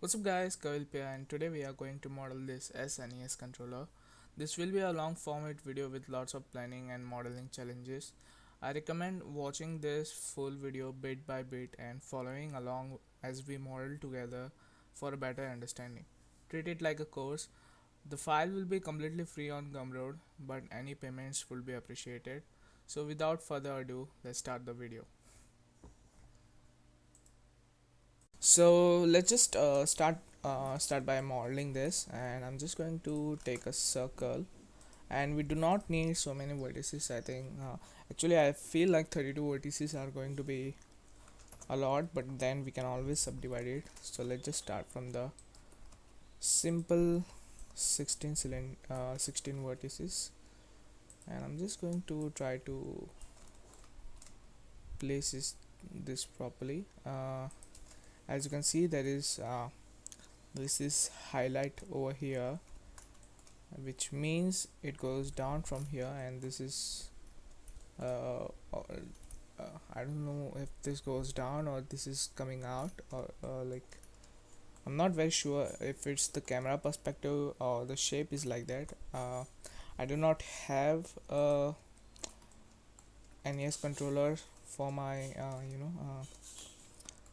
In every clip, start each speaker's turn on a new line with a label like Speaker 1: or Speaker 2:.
Speaker 1: What's up guys, Kavilp here, and today we are going to model this SNES controller. This will be a long format video with lots of planning and modeling challenges. I recommend watching this full video bit by bit and following along as we model together for a better understanding. Treat it like a course. The file will be completely free on Gumroad, but any payments will be appreciated. So without further ado, let's start the video. So let's just start by modeling this, and I'm just going to take a circle, and we do not need so many vertices. I think actually I feel like 32 vertices are going to be a lot, but then we can always subdivide it. So let's just start from the simple 16 vertices, and I'm just going to try to place this properly. As you can see, there is this is highlight over here, which means it goes down from here, and this is uh, uh, I don't know if this goes down or this is coming out, or like I'm not very sure if it's the camera perspective or the shape is like that. I do not have a NES controller for my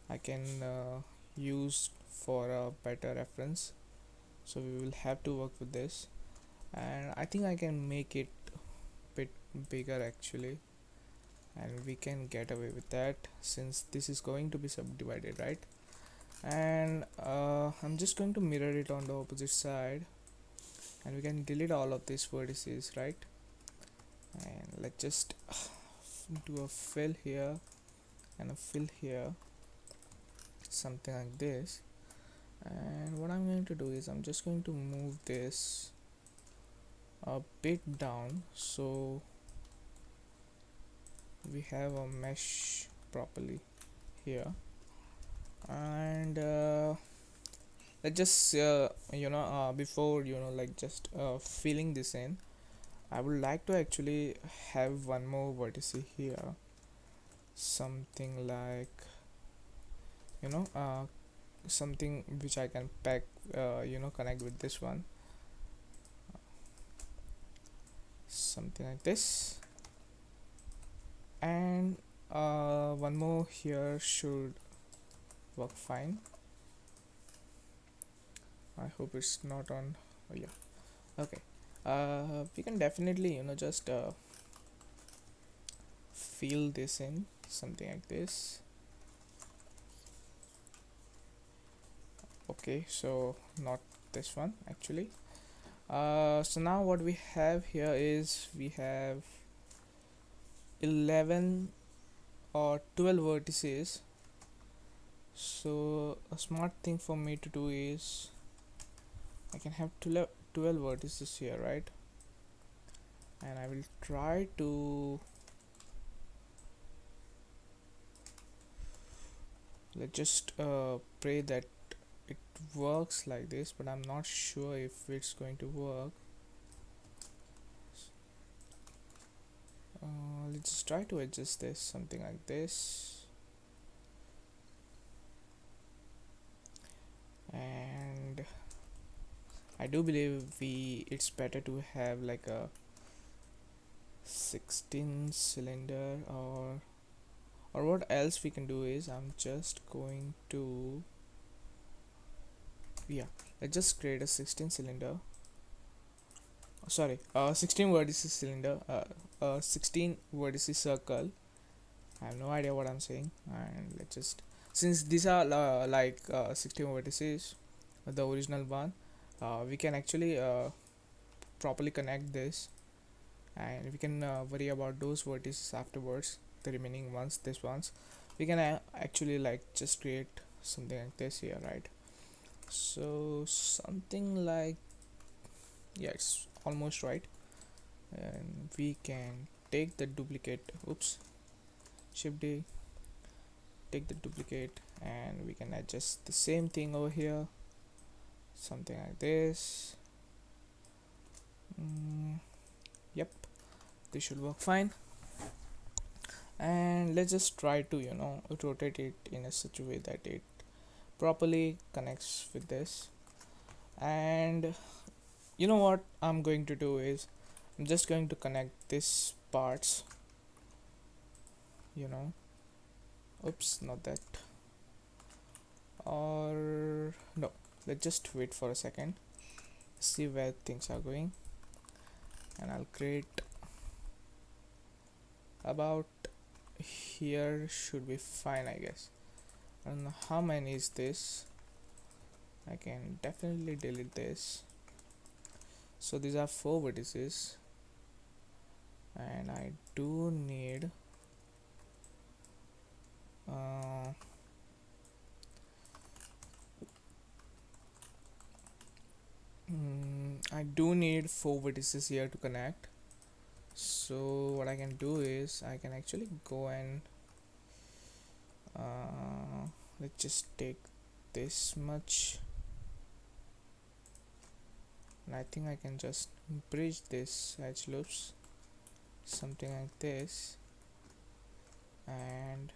Speaker 1: I can use for a better reference, so we will have to work with this, and I think I can make it bit bigger actually, and we can get away with that since this is going to be subdivided, right? And I'm just going to mirror it on the opposite side, and we can delete all of these vertices, right? And let's just do a fill here and a fill here, something like this. And what I'm going to do is I'm just going to move this a bit down so we have a mesh properly here. And let's just before like just filling this in, I would like to actually have one more vertex here, something like you know uh, something which I can pack connect with this one, something like this. And one more here should work fine. I hope it's not on. Oh yeah, okay. We can definitely just fill this in, something like this. Okay, so not this one actually. So now what we have here is we have 11 or 12 vertices. So a smart thing for me to do is I can have 12 vertices here, right? And I will try to, let's just pray that it works like this, but I'm not sure if it's going to work. Let's just try to adjust this, something like this. And I do believe it's better to have like a 16 cylinder, or what else we can do is I'm just going to, yeah, let's just create a 16 cylinder, sorry, 16 vertices cylinder, 16 vertices circle. I have no idea what I'm saying. And let's just, since these are 16 vertices, the original one, we can actually properly connect this, and we can worry about those vertices afterwards, the remaining ones, this ones we can actually like just create something like this here, right? So something like, yeah, it's almost right. And we can take the duplicate, oops, shift D, take the duplicate, and we can adjust the same thing over here, something like this. Yep, this should work fine. And let's just try to rotate it in a such a way that it properly connects with this. And you know what I'm going to do is I'm just going to connect these parts, you know. Oops, not that. Or no, let's just wait for a second, see where things are going, and I'll create about here should be fine, I guess. I don't know how many is this. I can definitely delete this. So these are 4 vertices, and I do need uh, I do need 4 vertices here to connect. So what I can do is I can actually go and let's just take this much, and I think I can just bridge this edge loops, something like this. And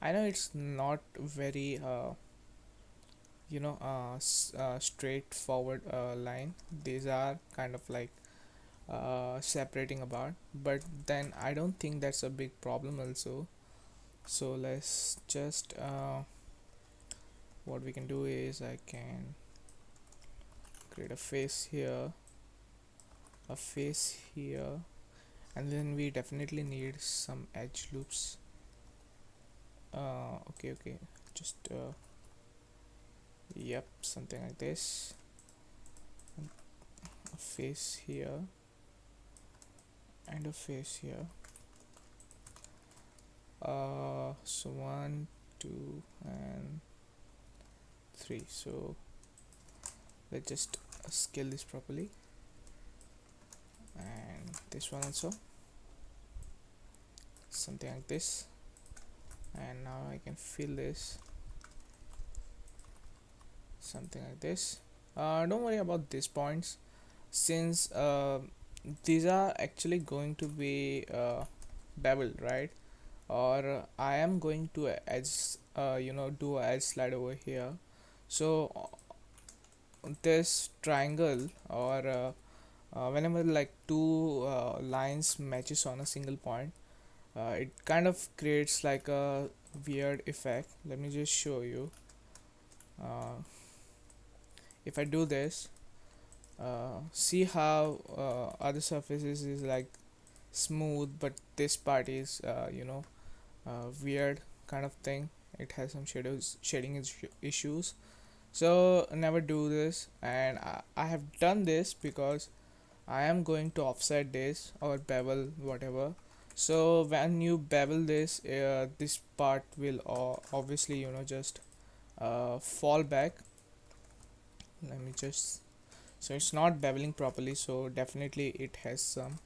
Speaker 1: I know it's not very straightforward line. These are kind of like separating apart, but then I don't think that's a big problem also. So let's just what we can do is I can create a face here, a face here, and then we definitely need some edge loops. Okay, just yep, something like this, and a face here and a face here. So 1 2 and 3. So let's just scale this properly, and this one also, something like this. And now I can fill this, something like this. Don't worry about these points, since these are actually going to be beveled, right? Or I am going to edge do a edge slide over here. So this triangle, or whenever like two lines matches on a single point, it kind of creates like a weird effect. Let me just show you. If I do this, see how other surfaces is like smooth, but this part is weird kind of thing. It has some shading issues. So never do this, and I have done this because I am going to offset this or bevel whatever. So when you bevel this, this part will obviously just fall back. Let me just, so it's not beveling properly, so definitely it has some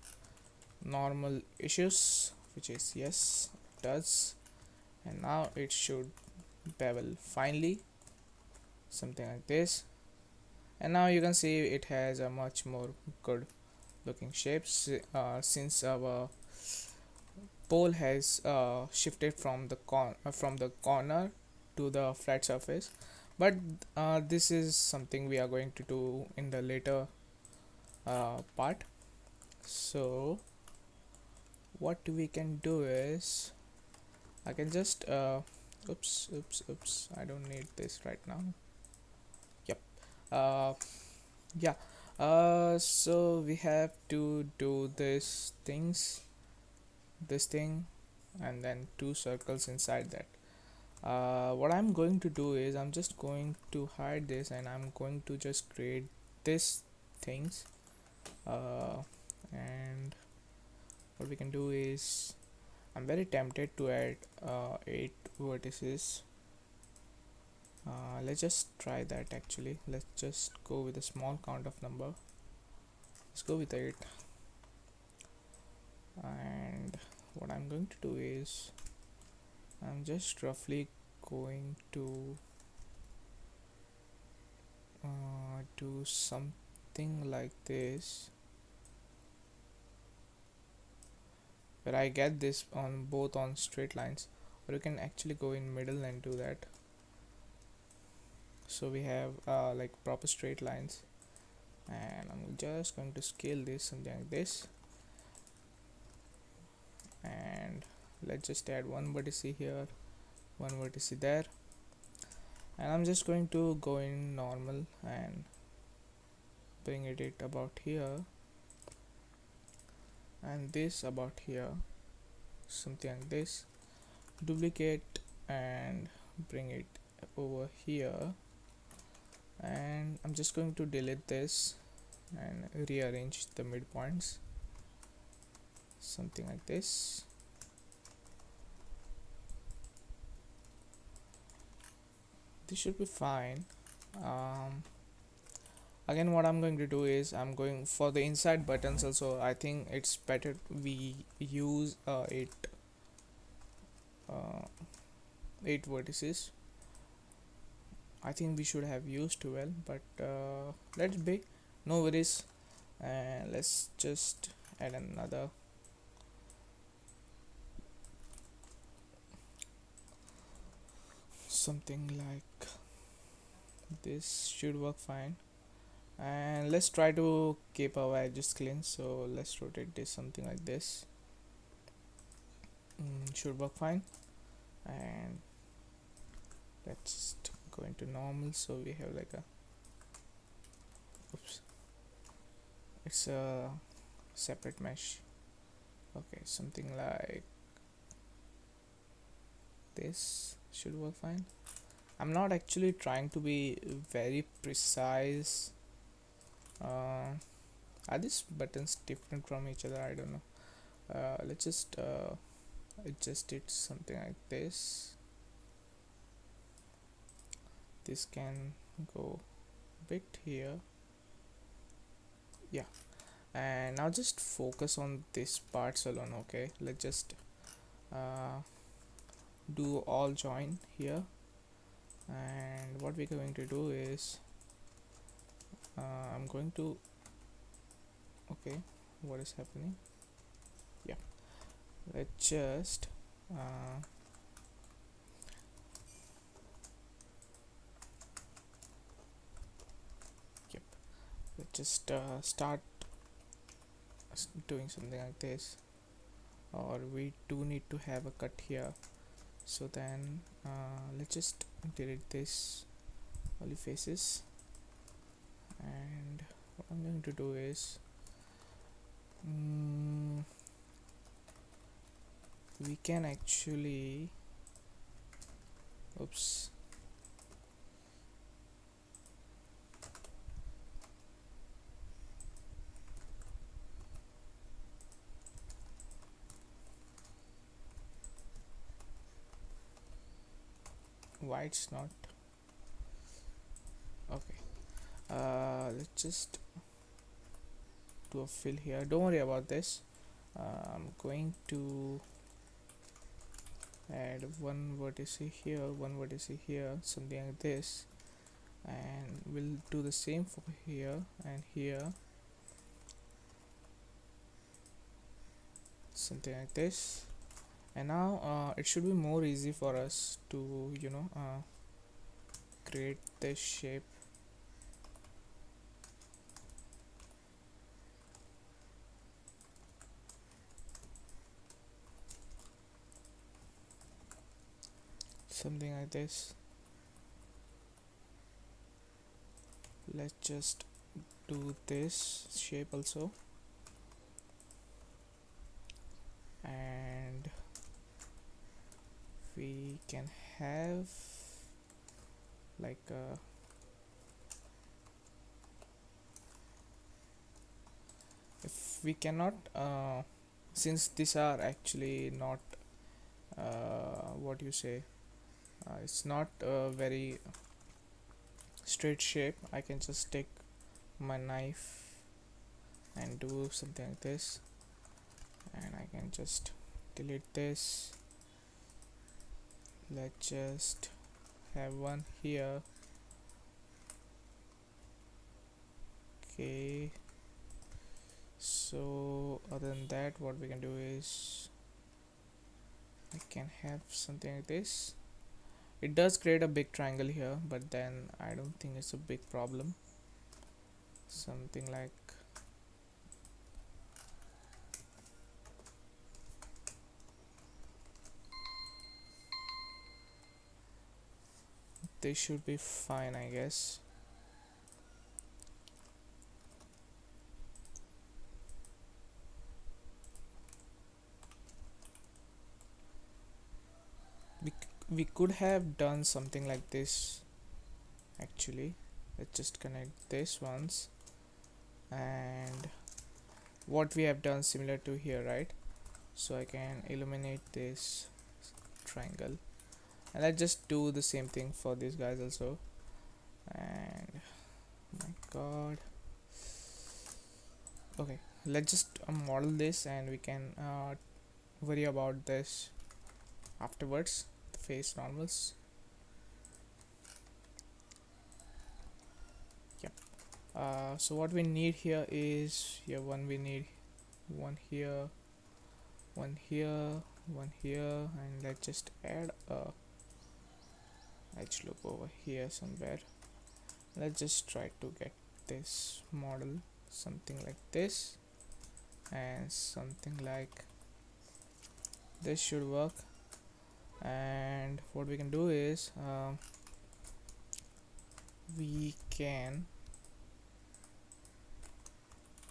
Speaker 1: normal issues, which is yes, it does. And now it should bevel finally, something like this. And now you can see it has a much more good looking shape, since our pole has shifted from the corner to the flat surface. But this is something we are going to do in the later part. So what we can do is I can just oops, I don't need this right now. Yep. uh, yeah. So we have to do this thing, and then 2 circles inside that. What I'm going to do is I'm just going to hide this, and I'm going to just create this things. And what we can do is I'm very tempted to add 8 vertices. Let's just try that. Actually, let's just go with a small count of number. Let's go with 8. And what I'm going to do is I'm just roughly going to do something like this, where I get this on both on straight lines, or you can actually go in middle and do that. so we have like proper straight lines. And I'm just going to scale this something like this, and let's just add one vertex here, one vertex there, and I'm just going to go in normal and bring it about here, and this about here, something like this. Duplicate and bring it over here, and I'm just going to delete this and rearrange the midpoints, something like this. This should be fine. Again, what I'm going to do is I'm going for the inside buttons also. I think it's better we use uh, 8 vertices. I think we should have used 12, but let's be, no worries. And let's just add another, something like this should work fine. And let's try to keep our edges clean, so let's rotate this something like this. Should work fine. And let's just go into normal, so we have like a, oops, it's a separate mesh. Okay, something like this should work fine. I'm not actually trying to be very precise. Are these buttons different from each other? I don't know. Let's just adjust it something like this. This can go a bit here, yeah. And now just focus on this parts alone. Okay, let's just do all join here, and what we're going to do is I'm going to, okay, what is happening, yeah, let's just yep, let's just start doing something like this, or we do need to have a cut here. So then let's just delete this only faces, and what I'm going to do is we can actually, oops, why it's not okay. Let's just do a fill here, don't worry about this. I'm going to add one vertex here, one vertex here, something like this, and we'll do the same for here and here, something like this. And now it should be more easy for us to create this shape. Something like this. Let's just do this shape also, and we can have like if we cannot since these are actually not what you say, it's not a very straight shape, I can just take my knife and do something like this, and I can just delete this. Let's just have one here. Okay, so other than that, what we can do is I can have something like this, It does create a big triangle here, but then I don't think it's a big problem. Something like this should be fine, I guess. We could have done something like this actually. Let's just connect this once, and what we have done similar to here, right? So I can illuminate this triangle, and let's just do the same thing for these guys also. And my god, okay, let's just model this, and we can worry about this afterwards, the face normals. Yep. So what we need here is here one, we need one here, one here, one here, and let's just add a edge loop over here somewhere. Let's just try to get this model something like this, and something like this should work. And what we can do is we can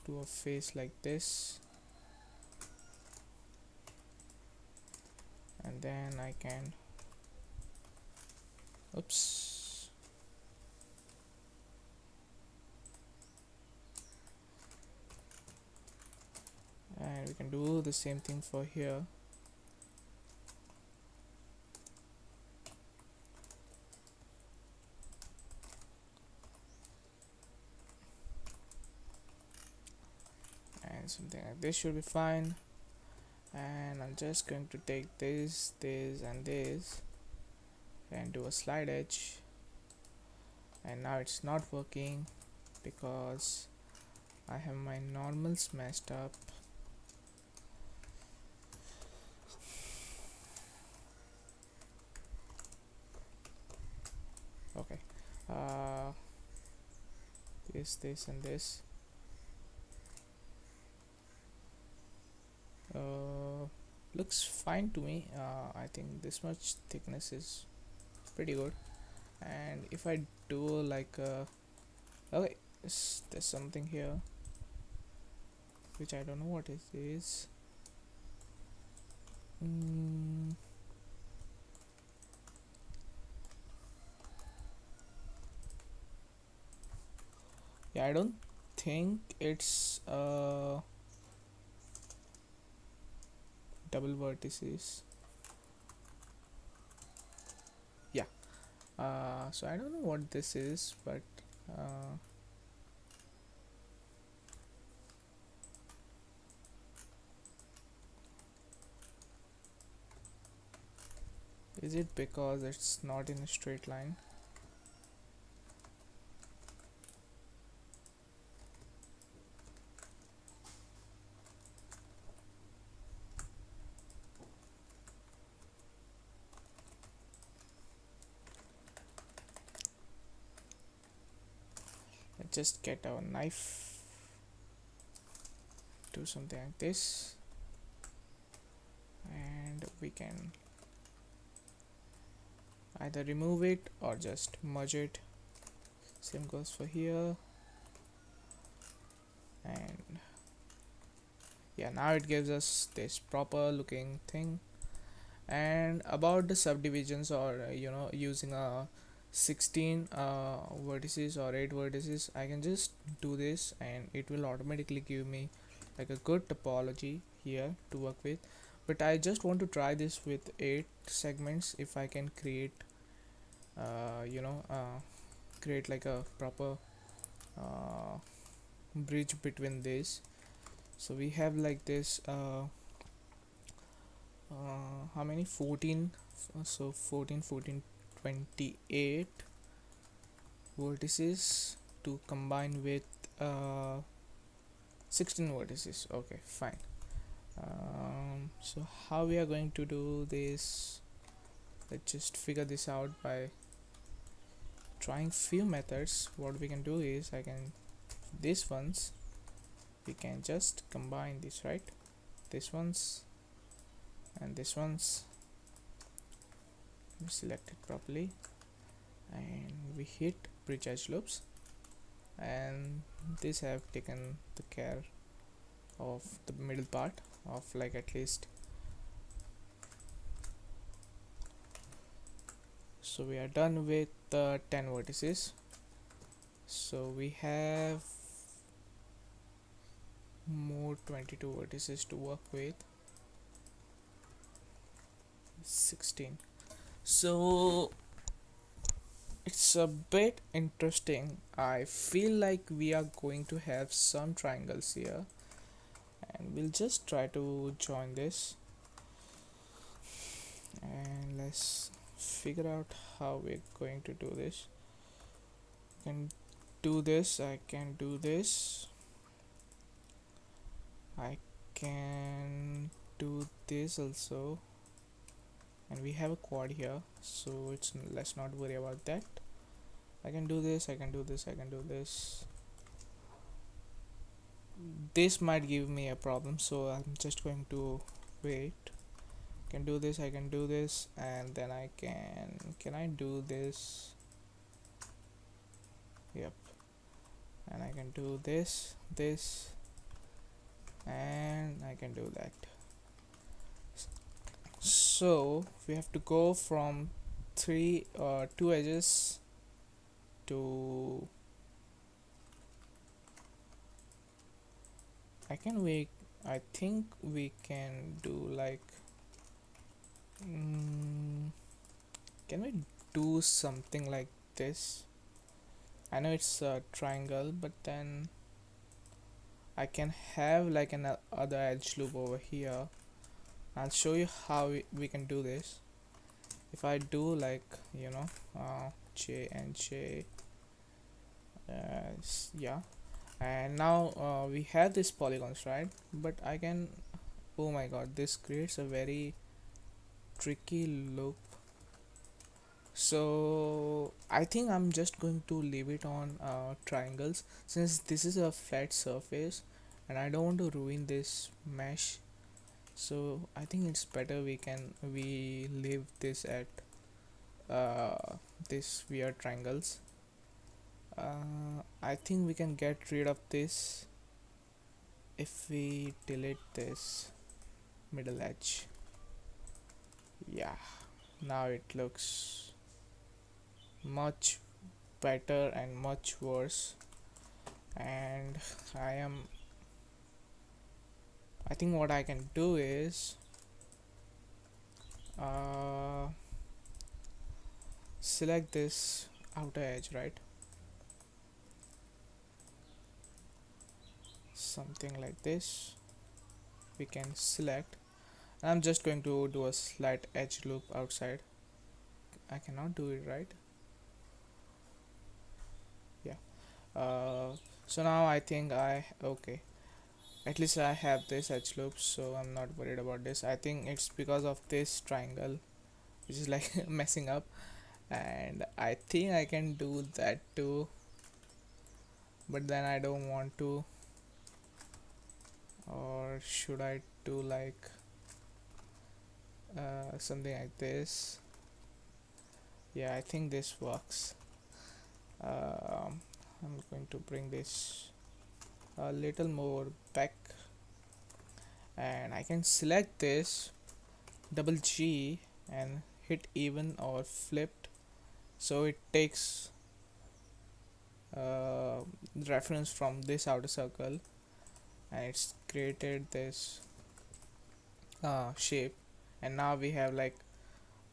Speaker 1: do a face like this, and then I can, oops, and we can do the same thing for here. And something like this should be fine. And I'm just going to take this, and this, and do a slide edge. And now it's not working because I have my normals messed up. Okay, this and this. Looks fine to me. I think this much thickness is pretty good. And if I do like okay, there's something here which I don't know what it is. Yeah, I don't think it's double vertices. Yeah, so I don't know what this is, but is it because it's not in a straight line? Let's just get our knife, do something like this, and we can either remove it or just merge it. Same goes for here. And yeah, now it gives us this proper looking thing. And about the subdivisions, or using a 16 vertices or 8 vertices, I can just do this and it will automatically give me like a good topology here to work with. But I just want to try this with 8 segments, if I can create create like a proper bridge between this. So we have like this how many, 14, so 14, 14, 28 vertices to combine with 16 vertices. Okay, fine. So how we are going to do this? Let's just figure this out by trying few methods. What we can do is these ones we can just combine this, right? This ones and this ones, we select it properly and we hit bridge edge loops, and this have taken the care of the middle part of like at least. So we are done with the 10 vertices. So we have more 22 vertices to work with. 16. So it's a bit interesting. I feel like we are going to have some triangles here, and we'll just try to join this, and let's figure out how we're going to do this. I can do this, I can do this, I can do this also, and we have a quad here, so let's not worry about that. I can do this, I can do this, I can do this. This might give me a problem, so I'm just going to wait. I can do this, I can do this, and then I can I do this? Yep. And I can do this, and I can do that. So we have to go from two edges to I think we can do like can we do something like this? I know it's a triangle, but then I can have like an other edge loop over here. I'll show you how we can do this. If I do like J and J, yeah, and now we have these polygons, right? But I can, oh my god, this creates a very tricky loop. So I think I'm just going to leave it on triangles, since this is a flat surface and I don't want to ruin this mesh. So I think it's better we leave this at this weird triangles. I think we can get rid of this if we delete this middle edge. Yeah, now it looks much better and much worse, and I think what I can do is select this outer edge, right? Something like this we can select. I'm just going to do a slight edge loop outside. I cannot do it, right? Yeah. So now I think okay, at least I have this edge loop, so I'm not worried about this. I think it's because of this triangle which is like messing up, and I think I can do that too, but then I don't want to. Or should I do like something like this? Yeah, I think this works. I'm going to bring this a little more back, and I can select this double G and hit even or flipped, so it takes reference from this outer circle, and it's created this shape. And now we have like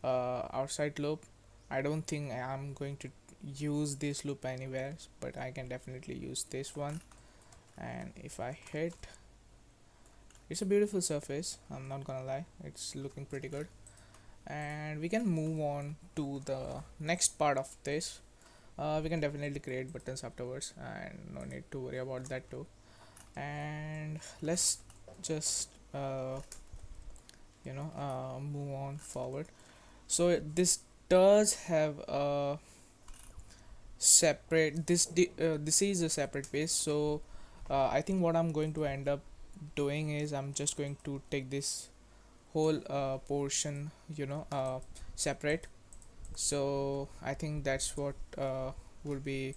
Speaker 1: outside loop. I don't think I'm going to use this loop anywhere, but I can definitely use this one. And if I hit, it's a beautiful surface, I'm not gonna lie, it's looking pretty good. And we can move on to the next part of this. We can definitely create buttons afterwards, and no need to worry about that too. And let's just move on forward. So this does have a separate this is a separate page. So I think what I'm going to end up doing is I'm just going to take this whole portion, separate. So I think that's what would be,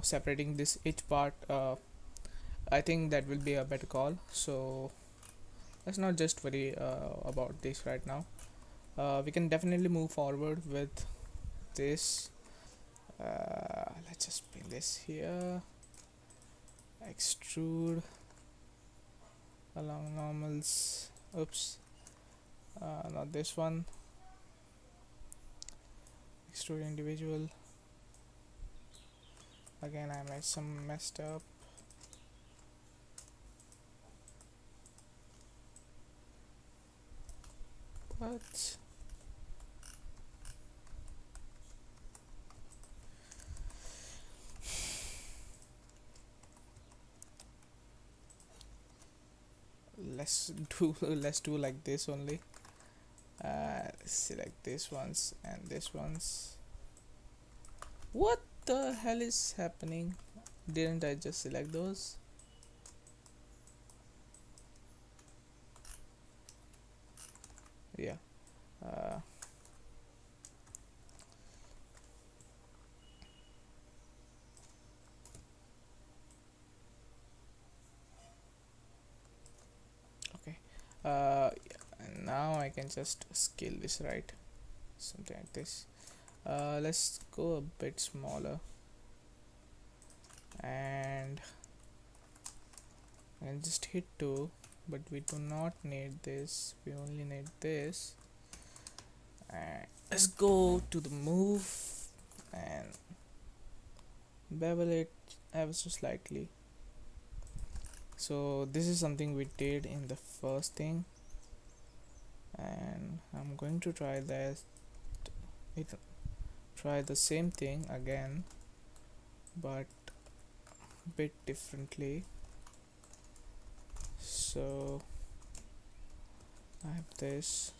Speaker 1: separating this each part. I think that will be a better call. So let's not just worry about this right now. We can definitely move forward with this. Let's just bring this here, extrude along normals. Oops, not this one. Extrude individual. Again, I made some messed up. But let's do like this only. Select this ones and this ones. What the hell is happening? Didn't I just select those? Yeah. uh, okay. Now I can just scale this, right? Something like this. Let's go a bit smaller, and just hit 2, but we do not need this, we only need this. And let's go to the move and bevel it ever so slightly. So this is something we did in the first thing, and I'm going to try the same thing again, but a bit differently. So I have this,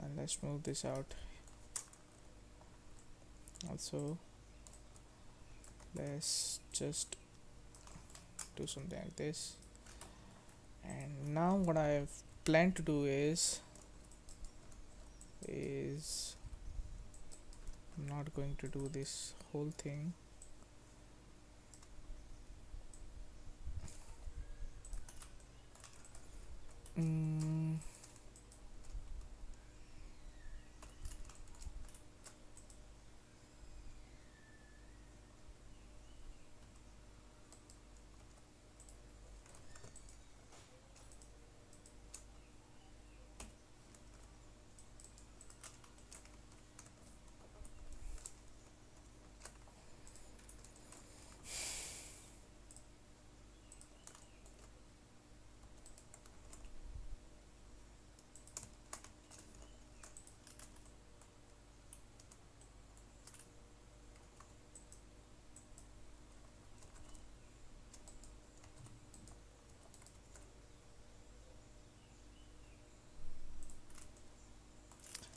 Speaker 1: and let's move this out. Also, let's just do something like this. And now what I've planned to do is I'm not going to do this whole thing. mm,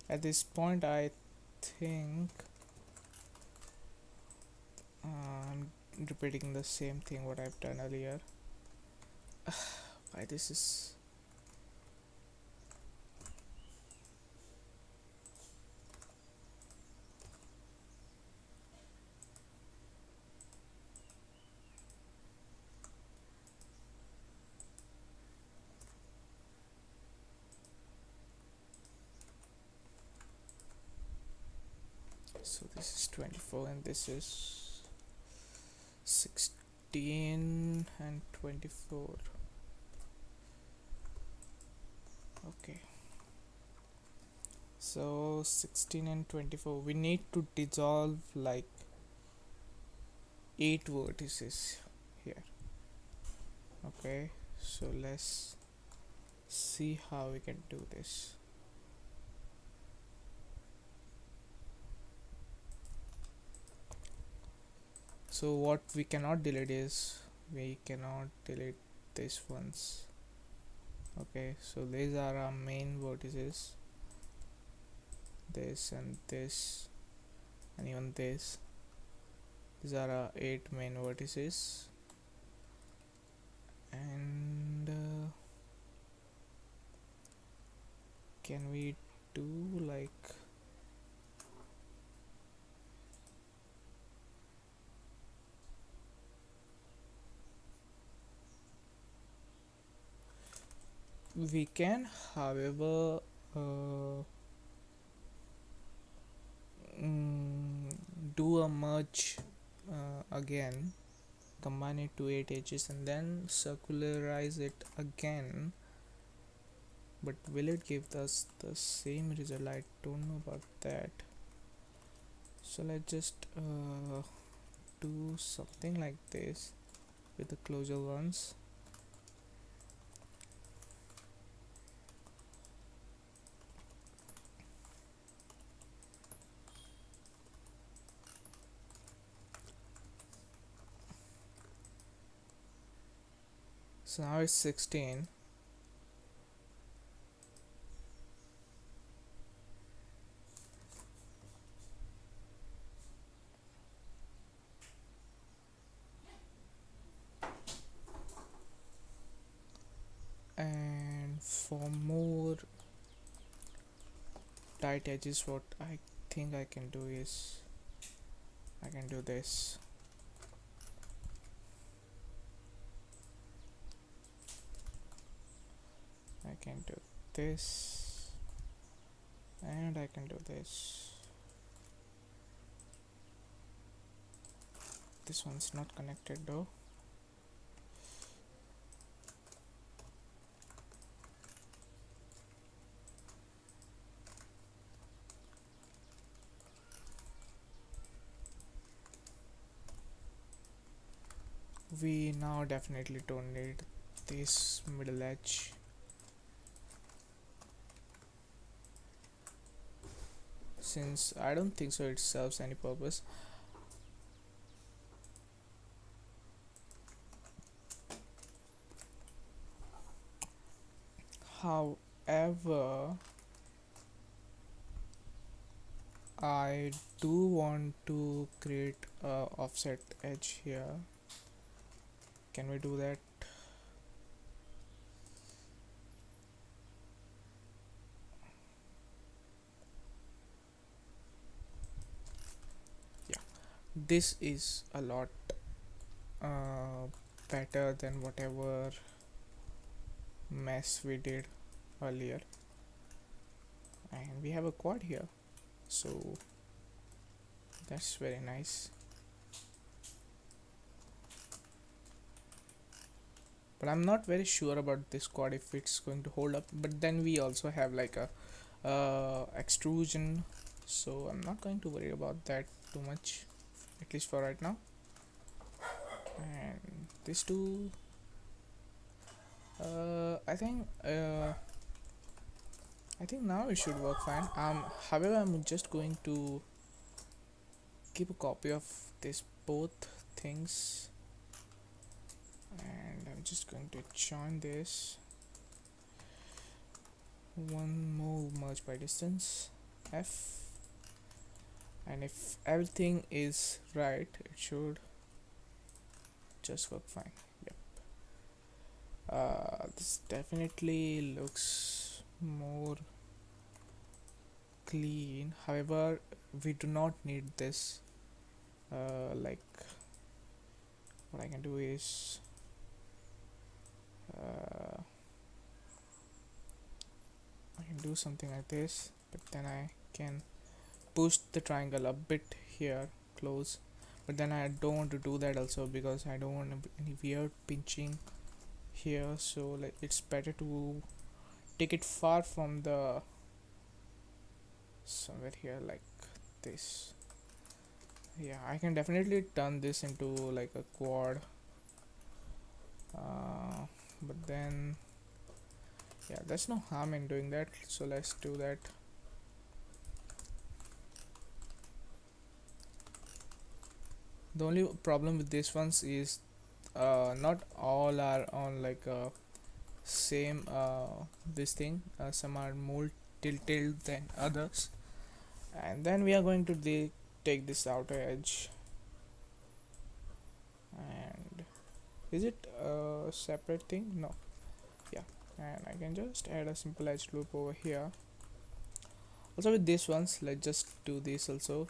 Speaker 1: at this point I think I'm repeating the same thing what I've done earlier. Why this is so this is 24 and this is 16 and 24. Okay, so 16 and 24, we need to dissolve like 8 vertices here. Okay, so let's see how we can do this. So what we cannot delete is we cannot delete this ones. Okay, so these are our main vertices. this and this and even this. These are 8 main vertices, and can we do like we can, however, uh, do a merge again, combine it to 8 edges and then circularize it again, but will it give us the same result? I don't know about that. So let's just do something like this with the closure ones. So now it's 16. And for more tight edges, what I think I can do is I can do this. I can do this, and I can do this. This one's not connected though. We now definitely don't need this middle edge. Since I don't think so it serves any purpose. However, I do want to create a offset edge here. Can we do that? Yeah, this is a lot better than whatever mess we did earlier. And we have a quad here, so that's very nice. But I'm not very sure about this quad if it's going to hold up. But then we also have like a extrusion, so I'm not going to worry about that too much, at least for right now. And these two, I think now it should work fine. However, I'm just going to keep a copy of this both things, and I'm just going to join this. One more merge by distance, F, and if everything is right, it should just work fine. Yep. This definitely looks more clean. However, we do not need this. Like, what I can do is I can do something like this, but then I can push the triangle a bit here close, but then I don't want to do that also because I don't want any weird pinching here. So like it's better to take it far from the somewhere here like this. Yeah, I can definitely turn this into like a quad, but then yeah, there's no harm in doing that, so let's do that. The only problem with these ones is not all are on like a same this thing. Some are more tilted than others, and then we are going to take this outer edge, and is it a separate thing? No. Yeah. And I can just add a simple edge loop over here. Also with these ones, let's just do this also,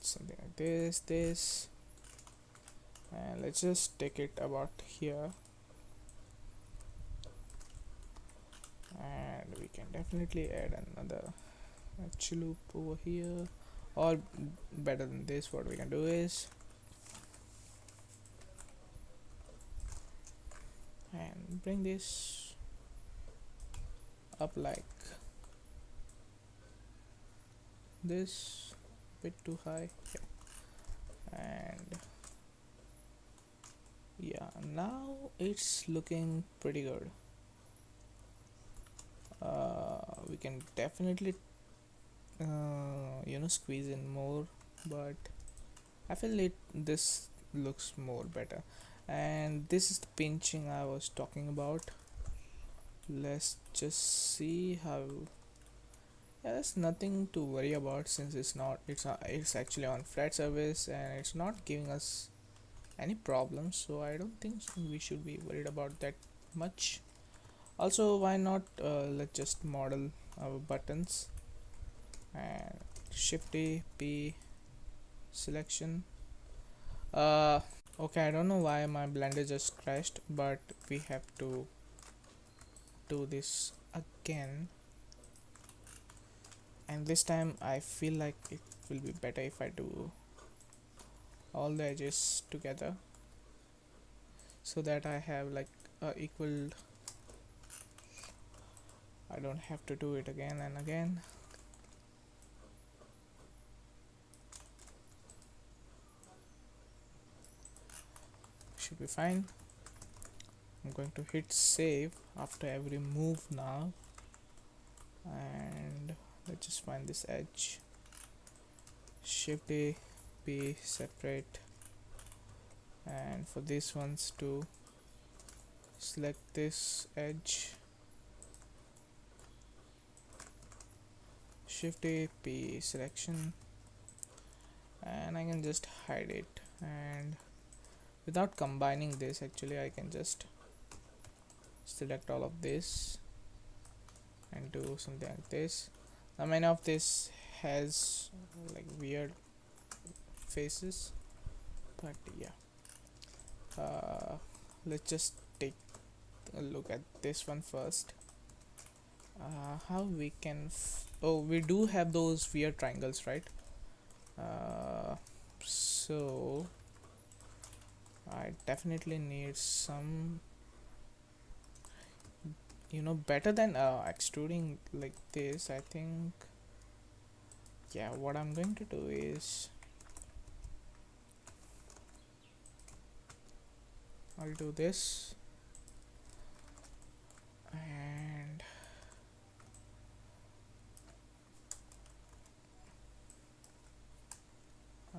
Speaker 1: something like this, and let's just take it about here, and we can definitely add another edge loop over here. Or better than this, what we can do is, and bring this up like this, bit too high. Yeah. And yeah, now it's looking pretty good. We can definitely squeeze in more, but I feel this looks more better. And this is the pinching I was talking about. Let's just see how. Yeah, there's nothing to worry about, since it's actually on flat surface and it's not giving us any problems, so I don't think we should be worried about that much. Also, why not let's just model our buttons, and shift A, P, selection. Okay, I don't know why my blender just crashed, but we have to do this again, and this time I feel like it will be better if I do all the edges together, so that I have like equal. I don't have to do it again and again. Should be fine. I'm going to hit save after every move now, and let's just find this edge. Shift A, P, separate, and for these ones to select this edge, Shift A, P, selection, and I can just hide it. And without combining this, actually I can just select all of this and do something like this. Now many of this has like weird faces, but yeah, let's just take a look at this one first. How we can oh, we do have those weird triangles, right? So I definitely need some, better than extruding like this, I think. Yeah, what I'm going to do is I'll do this, and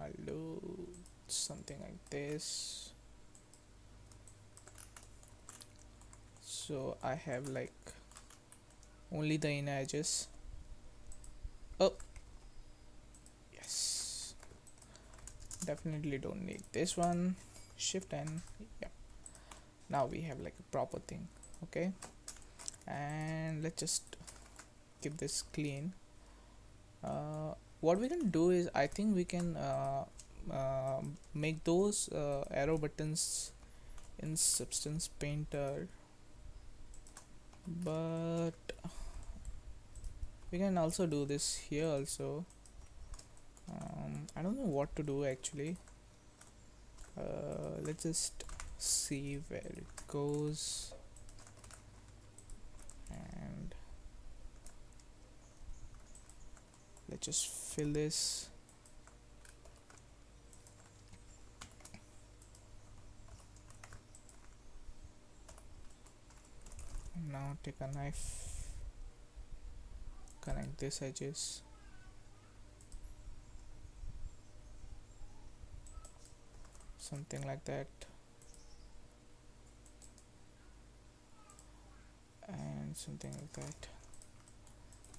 Speaker 1: I'll do something like this. So I have like only the inner edges. Oh yes, definitely don't need this one. Shift N. Yeah, now we have like a proper thing. Okay, and let's just keep this clean. What we can do is, I think we can make those arrow buttons in Substance Painter, but we can also do this here also. I don't know what to do actually. Let's just see where it goes, and let's just fill this. Now take a knife, connect these edges, something like that, and something like that.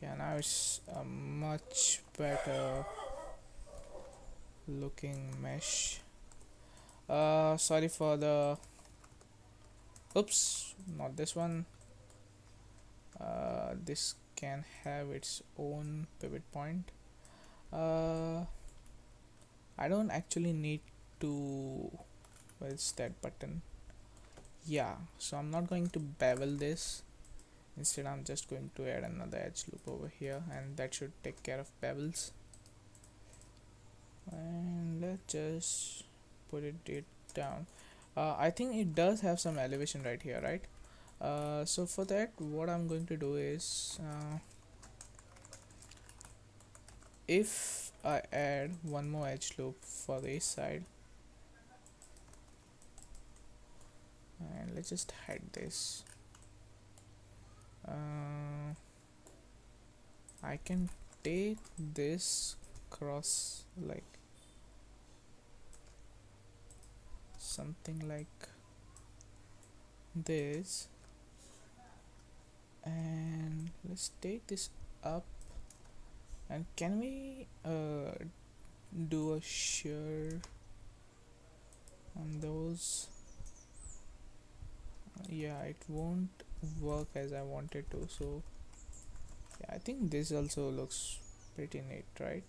Speaker 1: Yeah, now it's a much better looking mesh. Sorry for the oops, not this one. This can have its own pivot point. uh, I don't actually need to, where's that button? Yeah, so I'm not going to bevel this. Instead I'm just going to add another edge loop over here, and that should take care of bevels. And let's just put it down. I think it does have some elevation right here, right? So for that, what I'm going to do is, if I add one more edge loop for the east side, and let's just hide this. I can take this cross like something like this, and let's take this up. And can we do a shear on those? Yeah, it won't work as I wanted to, so yeah, I think this also looks pretty neat, right?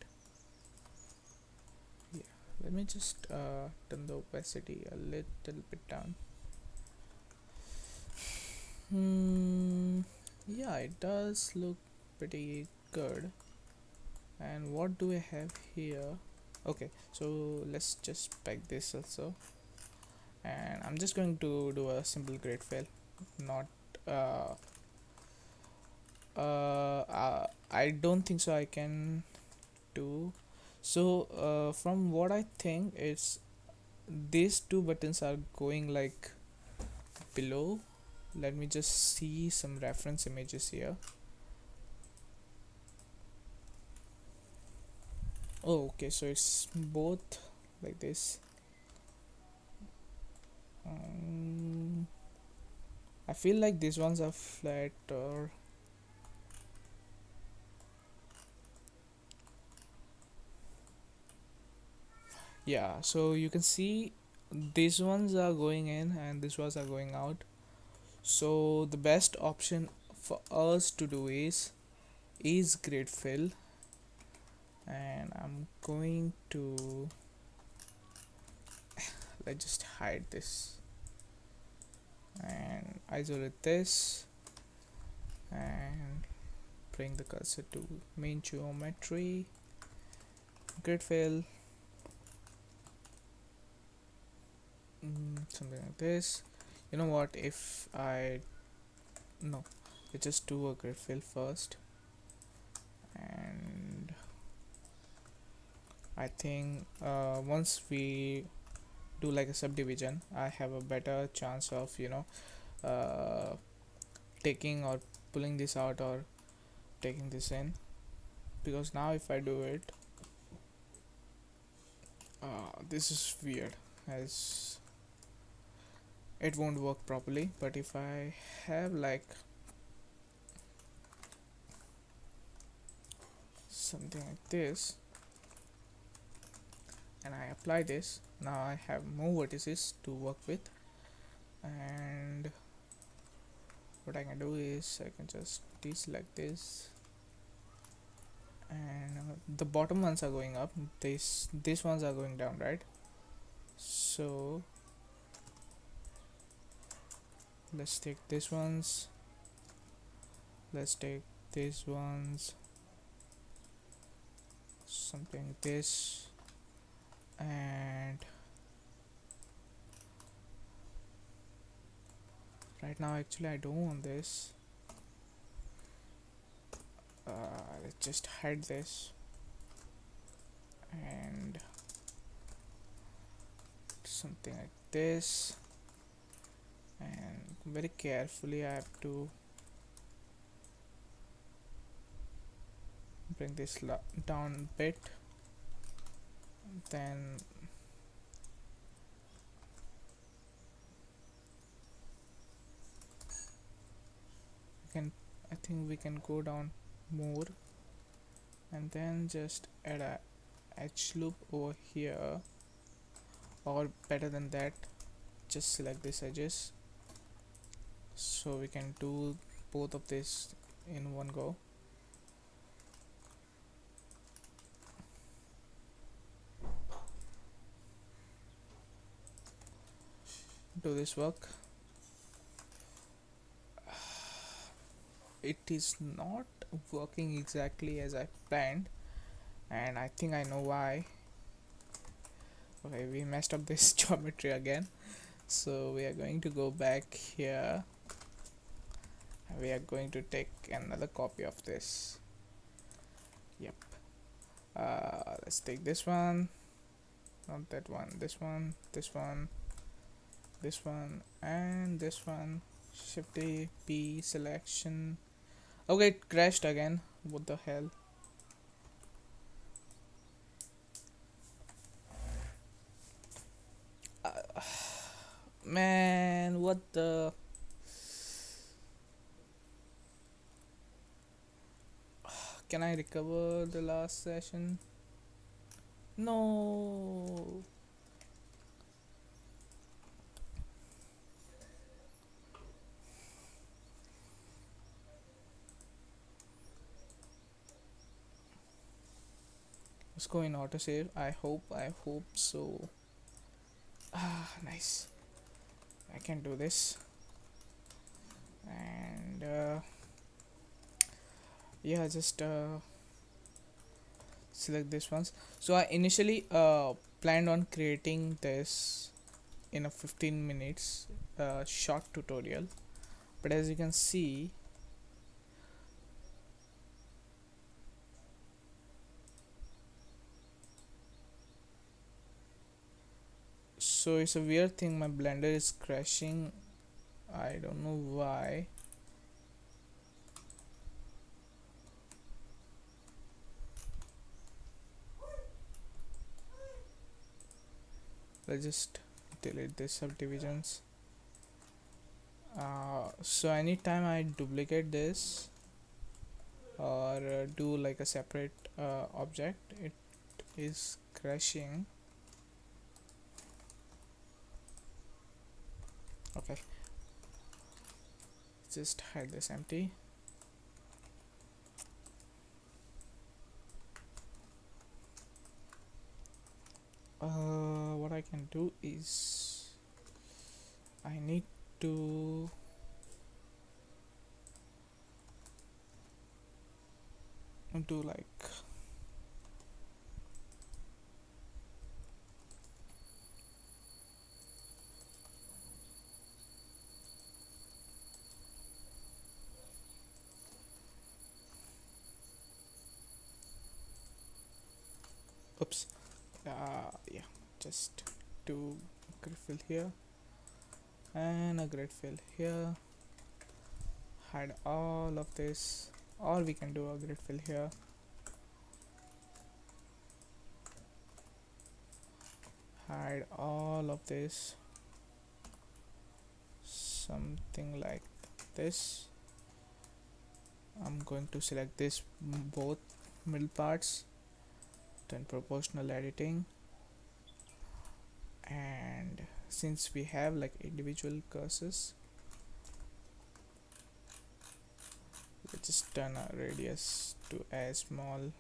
Speaker 1: Yeah, let me just turn the opacity a little bit down. Yeah, it does look pretty good. And what do I have here? Okay, so let's just pack this also, and I'm just going to do a simple grid fill, not uh, I don't think so I can do so. From what I think, it's these two buttons are going like below. Let me just see some reference images here. Oh, okay, so it's both like this. um, I feel like these ones are flat, or yeah, so you can see these ones are going in and these ones are going out. So the best option for us to do is grid fill, and I'm going to, let's just hide this and isolate this and bring the cursor to main geometry, grid fill, something like this. You know what, if I no, let's just do a grid fill first, and I think once we do like a subdivision, I have a better chance of uh, taking or pulling this out or taking this in, because now if I do it, this is weird as it won't work properly. But if I have like something like this and I apply this, now I have more vertices to work with. And what I can do is I can just deselect this, and the bottom ones are going up, these ones are going down, right? So let's take these ones, let's take these ones, something like this, and right now actually I don't want this. Let's just hide this and something like this, and very carefully I have to bring this down a bit. Then we can, I think we can go down more, and then just add a edge loop over here, or better than that, just select these edges so we can do both of this in one go. Do this work? It is not working exactly as I planned, and I think I know why. Okay, we messed up this geometry again, so we are going to go back here. We are going to take another copy of this. Yep. Let's take this one, not that one, this one, this one, this one, and this one. Shift A, P, selection. Okay, it crashed again. What the hell? Man, what the? Can I recover the last session? No. Let's go in autosave. I hope so. Nice. I can do this. And yeah, just select this ones. So I initially planned on creating this in a 15 minutes short tutorial, but as you can see, so it's a weird thing, my blender is crashing. I don't know why. Let's just delete this subdivisions. So anytime I duplicate this or do like a separate object, it is crashing. Okay, just hide this empty. What I can do is I need to do like oops, yeah, just do grid fill here and a grid fill here, hide all of this, or we can do a grid fill here, hide all of this, something like this. I'm going to select this both middle parts, then proportional editing, and since we have like individual cursors, let's just turn our radius to as small.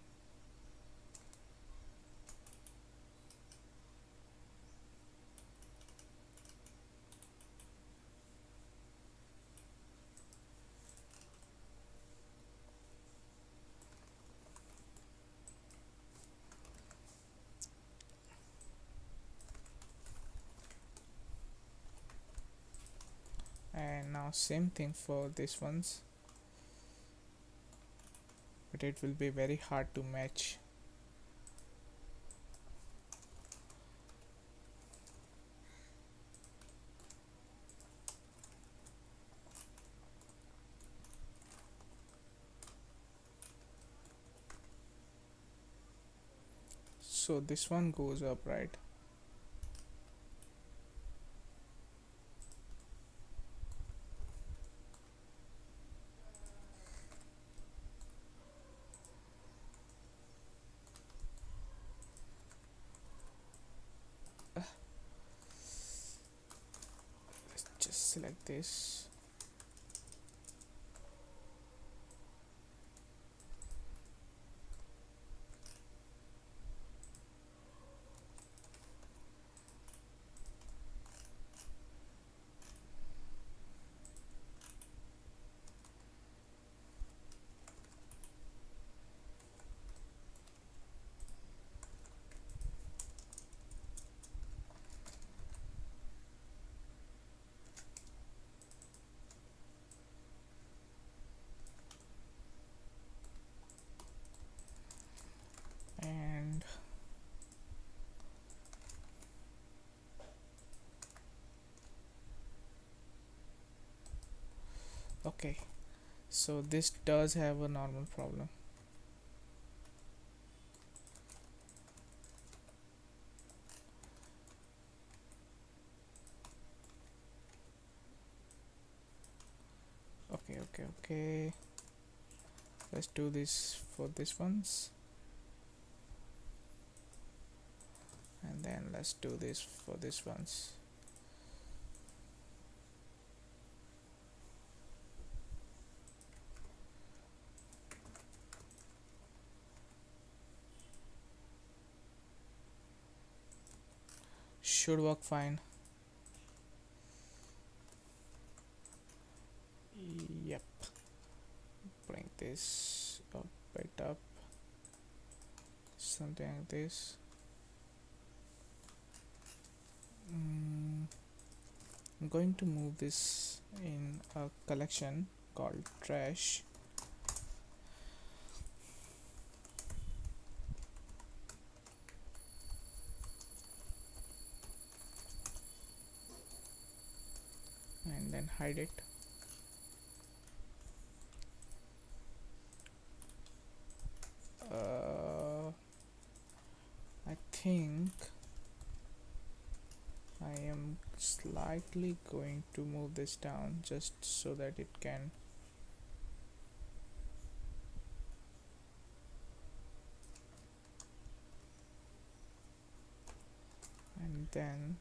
Speaker 1: And now same thing for these ones, but it will be very hard to match. So this one goes up, right? select this. And okay, so this does have a normal problem. Okay, let's do this for this ones, and then let's do this for this ones. Should work fine. Yep, bring this a bit up, something like this. I'm going to move this in a collection called trash. And then hide it. I think I am slightly going to move this down just so that it can and then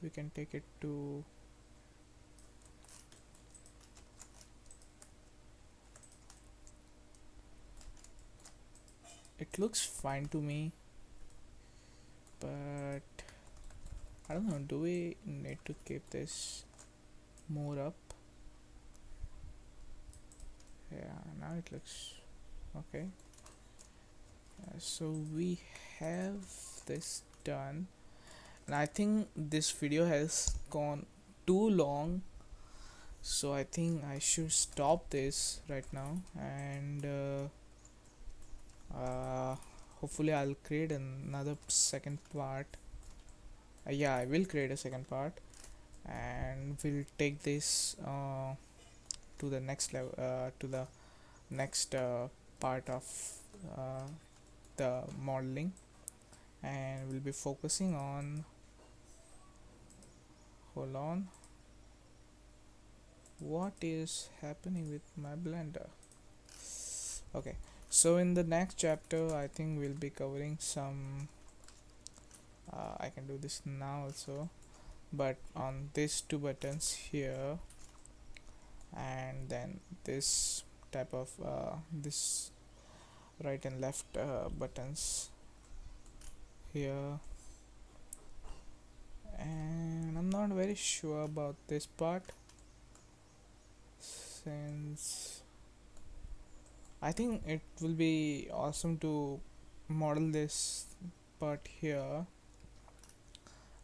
Speaker 1: we can take it to it looks fine to me, but I don't know, do we need to keep this more up? Yeah, now it looks okay. So we have this done, and I think this video has gone too long, so I think I should stop this right now, and hopefully I'll create another second part. Yeah, I will create a second part, and we'll take this to the next level, to the next part of uh, the modeling, and we'll be focusing on, hold on, what is happening with my blender. Okay, so in the next chapter I think we'll be covering some I can do this now also, but on these two buttons here, and then this type of this right and left buttons here, and I'm not very sure about this part, since I think it will be awesome to model this part here,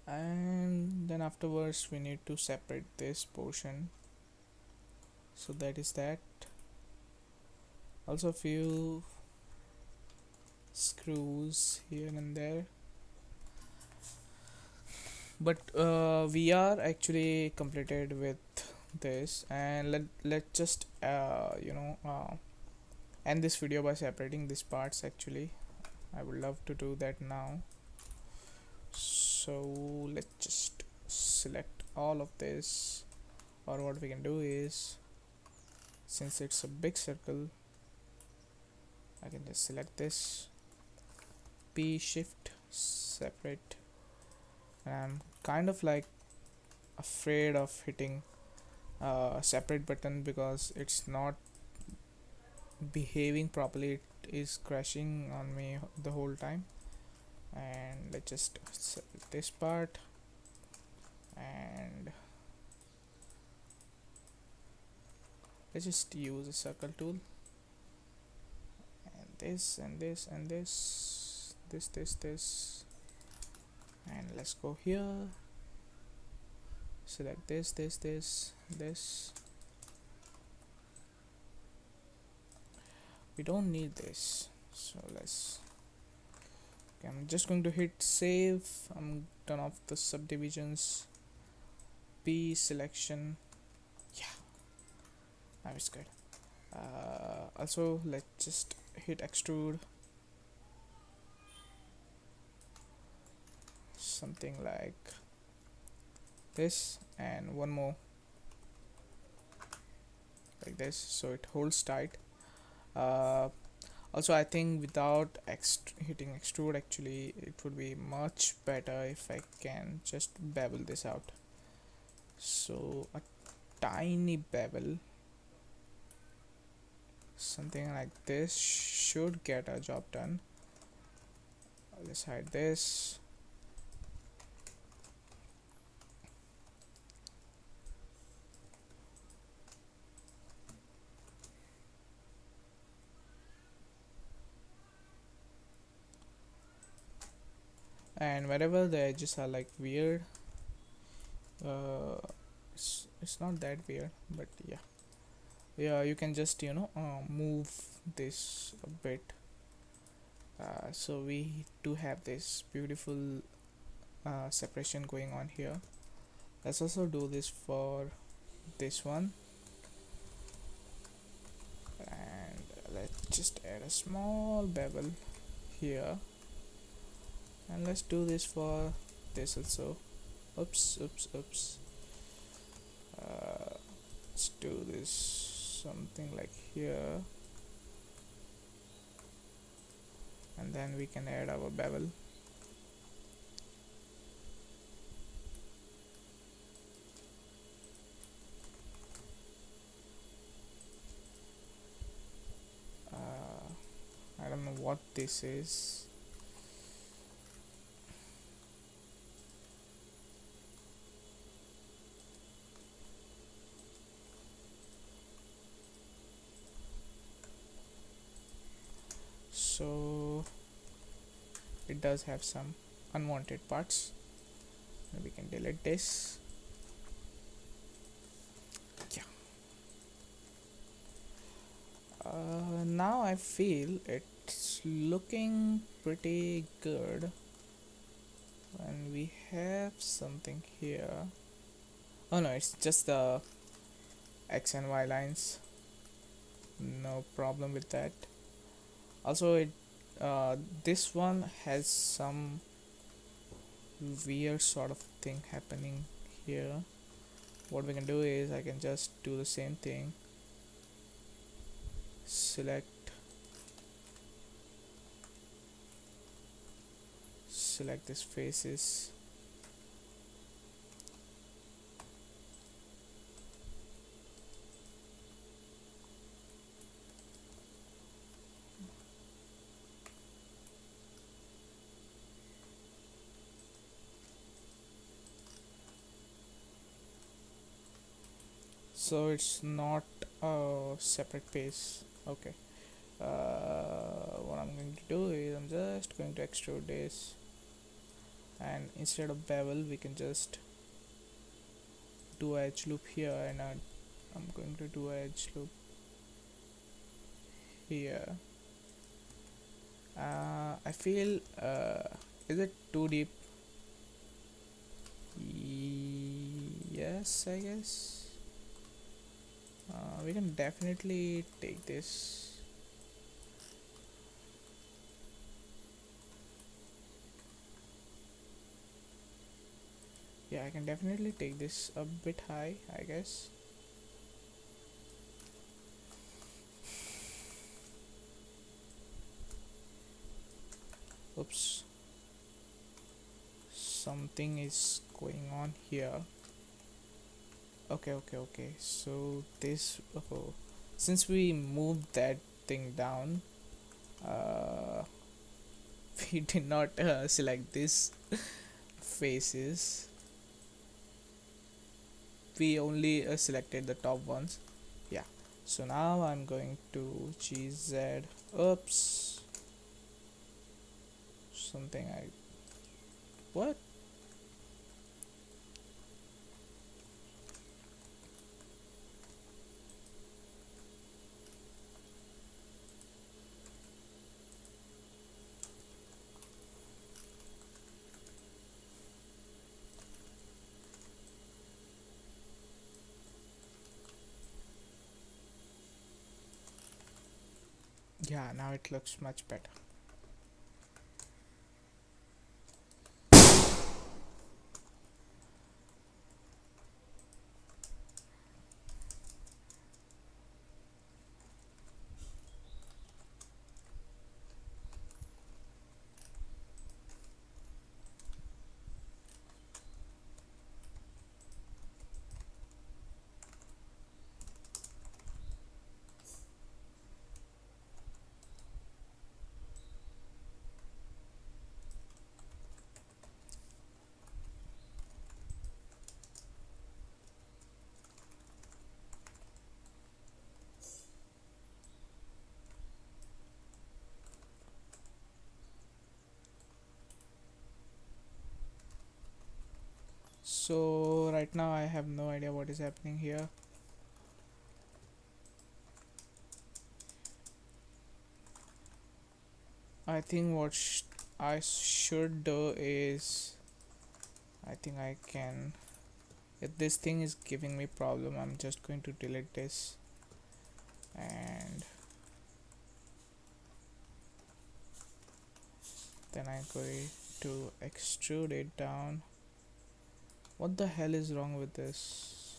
Speaker 1: and then afterwards we need to separate this portion. So that is that. Also few screws here and there, but we are actually completed with this, and let's just end this video by separating these parts. Actually, I would love to do that now, so let's just select all of this, or what we can do is, since it's a big circle, I can just select this, P shift separate, and I'm kind of like afraid of hitting separate button because it's not behaving properly. It is crashing on me the whole time. And let's just select this part, and let's just use a circle tool, and this and this and this, and let's go here, select this. We don't need this, so let's okay, I'm just going to hit save. I'm turn off the subdivisions, P selection. Yeah, now it's good. Also, let's just hit extrude, something like this, and one more like this, so it holds tight. uh, Also, I think without hitting extrude, actually it would be much better if I can just bevel this out. So a tiny bevel, something like this, should get a job done. Let's hide this. And wherever the edges are like weird, uh, it's not that weird, but yeah, you can just move this a bit. So we do have this beautiful separation going on here. Let's also do this for this one, and let's just add a small bevel here, and let's do this for this also. Oops. Let's do this something like here, and then we can add our bevel. I don't know what this is. So it does have some unwanted parts. We can delete this. Yeah. Now I feel it's looking pretty good. And we have something here. Oh no, it's just the X and Y lines. No problem with that. Also, this one has some weird sort of thing happening here. What we can do is I can just do the same thing. Select this faces. So it's not a separate pace. Okay. What I'm going to do is I'm just going to extrude this, and instead of bevel we can just do a edge loop here, and I'm going to do a edge loop here. I feel is it too deep? Yes, I guess. We can definitely take this. Yeah, I can definitely take this a bit high, I guess. Oops, something is going on here. Okay, so this since we moved that thing down, uh, we did not select this faces. We only selected the top ones. Yeah, so now I'm going to GZ. Oops, something I what. Yeah, now it looks much better. So right now I have no idea what is happening here. I think what I should do is I think I can. If this thing is giving me problem, I'm just going to delete this and then I'm going to extrude it down. What the hell is wrong with this?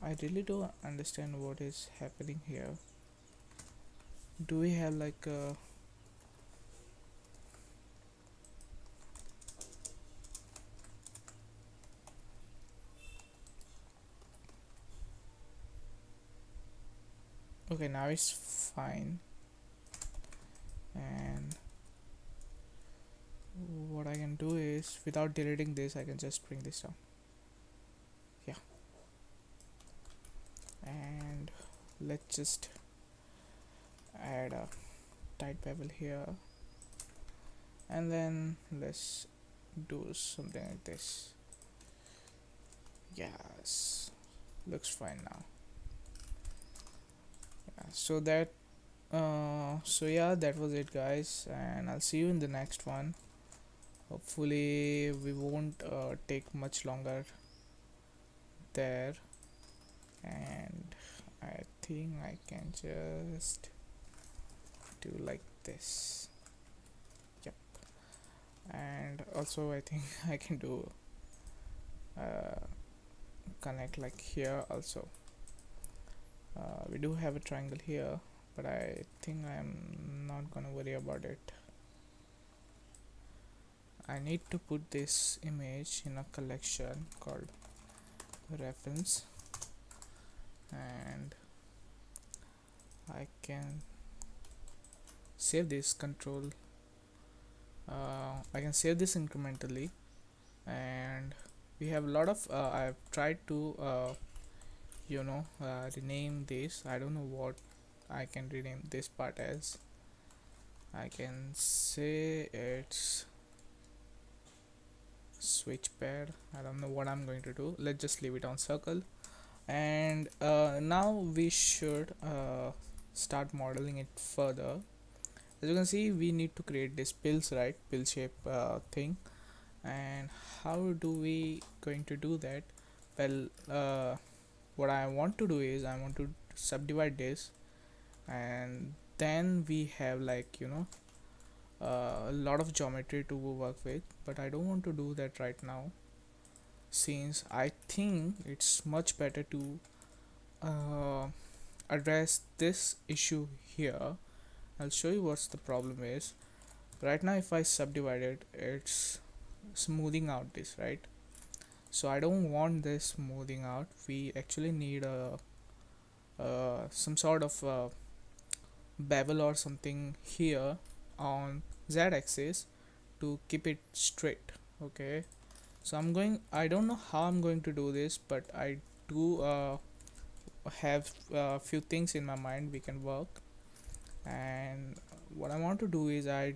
Speaker 1: I really don't understand what is happening here. Do we have like a okay, now it's fine. And what I can do is without deleting this I can just bring this down. Yeah, and let's just add a tight bevel here and then let's do something like this. Yes, looks fine now. Yeah, so that so yeah, that was it guys, and I'll see you in the next one. Hopefully we won't take much longer there, and I think I can just do like this. Yep, and also I think I can do uh, connect like here also. We do have a triangle here, but I think I'm not gonna worry about it. I need to put this image in a collection called reference, and I can save this control. I can save this incrementally, and we have a lot of I've tried to rename this. I don't know what I can rename this part as. I can say it's switch pad. I don't know what I'm going to do. Let's just leave it on circle, and now we should start modeling it further. As you can see, we need to create this pills, right? Pill shape thing. And how do we going to do that? Well, what I want to do is I want to subdivide this, and then we have like a lot of geometry to work with, but I don't want to do that right now, since I think it's much better to uh, address this issue here. I'll show you what's the problem is. Right now if I subdivide it, it's smoothing out this, right? So I don't want this smoothing out. We actually need a some sort of bevel or something here on z-axis to keep it straight. Okay, so I don't know how I'm going to do this, but I do have a few things in my mind we can work. And what I want to do is I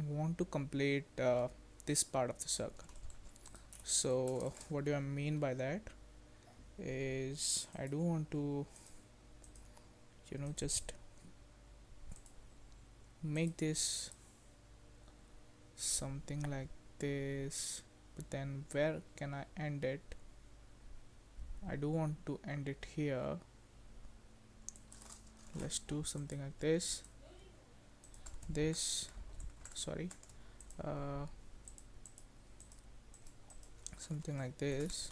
Speaker 1: want to complete this part of the circle. So what do I mean by that is I do want to, just make this something like this, but then where can I end it? I do want to end it here. Let's do something like this sorry uh, something like this.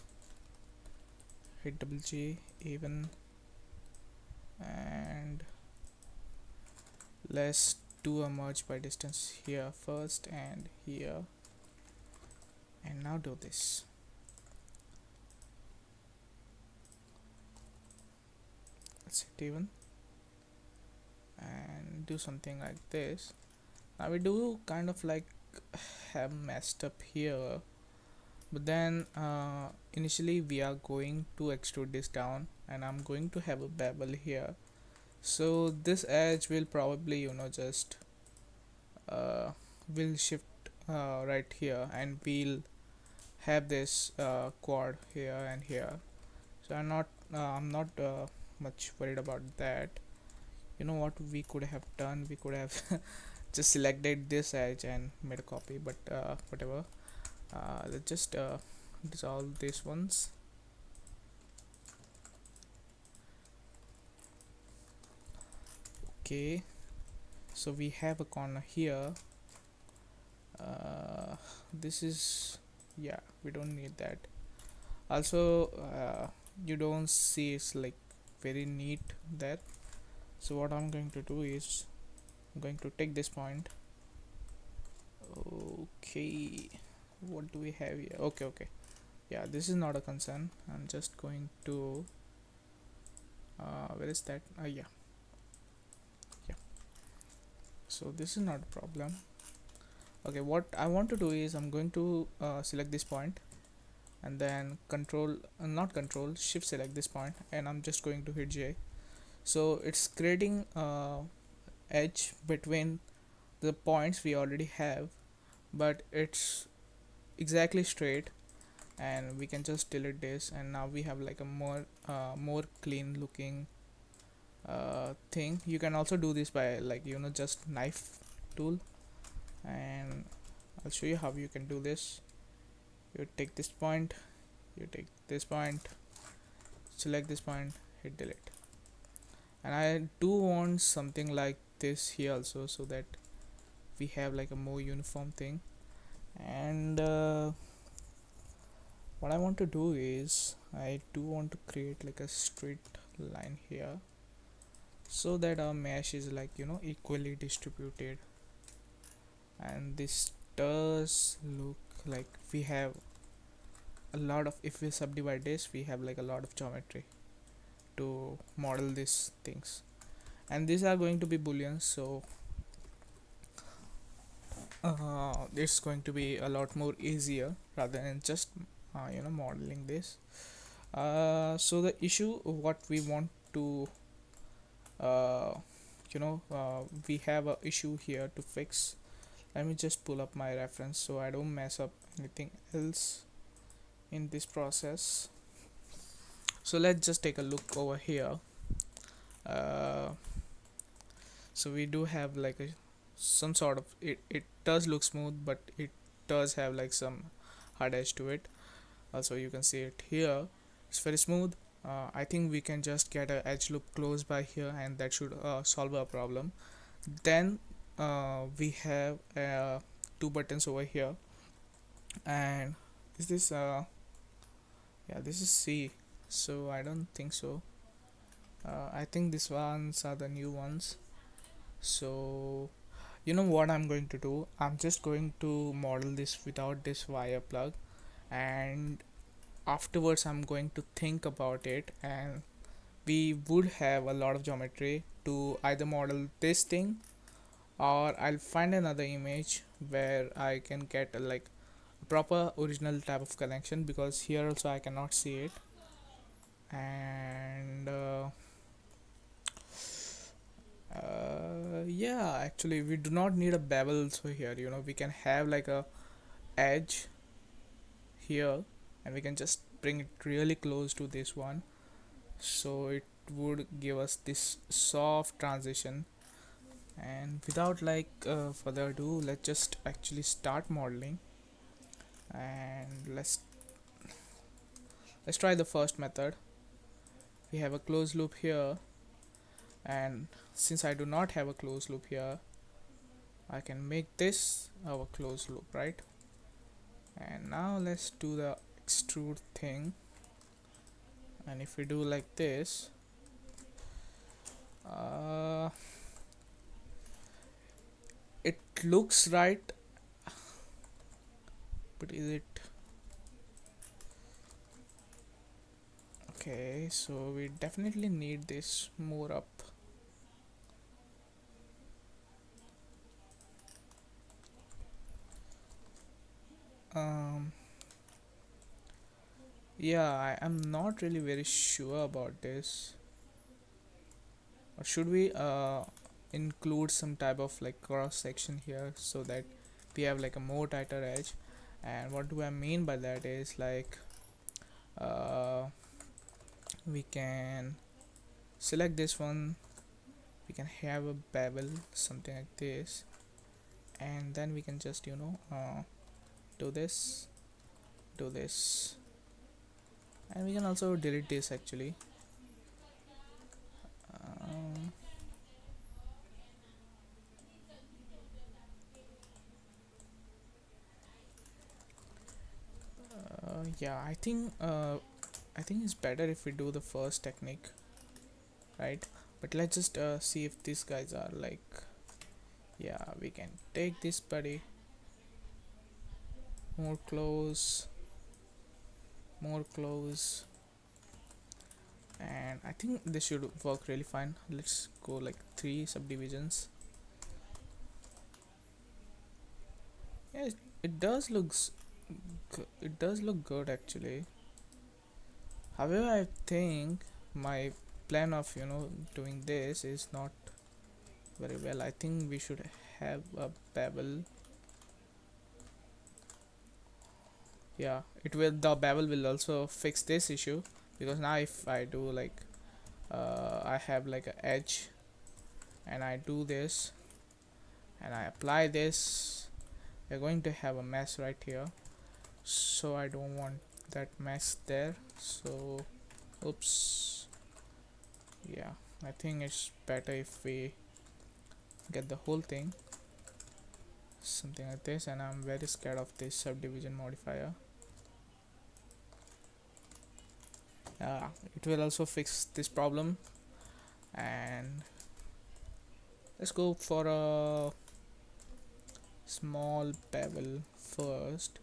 Speaker 1: Hit double G, even, and let's do a merge by distance here first and here, and now do this. Let's hit even and do something like this. Now we do kind of like have messed up here, but then initially we are going to extrude this down, and I'm going to have a bevel here. So this edge will probably just will shift right here, and we'll have this quad here and here. So I'm not much worried about that. You know what we could have done? We could have just selected this edge and made a copy, but whatever. Let's just dissolve these ones. Okay, so we have a corner here. This is, yeah, we don't need that. Also you don't see it's like very neat there. So what I'm going to do is I'm going to take this point. Okay, what do we have here? Okay, yeah, this is not a concern. I'm just going to where is that? Yeah, so this is not a problem. Okay, what I want to do is I'm going to select this point, and then not control, shift select this point, and I'm just going to hit J. So it's creating edge between the points we already have, but it's exactly straight, and we can just delete this, and now we have like a more clean looking thing. You can also do this by like just knife tool, and I'll show you how you can do this. You take this point, you take this point, select this point, hit delete. And I do want something like this here also, so that we have like a more uniform thing. And what I want to do is I do want to create like a straight line here, so that our mesh is like equally distributed, and this does look like we have a lot of, if we subdivide this, we have like a lot of geometry to model these things. And these are going to be booleans, so it's going to be a lot more easier rather than just modeling this. So the issue what we want to uh, we have a issue here to fix. Let me just pull up my reference so I don't mess up anything else in this process. So let's just take a look over here. uh, so we do have like some sort of, it does look smooth, but it does have like some hard edge to it. Also you can see it here, it's very smooth. I think we can just get a edge loop close by here, and that should solve our problem. Then we have two buttons over here, and is this yeah, this is C, so I don't think so. I think these ones are the new ones. So You know what I'm going to do? I'm just going to model this without this wire plug, and afterwards I'm going to think about it, and we would have a lot of geometry to either model this thing, or I'll find another image where I can get a, like proper original type of connection, because here also I cannot see it. And yeah, actually we do not need a bevel also here, we can have like a edge here, and we can just bring it really close to this one, so it would give us this soft transition. And without further ado, let's just actually start modeling, and let's try the first method. We have a closed loop here, and since I do not have a closed loop here, I can make this our closed loop, right? And now let's do the extrude thing, and if we do like this, uh, it looks right, but is it okay? So we definitely need this more up. um yeah, I am not really very sure about this. Or should we include some type of like cross section here, so that we have like a more tighter edge? And what do I mean by that is like, uh, we can select this one, we can have a bevel, something like this, and then we can just do this, do this, and we can also delete this actually. um, yeah, I think it's better if we do the first technique, right? But let's just see if these guys are like, yeah, we can take this buddy more close, more close, and I think this should work really fine. Let's go like 3 subdivisions. Yeah, it does looks it does look good actually. However, I think my plan of doing this is not very well. I think we should have a bevel. Yeah, it will, the bevel will also fix this issue, because now if I do like, I have like a edge, and I do this, and I apply this, we're going to have a mess right here. So I don't want that mess there. So oops, yeah, I think it's better if we get the whole thing something like this. And I'm very scared of this subdivision modifier. It will also fix this problem. And let's go for a small bevel first.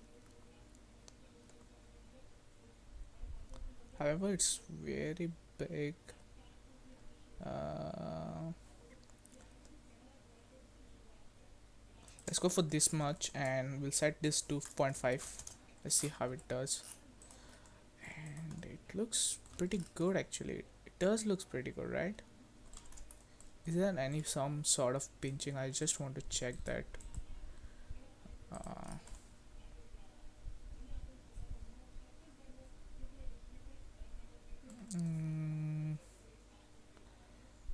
Speaker 1: However, it's very big. uh, let's go for this much, and we'll set this to 0.5. Let's see how it does. And it looks pretty good actually. It does looks pretty good, right? Is there any some sort of pinching? I just want to check that. uh, mm,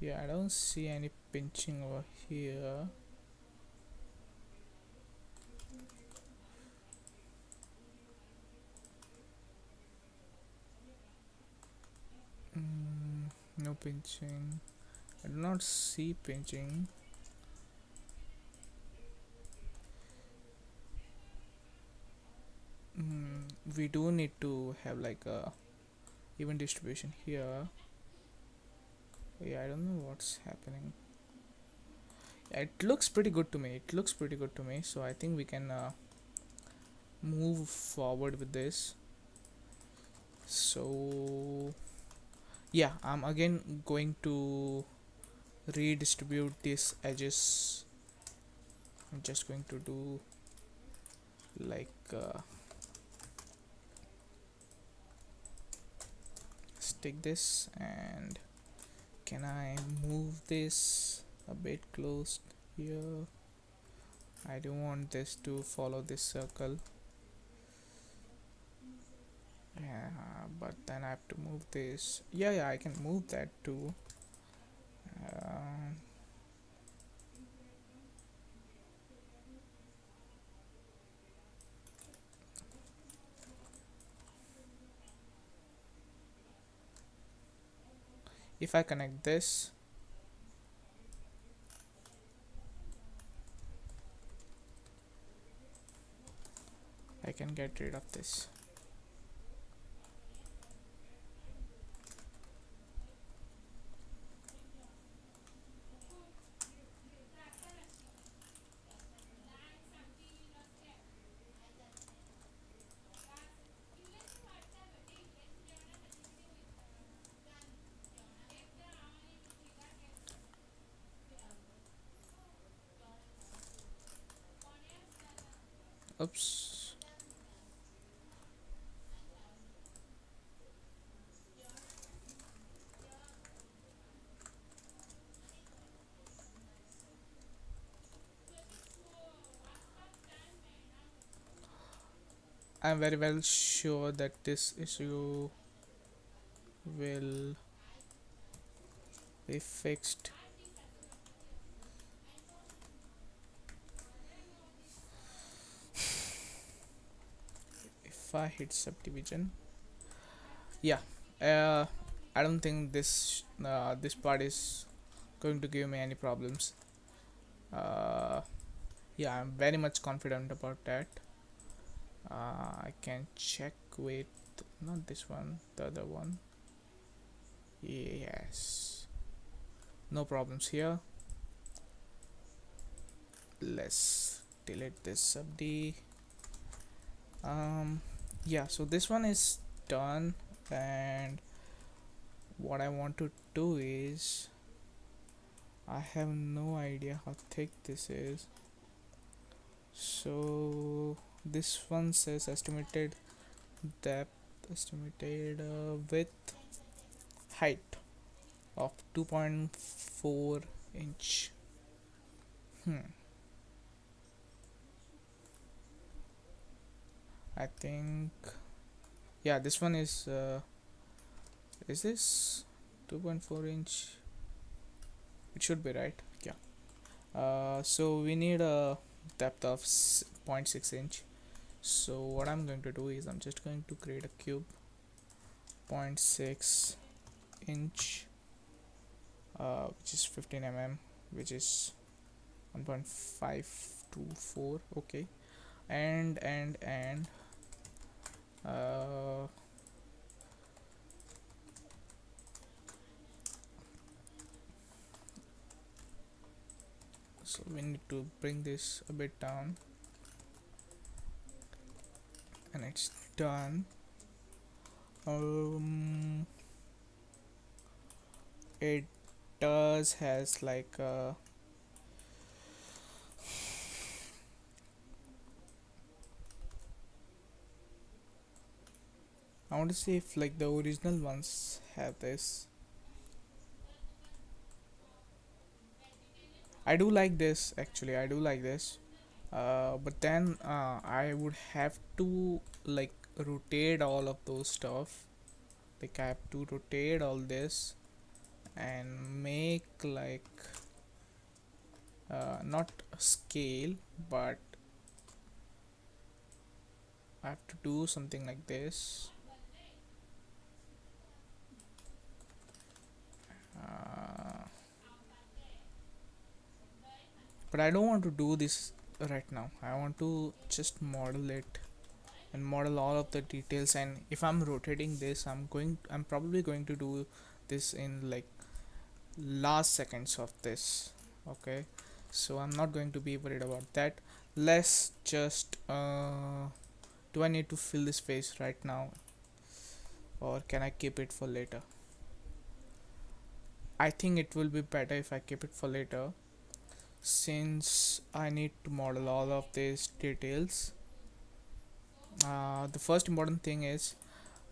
Speaker 1: yeah, I don't see any pinching over here. No pinching. I do not see pinching. We do need to have like a even distribution here. Yeah, I don't know what's happening. It looks pretty good to me. It looks pretty good to me. So I think we can move forward with this. So yeah, I'm again going to redistribute these edges. I'm just going to do like stick this, and can I move this a bit close here? I don't want this to follow this circle. Yeah, but then I have to move this. Yeah, I can move that too. Um, if I connect this, I can get rid of this. Oops. I'm very well sure that this issue will be fixed. If I hit subdivision, yeah, I don't think this part is going to give me any problems. uh, yeah, I'm very much confident about that. I can check with not this one, the other one. Yes, no problems here. Let's delete this subd. Yeah, so this one is done, and what I want to do is, I have no idea how thick this is. So this one says estimated depth, estimated width, height of 2.4 inch. hmm I think, yeah, this one is this 2.4 inch? It should be right. Yeah. So we need a depth of 0.6 inch. So what I'm going to do is, I'm just going to create a cube, 0.6 inch, which is 15 which is 1.524. Okay. And uh, so we need to bring this a bit down, and it's done. It does has like I want to see if like the original ones have this. I do like this, actually. I do like this. But then I would have to like rotate all of those stuff. Like I have to rotate all this and make like not a scale, but I have to do something like this. Uh, but I don't want to do this right now. I want to just model it and model all of the details. And if I'm rotating this, I'm probably going to do this in like last seconds of this. Okay, so I'm not going to be worried about that. Let's just do I need to fill this space right now, or can I keep it for later? I think it will be better if I keep it for later, since I need to model all of these details. The first important thing is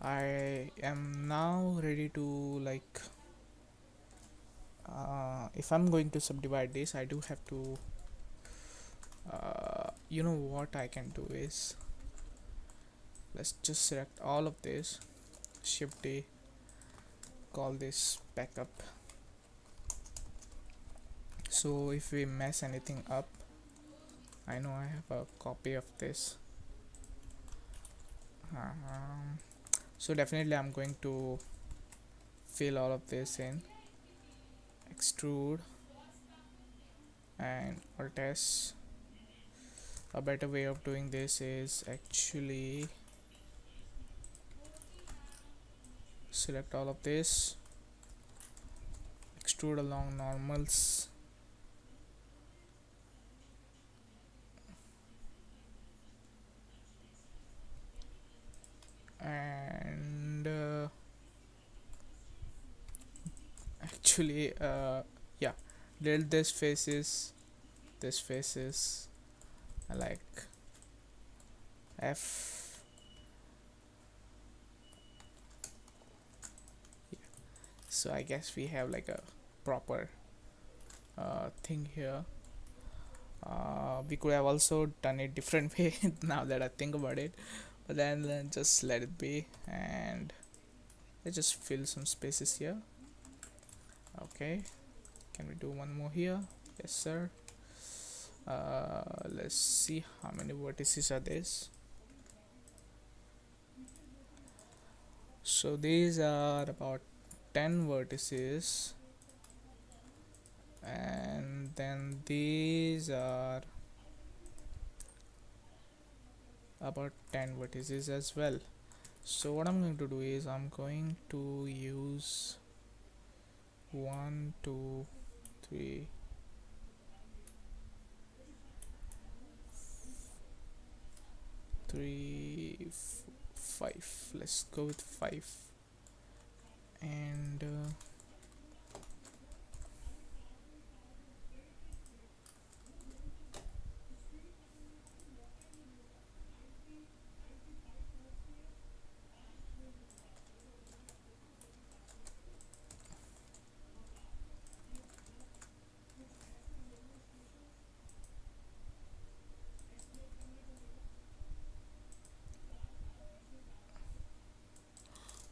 Speaker 1: I am now ready to, like, if I'm going to subdivide this, I do have to you know what I can do is, let's just select all of this, shift D, call this backup. So if we mess anything up, I know I have a copy of this. So definitely I'm going to fill all of this in, extrude and Alt S. A better way of doing this is actually select all of this, extrude along normals, and actually yeah, delete this faces, this faces, like F. Yeah. So I guess we have like a proper thing here. We could have also done it different way now that I think about it, but then just let it be, and let's just fill some spaces here. Okay, can we do one more here? Yes sir. Let's see how many vertices are this. So these are about 10 vertices, and then these are about 10 vertices as well. So what I'm going to do is I'm going to use 1 2 3 3 5. Let's go with 5, and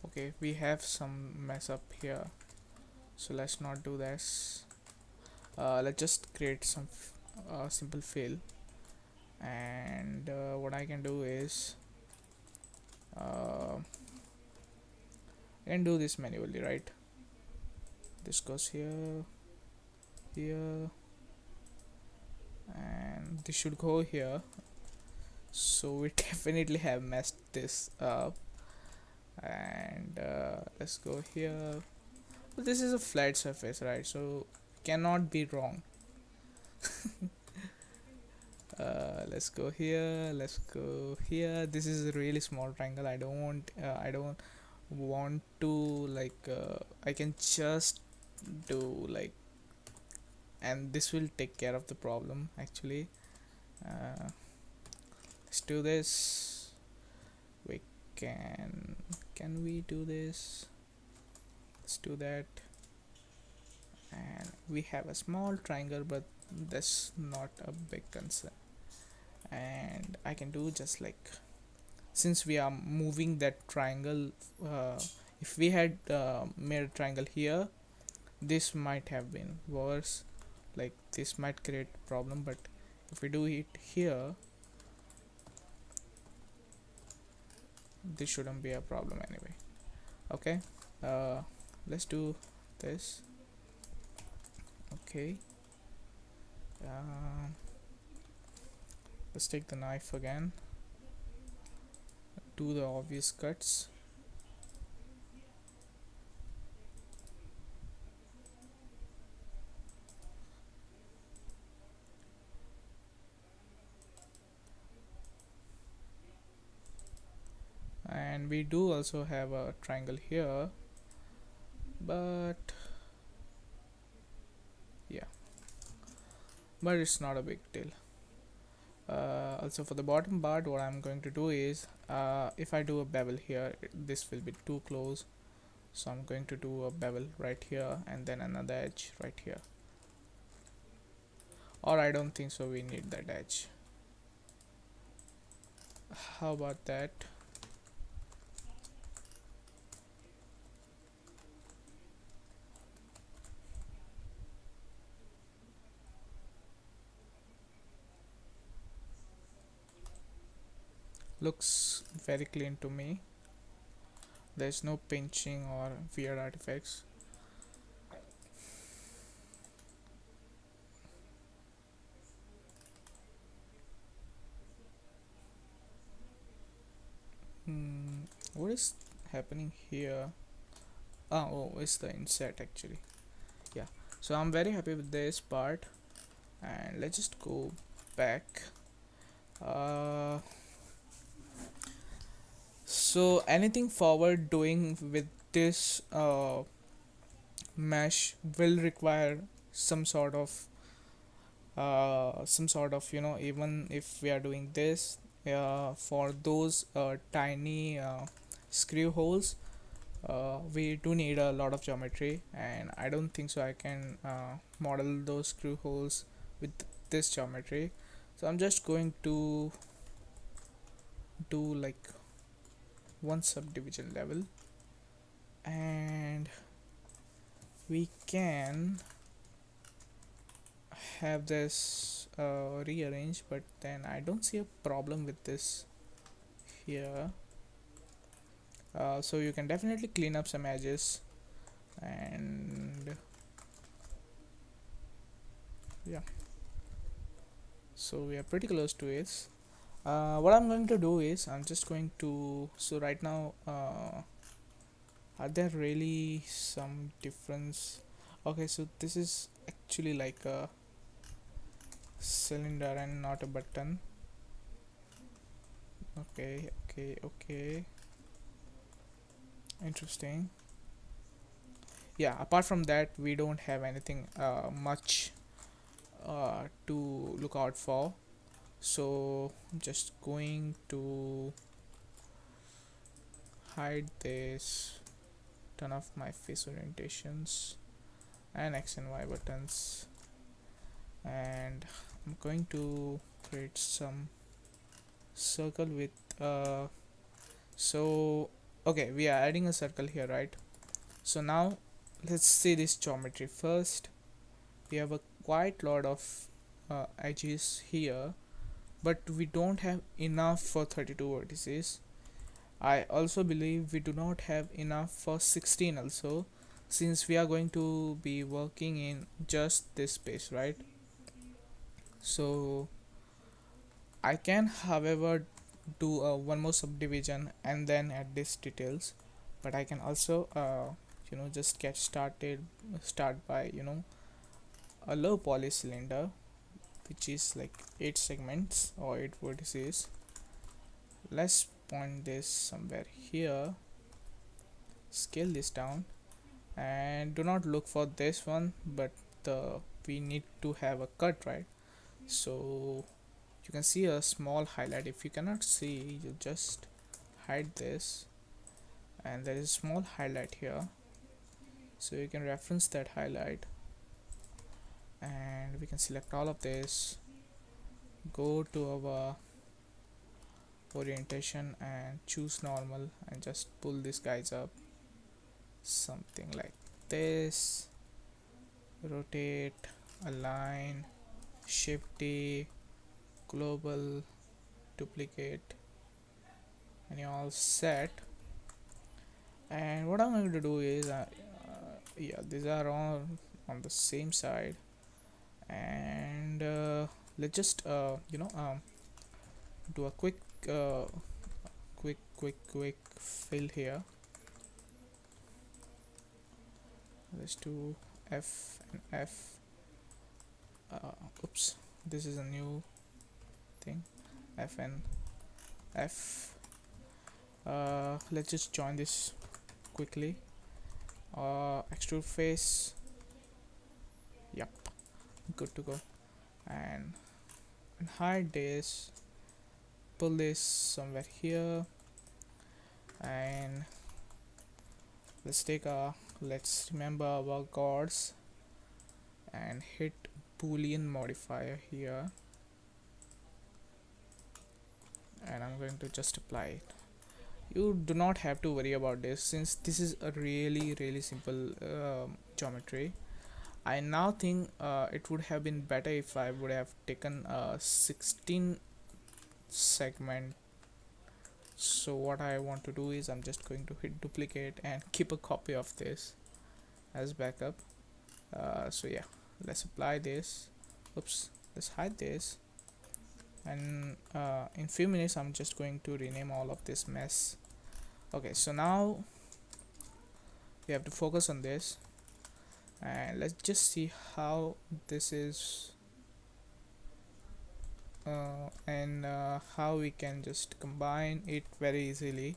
Speaker 1: okay, we have some mess up here, so let's not do this. Let's just create some simple fill, and what I can do is I can do this manually, right? This goes here, here, and this should go here. So we definitely have messed this up, and let's go here. Well, this is a flat surface, right? So cannot be wrong. Let's go here, let's go here. This is a really small triangle. I don't want to, like, I can just do like, and this will take care of the problem actually. Let's do this. We can we do this? Let's do that. And we have a small triangle, but that's not a big concern, and I can do just like, since we are moving that triangle, if we had made a triangle here, this might have been worse, like this might create problem, but if we do it here, this shouldn't be a problem anyway. Okay, let's do this. Okay, let's take the knife again, do the obvious cuts. we do also have a triangle here, but yeah, but it's not a big deal. Also for the bottom part, what I'm going to do is, if I do a bevel here, this will be too close, so I'm going to do a bevel right here and then another edge right here. Or I don't think so we need that edge. How about that? Looks very clean to me. There's no pinching or weird artifacts. What is happening here? Oh, it's the inset actually. Yeah, so I'm very happy with this part, and let's just go back. uh, so anything forward doing with this mesh will require some sort of even if we are doing this for those tiny screw holes, we do need a lot of geometry, and I don't think so I can model those screw holes with this geometry. So I'm just going to do like one subdivision level, and we can have this rearranged, but then I don't see a problem with this here. So you can definitely clean up some edges, and yeah, so we are pretty close to it. What I'm going to do is I'm just going to, so right now are there really some difference? Okay, so this is actually like a cylinder and not a button. Okay, interesting. Yeah, apart from that we don't have anything much to look out for. So I'm just going to hide this, turn off my face orientations and X and Y buttons, and I'm going to create some circle with so okay, we are adding a circle here, right? So now let's see this geometry first. We have a quite lot of edges here, but we don't have enough for 32 vertices. I also believe we do not have enough for 16 also, since we are going to be working in just this space, right? So I can however do one more subdivision and then add these details, but I can also just get started, start by a low poly cylinder, which is like 8 segments or 8 vertices. Let's point this somewhere here, scale this down, and do not look for this one, but the we need to have a cut, right? So you can see a small highlight. If you cannot see, you just hide this, and there is a small highlight here, so you can reference that highlight, and we can select all of this, go to our orientation and choose normal, and just pull these guys up something like this, rotate, align, shift D, global, duplicate, and you're all set. And what I'm going to do is yeah, these are all on the same side, and let's just do a uh, quick fill here. Let's do F and F. Oops, this is a new thing. F and F. Let's just join this quickly. Extrude face. Yep, good to go. And hide this, pull this somewhere here, and let's remember our gods and hit boolean modifier here, and I'm going to just apply it. You do not have to worry about this since this is a really simple geometry. I now think it would have been better if I would have taken a 16 segment. So what I want to do is I'm just going to hit duplicate and keep a copy of this as backup. So yeah, let's apply this. Oops, let's hide this, and in few minutes I'm just going to rename all of this mess. Okay, so now we have to focus on this, and let's just see how this is and how we can just combine it very easily.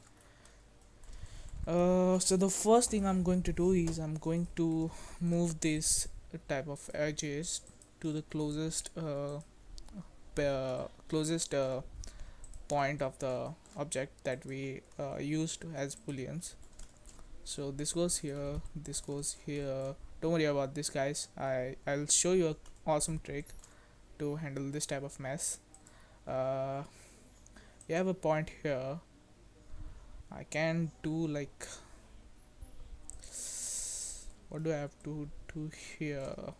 Speaker 1: So the first thing I'm going to do is I'm going to move this type of edges to the closest point of the object that we used as booleans. So this goes here, this goes here. Don't worry about this, guys. I'll show you a awesome trick to handle this type of mess. We have a point here. I can do like, what do I have to do here?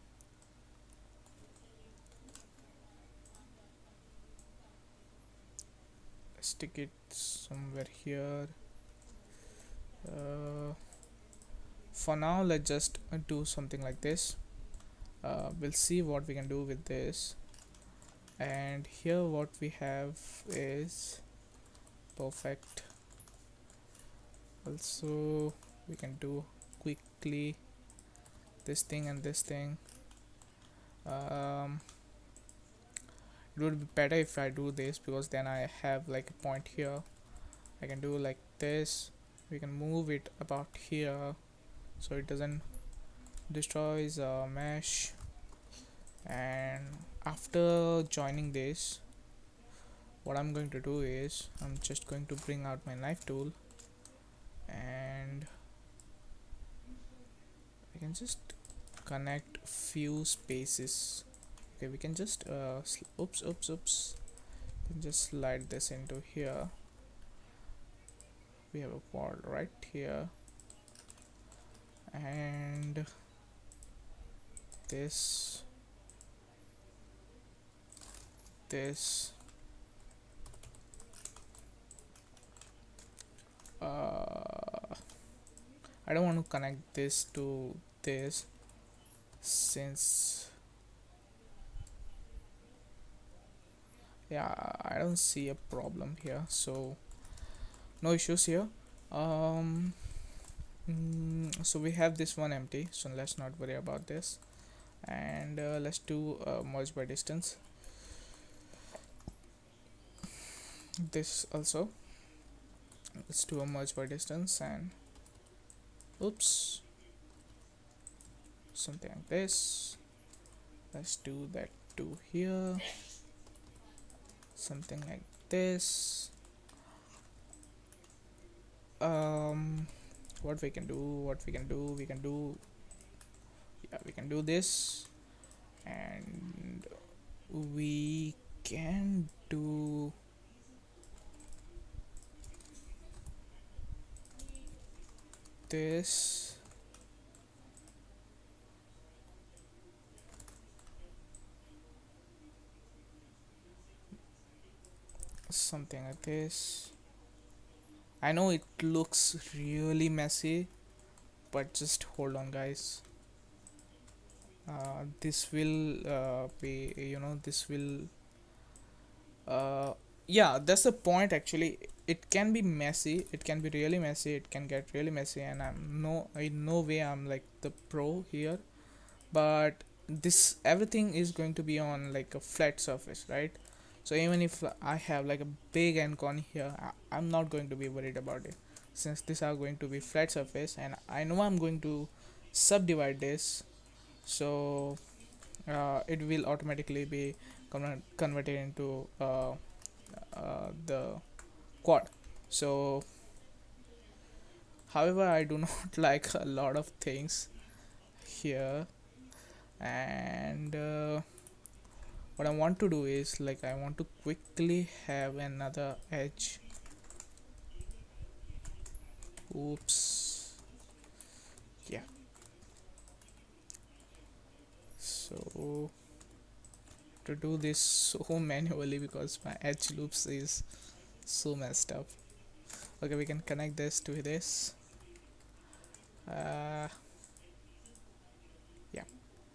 Speaker 1: Stick it somewhere here. For now, let's just do something like this. We'll see what we can do with this. And here what we have is perfect. Also we can do quickly this thing and this thing. It would be better if I do this because then I have like a point here. I can do like this. We can move it about here so it doesn't destroys mesh. And after joining this, what I'm going to do is I'm just going to bring out my knife tool, and I can just connect few spaces. Okay, we can just oops, we can just slide this into here. We have a wall right here, and this I don't want to connect this to this since yeah, I don't see a problem here, so no issues here. So we have this one empty, so let's not worry about this, and let's do merge by distance. This also, let's do a merge by distance, and oops, something like this. Let's do that to here, something like this. What we can do, we can do, yeah, we can do this, and we can do this. Something like this. I know it looks really messy, but just hold on, guys. This will be, this will yeah, that's the point. Actually, it can be messy, it can be really messy, it can get really messy, and in no way I'm like the pro here, but this everything is going to be on like a flat surface, right? So even if I have like a big icon here, I'm not going to be worried about it, since these are going to be flat surface and I know I'm going to subdivide this. So it will automatically be converted into the quad. So however, I do not like a lot of things here, and what I want to do is, like, I want to quickly have another edge. Oops. Yeah. So to do this so manually because my edge loops is so messed up. Okay, we can connect this to this. Uh, yeah,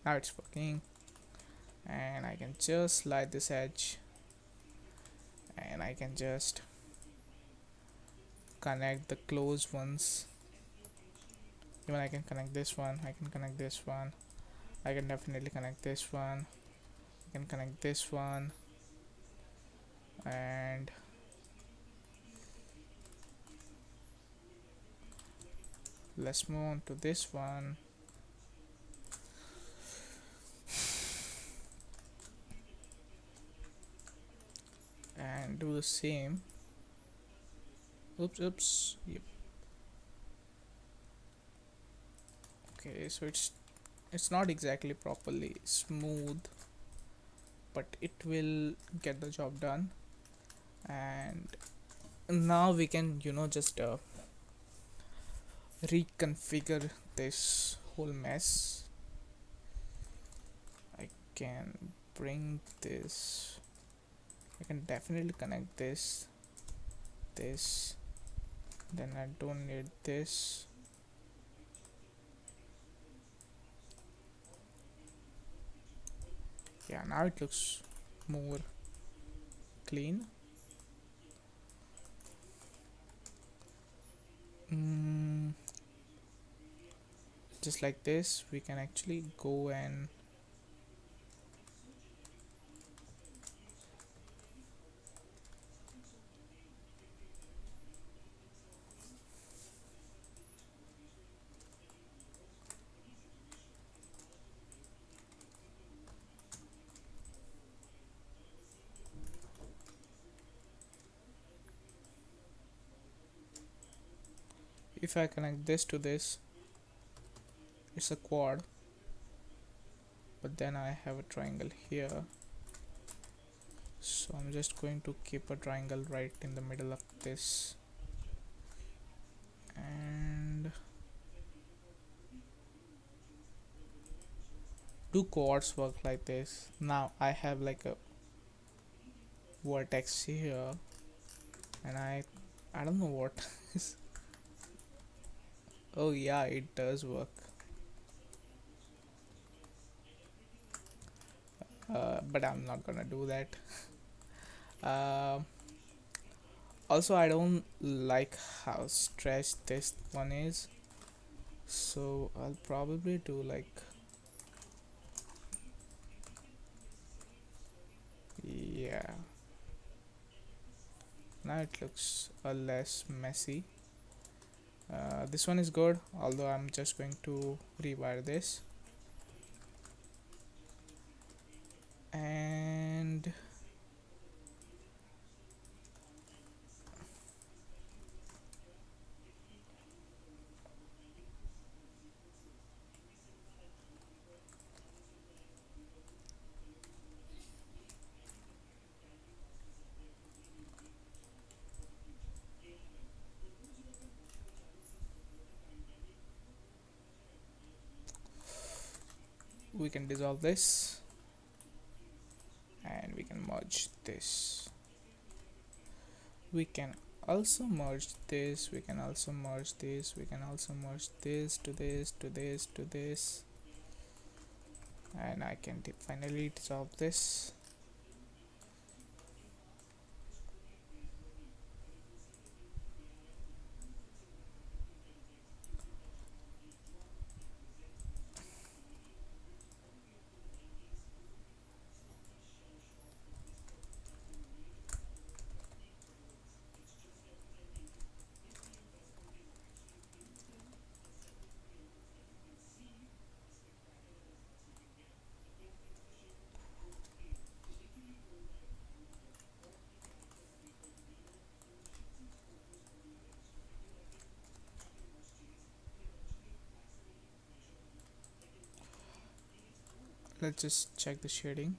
Speaker 1: now it's working, and I can just slide this edge, and I can just connect the closed ones. Even I can connect this one, I can connect this one, I can definitely connect this one, I can connect this one, and let's move on to this one. And do the same. Oops. Yep. Okay, so it's not exactly properly smooth, but it will get the job done. And now we can, just reconfigure this whole mess. I can bring this, I can definitely connect this, then I don't need this. Yeah, now it looks more clean. mm, just like this we can actually go, and if I connect this to this, it's a quad, but then I have a triangle here, so I'm just going to keep a triangle right in the middle of this. And do quads work like this? Now I have like a vertex here, and I don't know what is. Oh yeah, it does work. But I'm not gonna do that. uh, Also, I don't like how stretched this one is, so I'll probably do like, yeah, now it looks a less messy. This one is good, although I'm just going to rewire this, and we can dissolve this, and we can merge this. We can also merge this, we can also merge this, we can also merge this to this to this to this, and I can finally dissolve this. let's just check the shading.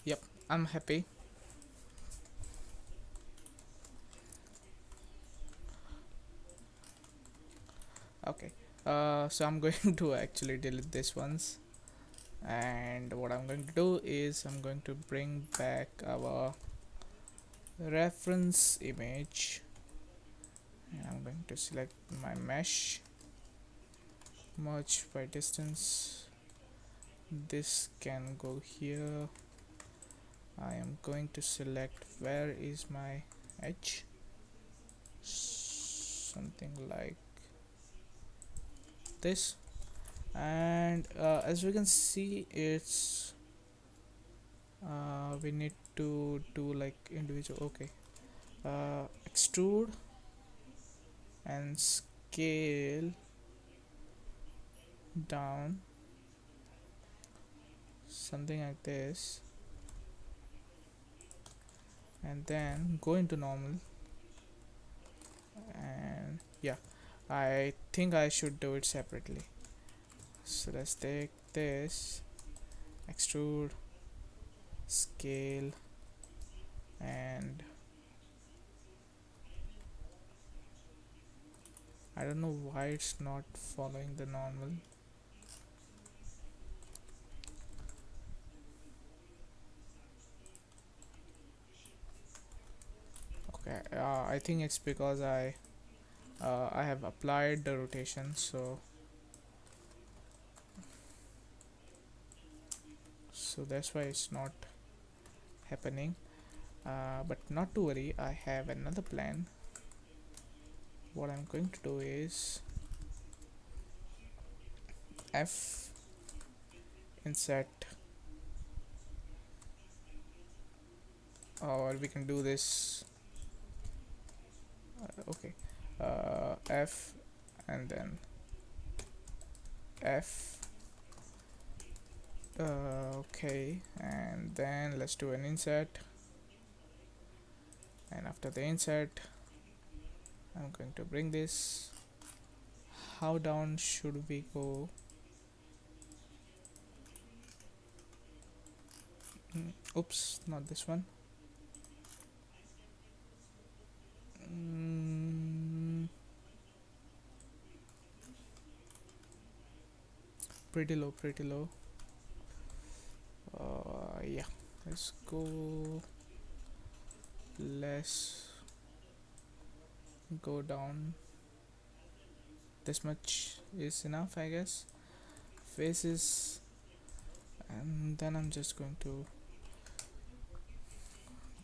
Speaker 1: Yep, I'm happy. Okay, so I'm going to actually delete this once, and what I'm going to do is I'm going to bring back our reference image, and I'm going to select my mesh, merge by distance. This can go here. I am going to select where is my edge, something like this. And as we can see, it's we need to do like individual. Okay, extrude and scale down, something like this, and then go into normal. And yeah, I think I should do it separately. So let's take this, extrude, scale, and I don't know why it's not following the normal. Okay, I think it's because I have applied the rotation, so that's why it's not happening. But not to worry, I have another plan. What I'm going to do is F inset, or we can do this. Okay, F and then F. Okay, and then let's do an inset, and after the inset I'm going to bring this. How down should we go? Oops, not this one. mm, Pretty low, pretty low. Yeah, let's go less, go down. This much is enough, I guess. Faces, and then I'm just going to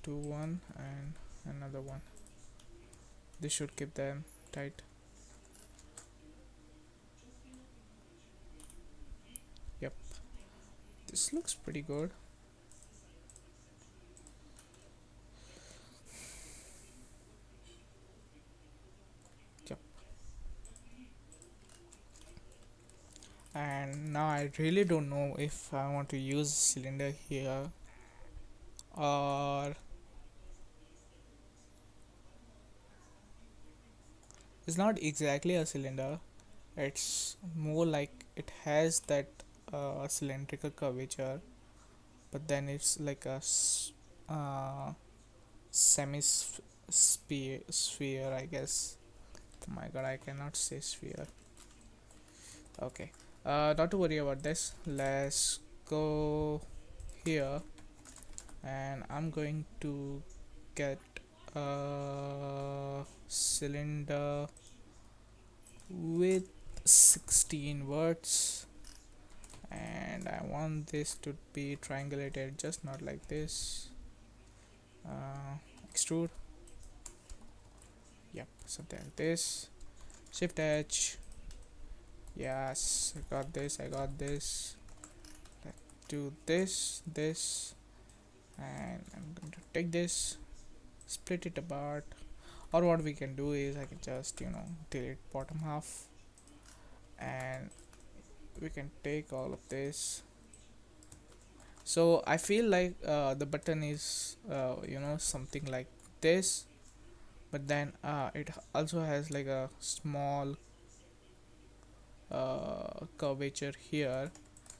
Speaker 1: do one and another one. This should keep them tight. Yep, this looks pretty good. Yep, and now I really don't know if I want to use cylinder here, or it's not exactly a cylinder. It's more like it has that cylindrical curvature, but then it's like a semi sphere, I guess. Oh my god, I cannot say sphere. Okay, not to worry about this. Let's go here, and I'm going to get a cylinder with 16 words, and I want this to be triangulated, just not like this. Extrude, yep, something like this. Shift H, yes, I got this, I got this. Let's do this, and I'm going to take this, split it apart, or what we can do is I can just delete bottom half, and we can take all of this. So I feel like the button is something like this, but then it also has like a small curvature here.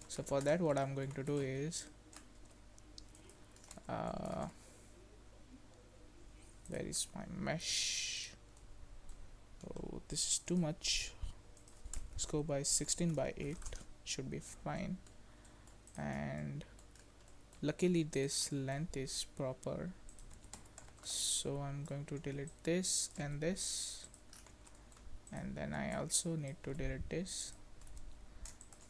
Speaker 1: So for that, what I'm going to do is uh, where is my mesh? Oh, this is too much. Let's go by 16 by 8, should be fine. And luckily this length is proper, so I'm going to delete this and this, and then I also need to delete this,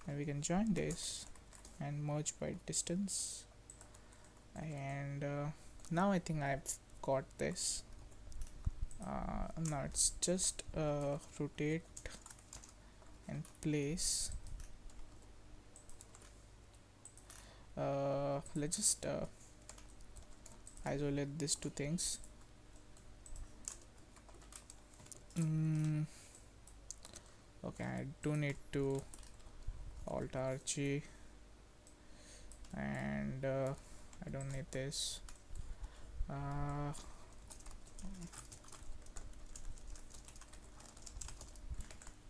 Speaker 1: and we can join this and merge by distance. And now I think I've got this. Now it's just rotate and place. Let's just isolate these two things. Okay, I do need to alt RG, and I don't need this.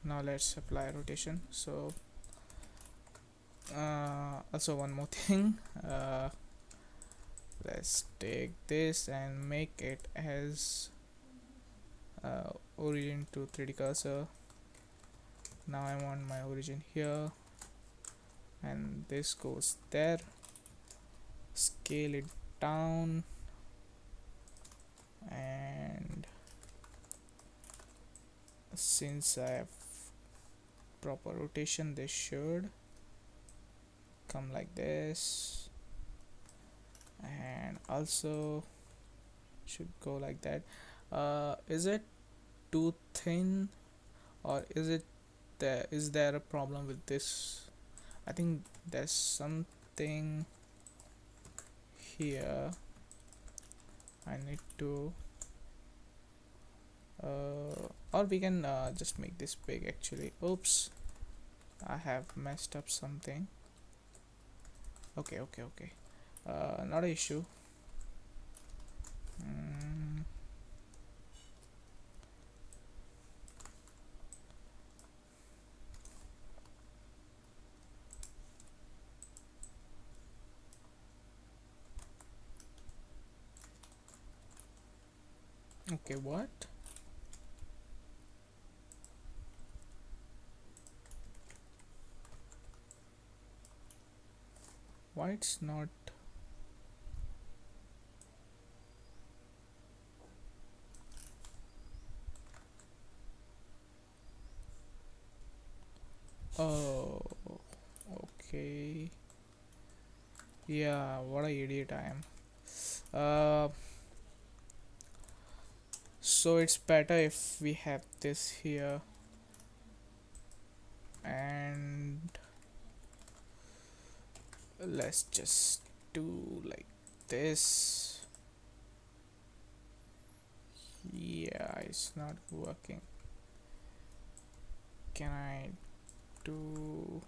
Speaker 1: Now let's apply rotation. So also one more thing, let's take this and make it as origin to 3D cursor. Now I want my origin here, and this goes there. Scale it down, and since I have proper rotation, this should come like this, and also should go like that. Is it too thin, or is there a problem with this? I think there's something here. I need to or we can just make this big actually. Oops, I have messed up something. Okay, not an issue. Okay, what? Why it's not? Oh, okay. Yeah, what a idiot I am. So it's better if we have this here, and let's just do like this. Yeah, it's not working. Can I do?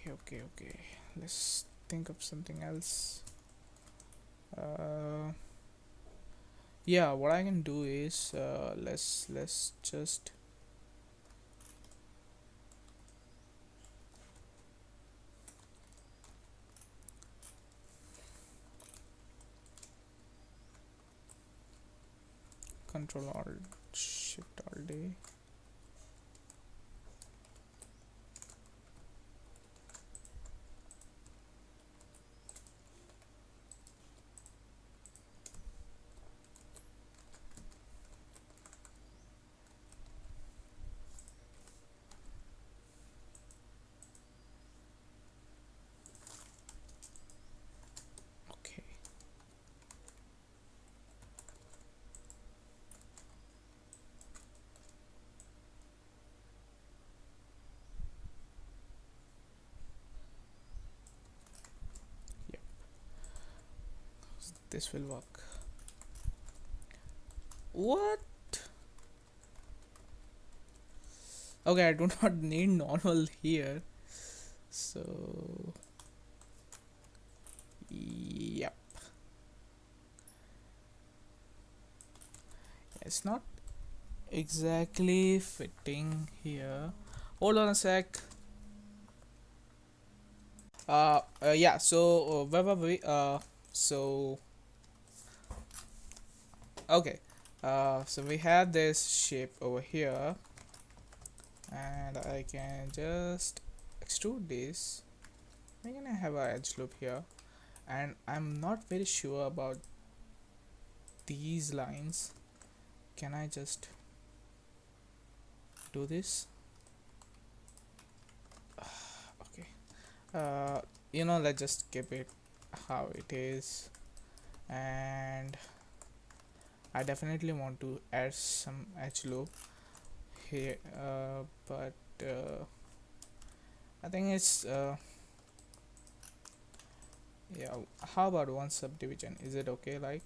Speaker 1: Okay, let's think of something else. Yeah, what I can do is let's just Control Alt Shift all day. Okay. Yep. This will work. What? Okay, I do not need normal here. So yep, it's not exactly fitting here. Hold on a sec. Yeah, so where were we? So okay, so we have this shape over here, and I can just extrude this. We're gonna have a edge loop here, and I'm not very sure about these lines. Can I just do this? Okay. Let's just keep it how it is, and I definitely want to add some edge loop here, but I think it's yeah. How about one subdivision? Is it okay? Like,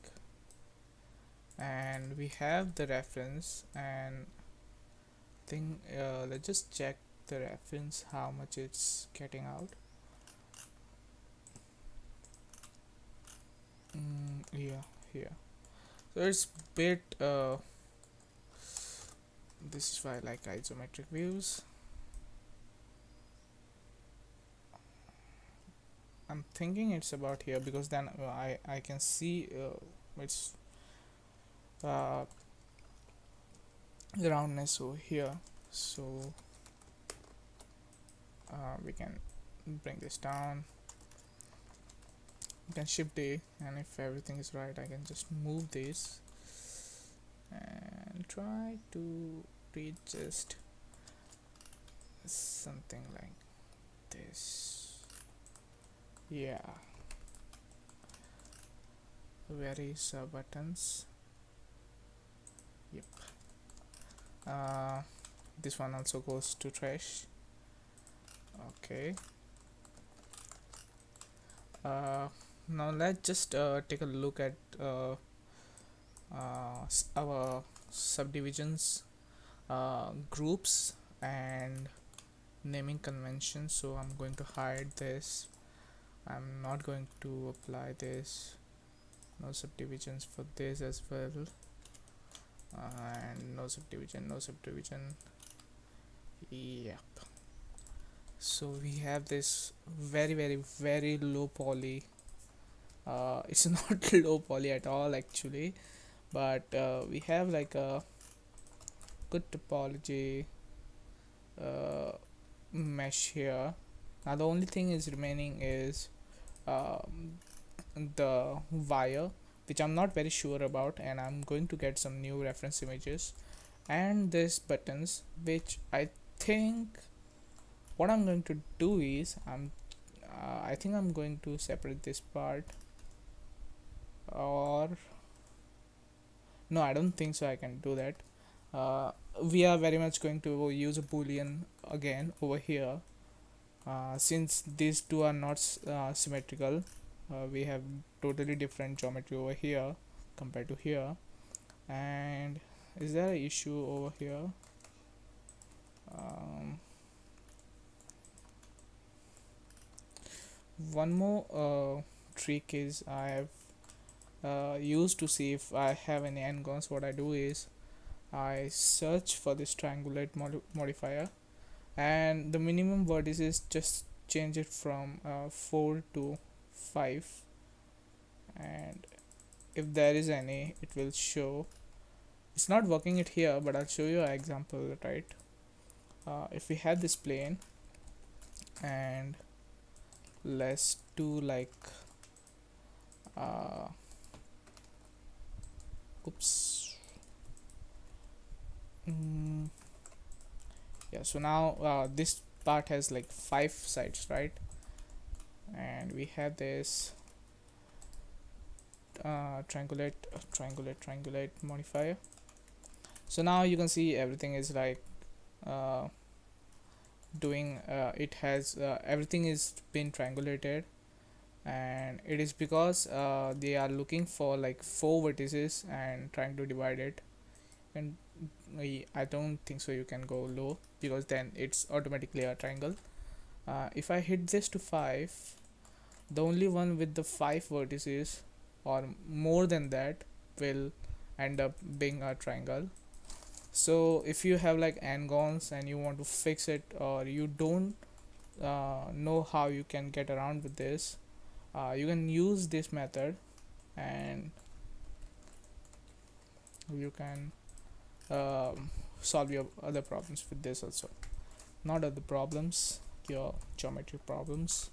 Speaker 1: and we have the reference, and think let's just check the reference how much it's getting out. Yeah, here. So it's bit. This is why I like isometric views. I'm thinking it's about here because then I can see it's uh, the roundness over here. So we can bring this down. We can shift A, and if everything is right, I can just move this and try to readjust something like this. Yeah. Where is buttons? Yep. This one also goes to trash. Okay. Now let's just take a look at our subdivisions, groups, and naming conventions. So I'm going to hide this. I'm not going to apply this. No subdivisions for this as well, and no subdivision. Yep. So we have this very low poly. It's not low poly at all actually, but we have like a good topology uh, mesh here. Now the only thing is remaining is um, the wire, which I'm not very sure about, and I'm going to get some new reference images, and this buttons, which I think what I'm going to do is I think I'm going to separate this part, or no, I don't think so I can do that. We are very much going to use a boolean again over here, since these two are not symmetrical. We have totally different geometry over here compared to here. And is there an issue over here? One more trick is I have used to see if I have any n-gons. What I do is I search for this triangulate modifier, and the minimum vertices just change it from 4 to 5, and if there is any, it will show. It's not working it here, but I'll show you an example, right? If we have this plane, and let's do like uh, oops yeah, so now this part has like 5 sides, right? And we have this triangulate modifier. So now you can see everything is like uh, doing it has everything is been triangulated, and it is because they are looking for like 4 vertices and trying to divide it. And I don't think so you can go low, because then it's automatically a triangle. If I hit this to 5, the only one with the 5 vertices or more than that will end up being a triangle. So if you have like n-gons and you want to fix it, or you don't know how you can get around with this, you can use this method, and you can solve your other problems with this also. Not other problems, your geometry problems.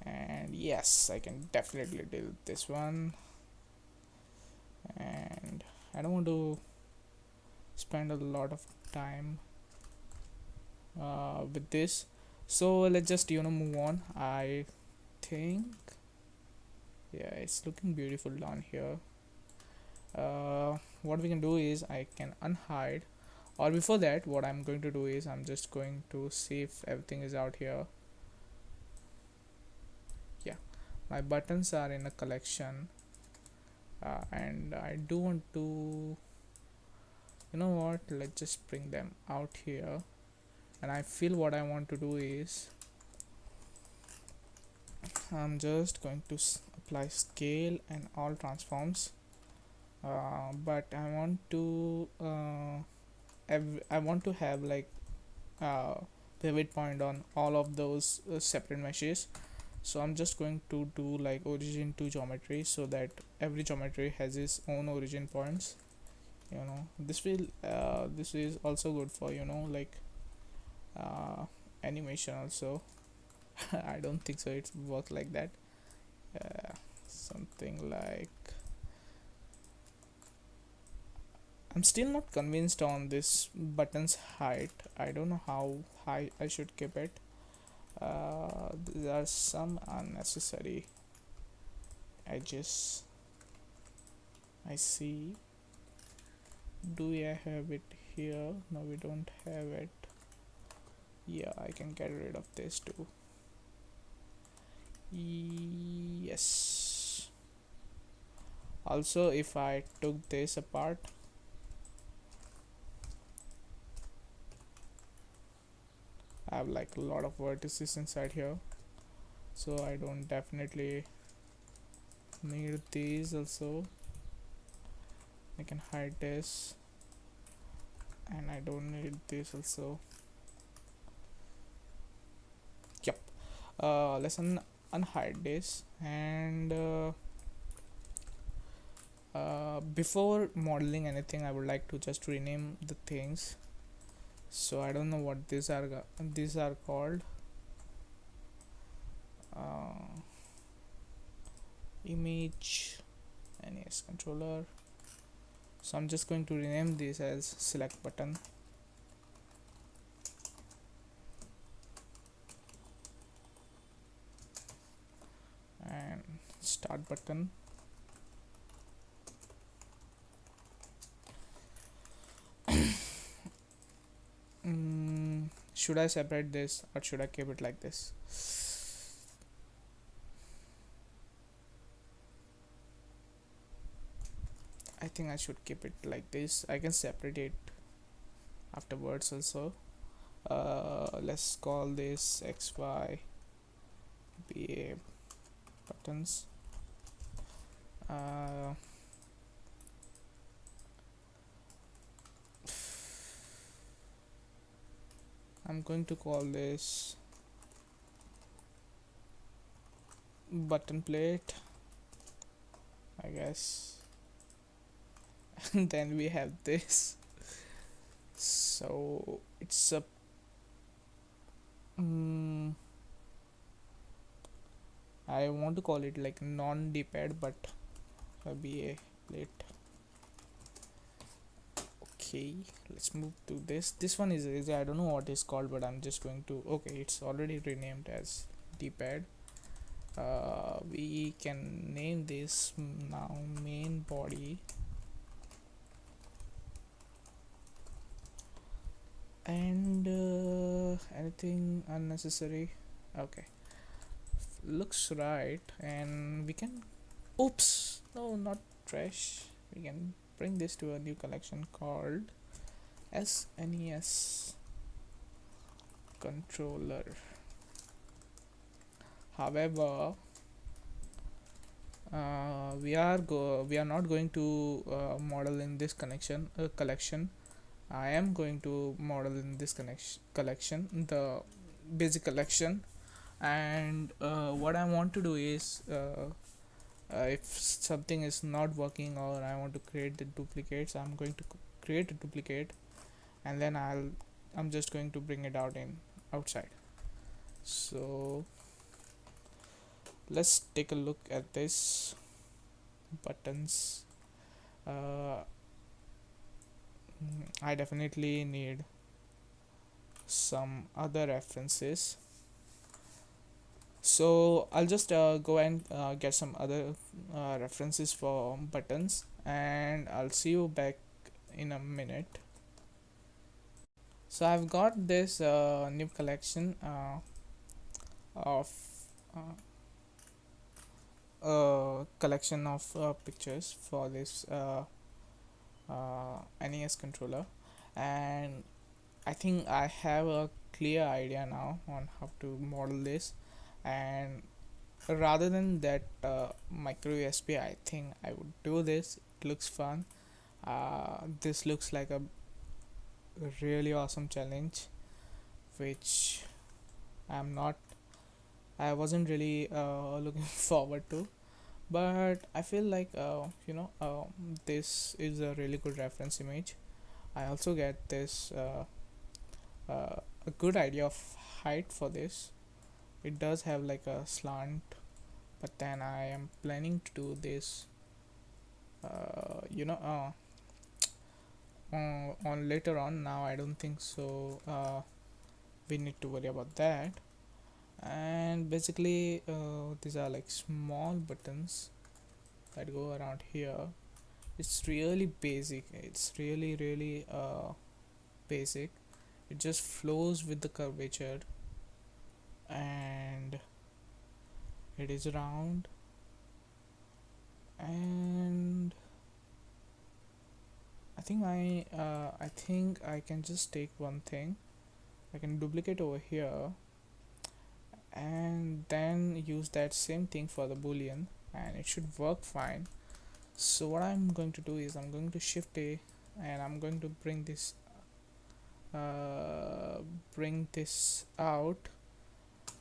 Speaker 1: And yes, I can definitely deal with this one, and I don't want to spend a lot of time with this, so let's just move on. I think, yeah, it's looking beautiful down here. What we can do is I can unhide, or before that what I'm going to do is I'm just going to see if everything is out here. Yeah, my buttons are in a collection, and I do want to, you know what, let's just bring them out here. And I feel what I want to do is I'm just going to apply scale and all transforms, but I want to I want to have like uh, pivot point on all of those separate meshes. So I'm just going to do like origin to geometry, so that every geometry has its own origin points. This is also good for like uh, animation also. I don't think so it works like that. Something like, I'm still not convinced on this button's height. I don't know how high I should keep it. There are some unnecessary edges I see. Do we have it here? No, we don't have it. Yeah, I can get rid of this too. Yes. Also, if I took this apart, I have like a lot of vertices inside here, so I don't definitely need these. Also, I can hide this, and I don't need this also. Yep. Let's unhide this, and before modeling anything I would like to just rename the things. So I don't know what these are called. Image NES controller. So I'm just going to rename this as select button, and start button. Should I separate this, or should I keep it like this? I think I should keep it like this. I can separate it afterwards also. Let's call this XYBA buttons. I'm going to call this button plate, I guess. And then we have this. So it's a I want to call it like non-D-pad, but be a plate. Okay, let's move to this one is easy. I don't know what it's called, but I'm just going to, okay, it's already renamed as D-pad. We can name this now main body, and anything unnecessary. Okay, looks right. And we can, oops, no, not trash, we can bring this to a new collection called SNES controller. However, we are not going to model in this connection collection. I am going to model in this collection, the basic collection. And what I want to do is, if something is not working or I want to create the duplicates, I'm going to create a duplicate, and then I'm just going to bring it out in outside. So let's take a look at this buttons. uh, I definitely need some other references, so I'll just go and get some other references for buttons, and I'll see you back in a minute. So I've got this new collection of collection of pictures for this NES controller, and I think I have a clear idea now on how to model this. And rather than that micro USB, I think I would do this. It looks fun. This looks like a really awesome challenge, which I'm not I wasn't really looking forward to, but I feel like this is a really good reference image. I also get this a good idea of height for this. It does have like a slant, but then I am planning to do this on later on. Now I don't think so we need to worry about that. And basically these are like small buttons that go around here. It's really basic. It's really basic. It just flows with the curvature, and it is round. And I think I can just take one thing. I can duplicate over here and then use that same thing for the boolean, and it should work fine. So what I'm going to do is I'm going to shift A, and I'm going to bring this out,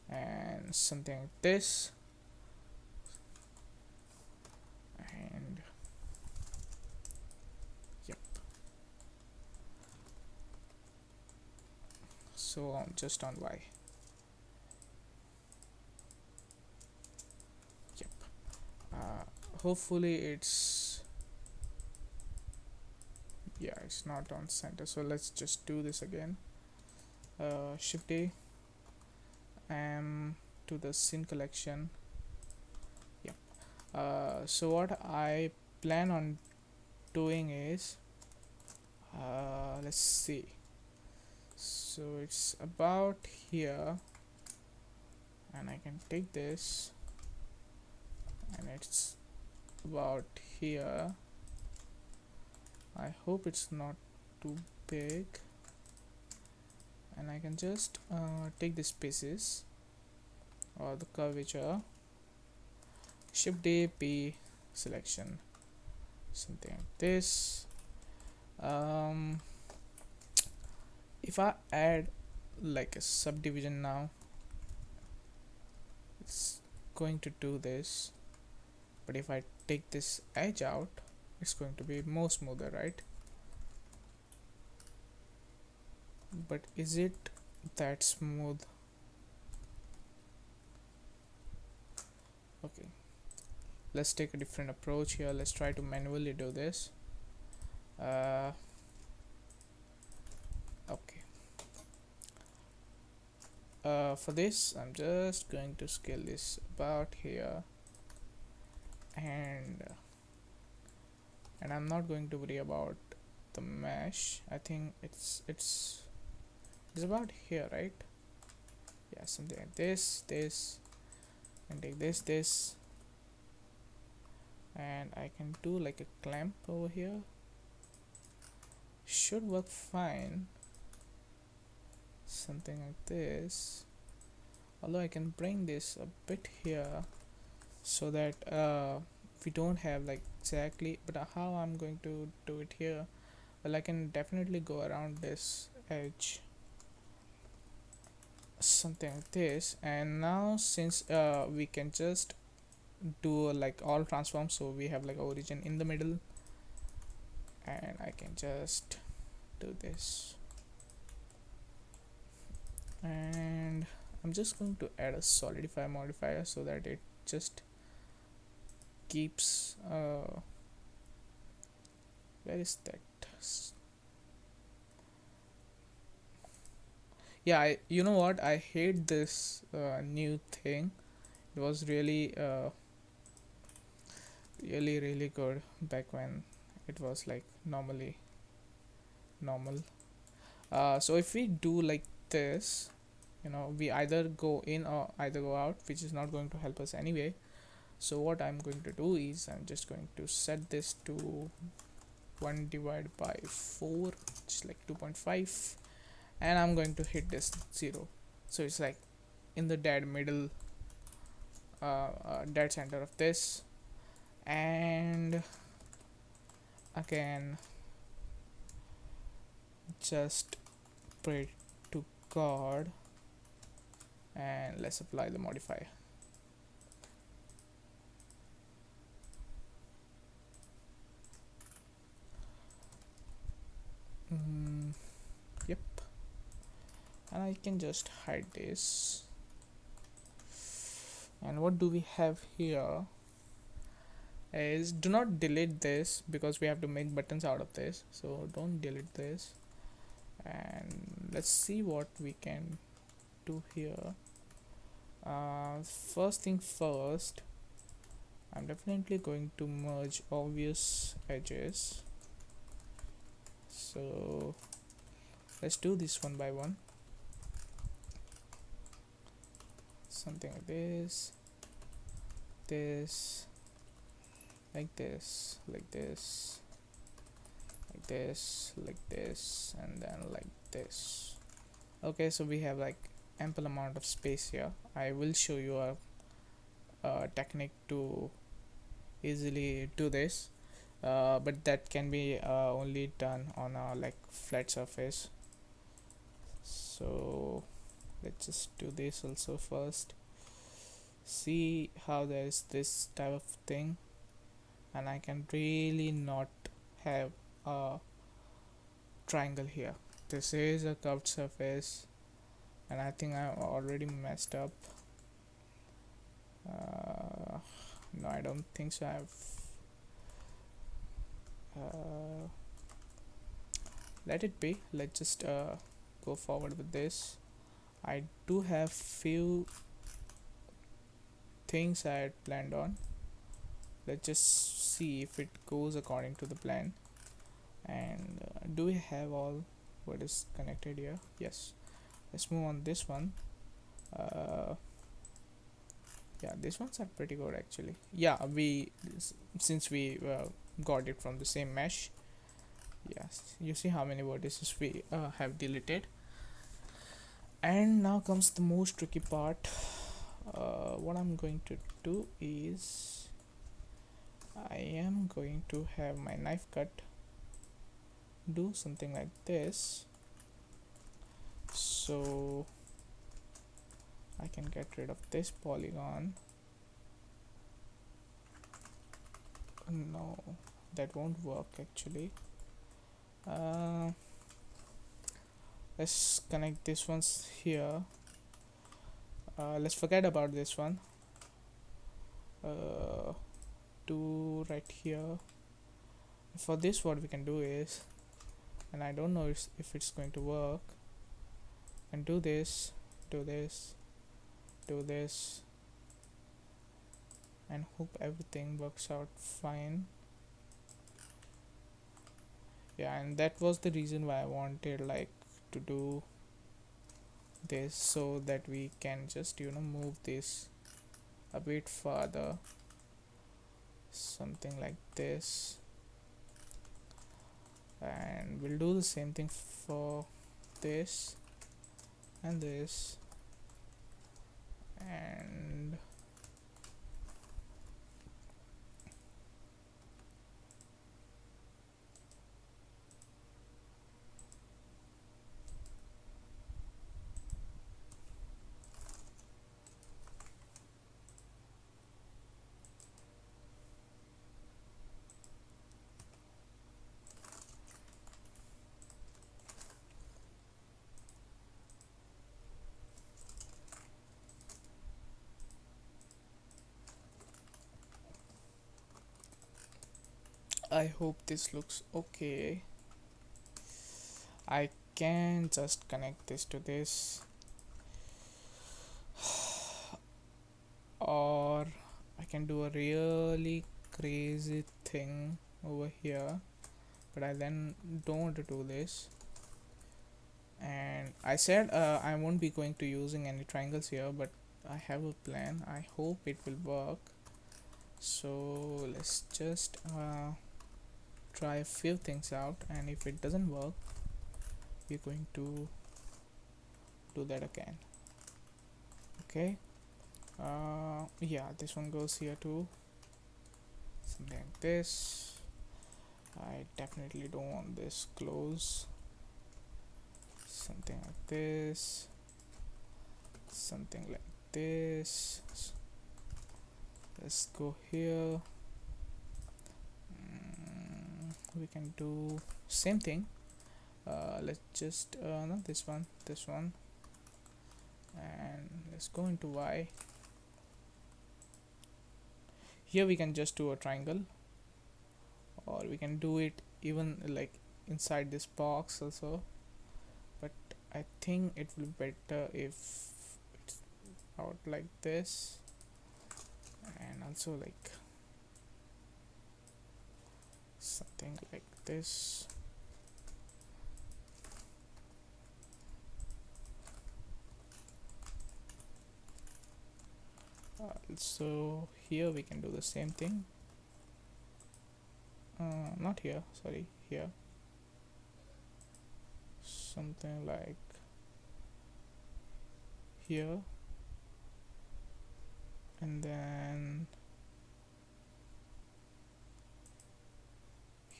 Speaker 1: and something like this. And yep, so just on Y. Yep. Hopefully it's not on center, so let's just do this again. Shift A, to the scene collection. Yep. So what I plan on doing is, let's see, so it's about here, and I can take this, and it's about here. I hope it's not too big, and I can just take the spaces or the curvature, shift A, P, selection, something like this. If I add like a subdivision now, it's going to do this, but if I take this edge out, it's going to be more smoother, right? But is it that smooth? Okay, let's take a different approach here. Let's try to manually do this. Okay, for this I'm just going to scale this about here, and I'm not going to worry about the mesh. I think it's about here, right? Yeah, something like this, and take this, and I can do like a clamp over here, should work fine, something like this. Although I can bring this a bit here so that we don't have like exactly, but how I'm going to do it here, well, I can definitely go around this edge, something like this. And now since we can just do like all transforms, so we have like origin in the middle, and I can just do this, and I'm just going to add a solidify modifier so that it just keeps where is that? Yeah, you know what, I hate this new thing. It was really good back when it was like normal. So if we do like this, we either go in or either go out, which is not going to help us anyway. So what I'm going to do is I'm just going to set this to 1 divided by 4, just like 2.5, and I'm going to hit this 0, so it's like in the dead middle, dead center of this. And again, just pray to God, and let's apply the modifier. Yep, and I can just hide this. And what do we have here is, do not delete this because we have to make buttons out of this, so don't delete this. And let's see what we can do here. First thing first, I'm definitely going to merge obvious edges, so let's do this one by one, something like this, like this, like this, like this, like this, and then like this. Okay, so we have like ample amount of space here. I will show you a technique to easily do this, but that can be only done on a like flat surface. So let's just do this also first, see how there is this type of thing, and I can really not have a triangle here. This is a curved surface, and I think I already messed up. No, I don't think so. Uh, let it be. Let's just go forward with this. I do have few things I had planned on. Let's just see if it goes according to the plan. And do we have all what is connected here? Yes. Let's move on this one. Yeah, these ones are pretty good actually. Yeah, since we got it from the same mesh. Yes, you see how many vertices we have deleted. And now comes the most tricky part. What I'm going to do is I am going to have my knife cut do something like this, so I can get rid of this polygon. No, that won't work actually. Let's connect this ones here. Let's forget about this one. Do right here. For this, what we can do is, and I don't know if it's going to work, and do this, do this, do this, and hope everything works out fine. Yeah, and that was the reason why I wanted like to do this, so that we can just move this a bit further, something like this. and we'll do the same thing for this and this, and I hope this looks okay. I can just connect this to this, or I can do a really crazy thing over here, but I then don't want to do this. And I said I won't be going to using any triangles here, but I have a plan. I hope it will work. So let's just try a few things out, and if it doesn't work, we're going to do that again. Okay, yeah, this one goes here too, something like this. I definitely don't want this close. Something like this, something like this. Let's go here. We can do same thing. Let's just not this one, this one, and let's go into Y. Here we can just do a triangle, or we can do it even like inside this box also, but I think it will be better if it's out like this, and also like something like this. So here we can do the same thing. Not here, sorry, here. Something like here, and then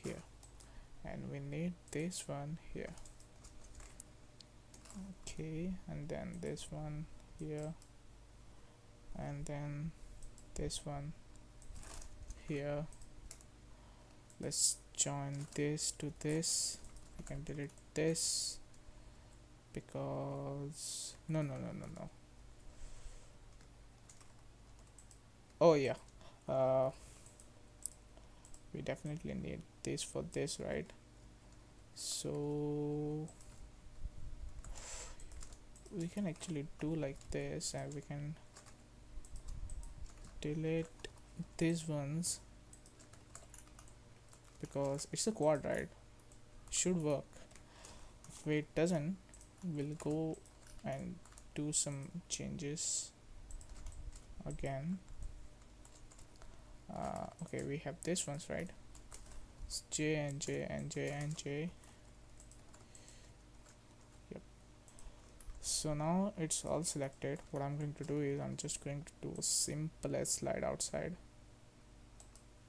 Speaker 1: here, and we need this one here. Okay, and then this one here, and then this one here. Let's join this to this. I can delete this because no. Oh yeah, we definitely need this for this, right? So we can actually do like this, and we can delete these ones because it's a quad, right? Should work. If it doesn't, we'll go and do some changes again. Okay, we have this ones, right? It's J and J and J and J. Yep. So now it's all selected. What I'm going to do is I'm just going to do a simple as slide outside,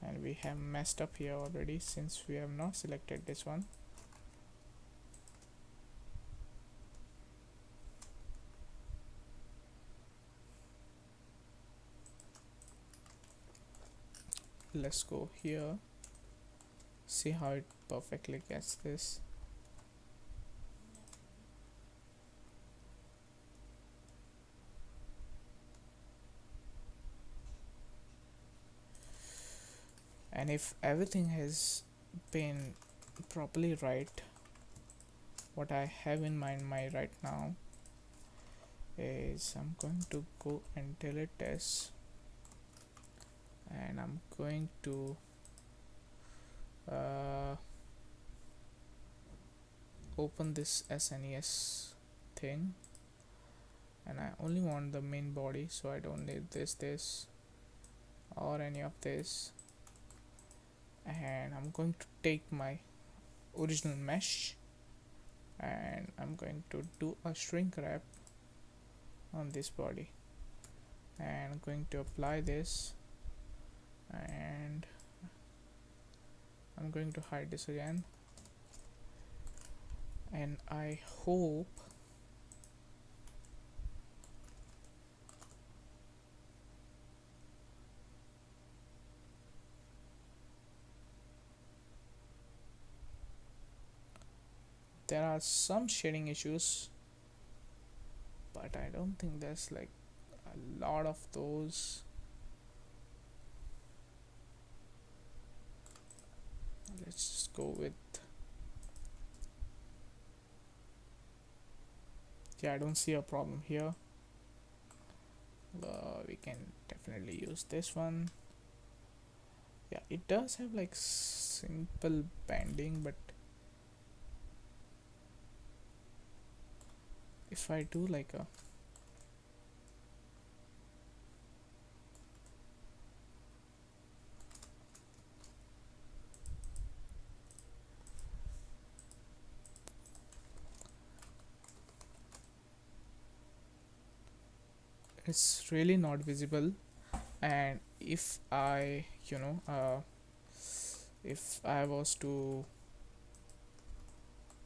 Speaker 1: and we have messed up here already since we have not selected this one. Let's go here, see how it perfectly gets this. And if everything has been properly right, what I have in mind right now is I'm going to go and delete this, and I'm going to open this SNES thing, and I only want the main body, so I don't need this or any of this. And I'm going to take my original mesh, and I'm going to do a shrink wrap on this body, and I'm going to apply this, and I'm going to hide this again, and I hope there are some shading issues, but I don't think there's like a lot of those. Let's just go with, yeah, I don't see a problem here. We can definitely use this one. Yeah, it does have like simple bending, but if I do like a, it's really not visible. And if I, if I was to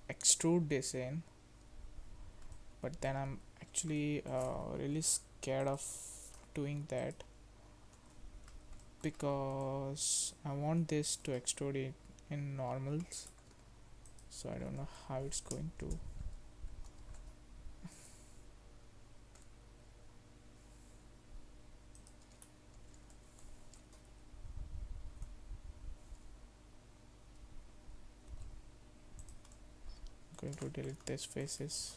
Speaker 1: extrude this in, but then I'm actually really scared of doing that, because I want this to extrude it in normals, so I don't know how it's going to. I'm going to delete these faces,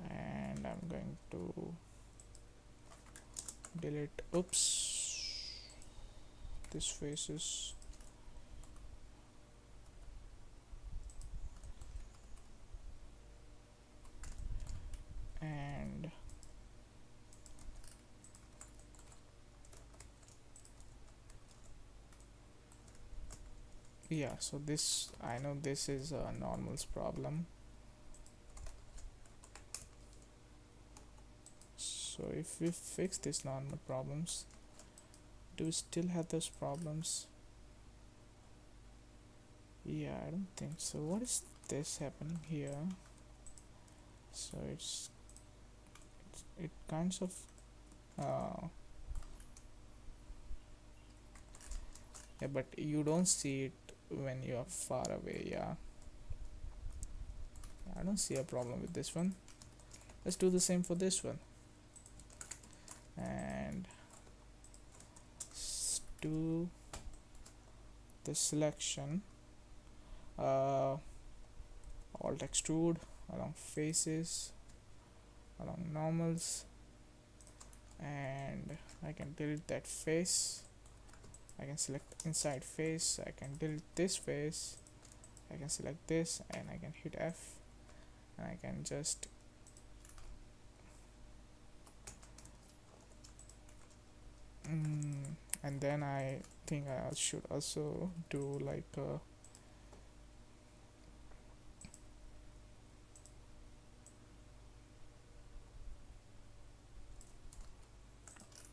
Speaker 1: and I'm going to delete, oops, these faces. And yeah, so this, I know this is a normals problem. So if we fix these normal problems, do we still have those problems? Yeah, I don't think so. What is this happening here? So it kinds of yeah, but you don't see it when you are far away. Yeah, I don't see a problem with this one. Let's do the same for this one, and do the selection, alt extrude along faces, along normals, and I can delete that face. I can select inside face, I can delete this face, I can select this, and I can hit F, and I can just and then I think I should also do like a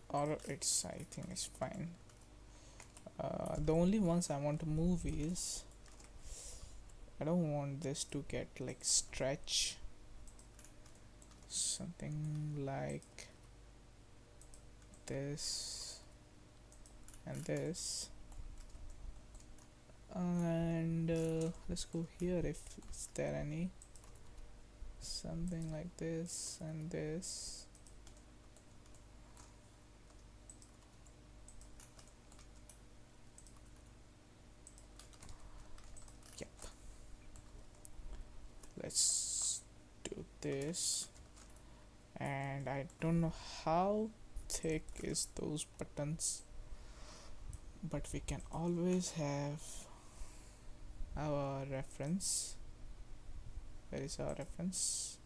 Speaker 1: or it's, I think it's fine. The only ones I want to move is, I don't want this to get like stretch, something like this and this, and let's go here if is there any, something like this and this. Yep, let's do this, and I don't know how thick is those buttons, but we can always have our reference. Where is our reference?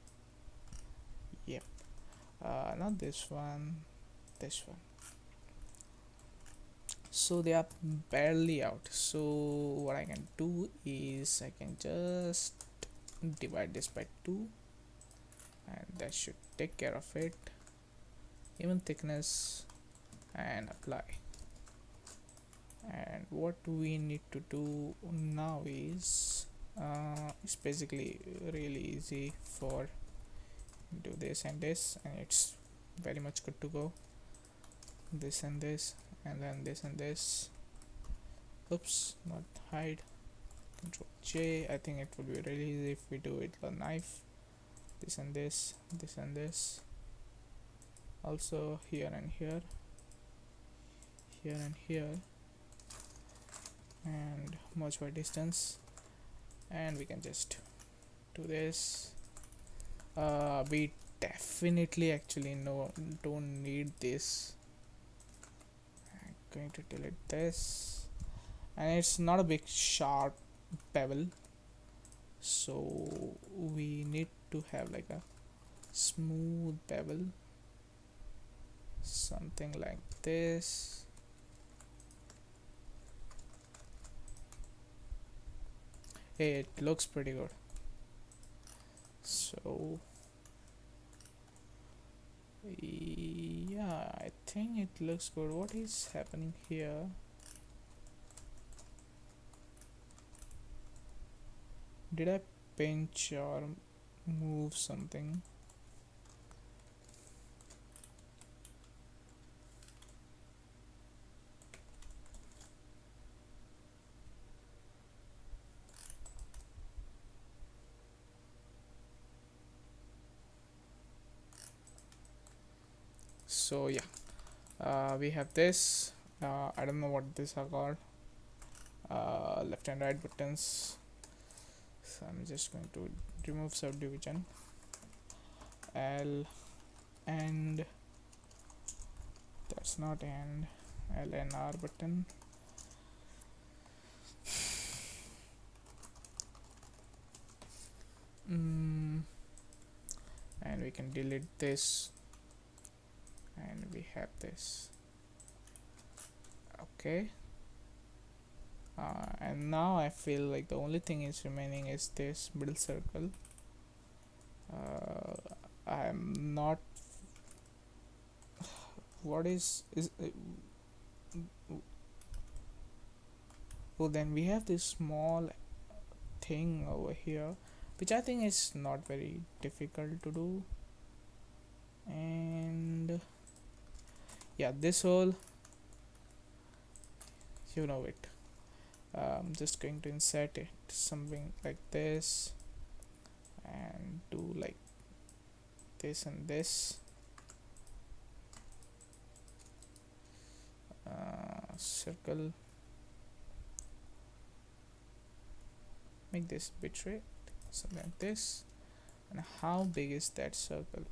Speaker 1: Yep, not this one, this one. so they are barely out. So what I can do is I can just divide this by 2, and that should take care of it. Even thickness, and apply. And what we need to do now is it's basically really easy for do this and this, and it's very much good to go. This and this, and then this and this. Oops, not hide. Control J. I think it would be really easy if we do it with a knife. This and this, this and this. Also here and here, here and here, and merge by distance. And we can just do this. We definitely actually don't need this. I'm going to delete this, and it's not a big sharp bevel, so we need to have like a smooth bevel, something like this. Hey, it looks pretty good. So yeah, I think it looks good. What is happening here? Did I pinch or move something? So yeah, we have this. I don't know what these are called. Left and right buttons. So I'm just going to remove subdivision. L and that's not and L and R button. And we can delete this, and we have this. Okay. And now I feel like the only thing is remaining is this middle circle. I'm not. What is oh, then we have this small thing over here, which I think is not very difficult to do. And yeah, this whole, you know it. I'm just going to insert it something like this, and do like this and this. Circle, make this bitrate, something like this. And how big is that circle?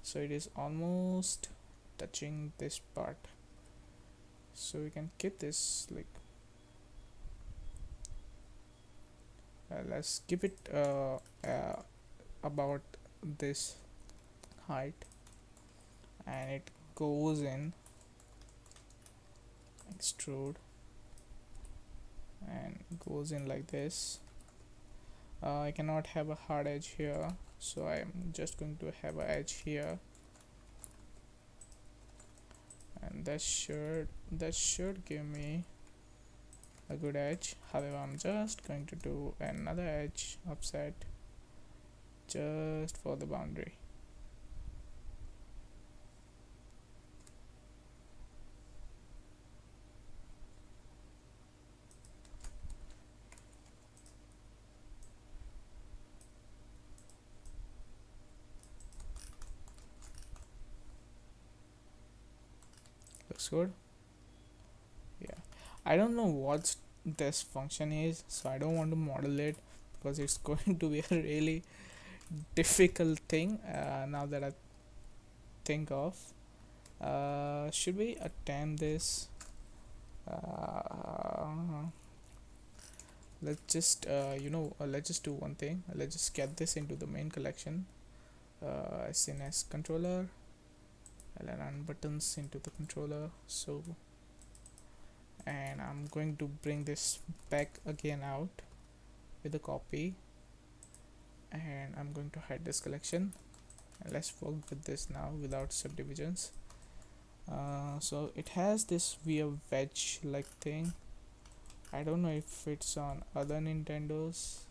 Speaker 1: So it is almost touching this part, so we can keep this like let's keep it about this height, and it goes in extrude and goes in like this. I cannot have a hard edge here, so I'm just going to have an edge here, and that should give me a good edge. However, I'm just going to do another edge offset just for the boundary. Looks good. Yeah, I don't know what this function is, so I don't want to model it because it's going to be a really difficult thing now that I think of. Should we attempt this? Let's just let's just do one thing. Let's just get this into the main collection. SNES controller, and run buttons into the controller. So and I'm going to bring this back again out with a copy, and I'm going to hide this collection, and let's work with this now without subdivisions. So it has this weird wedge like thing. I don't know if it's on other Nintendos.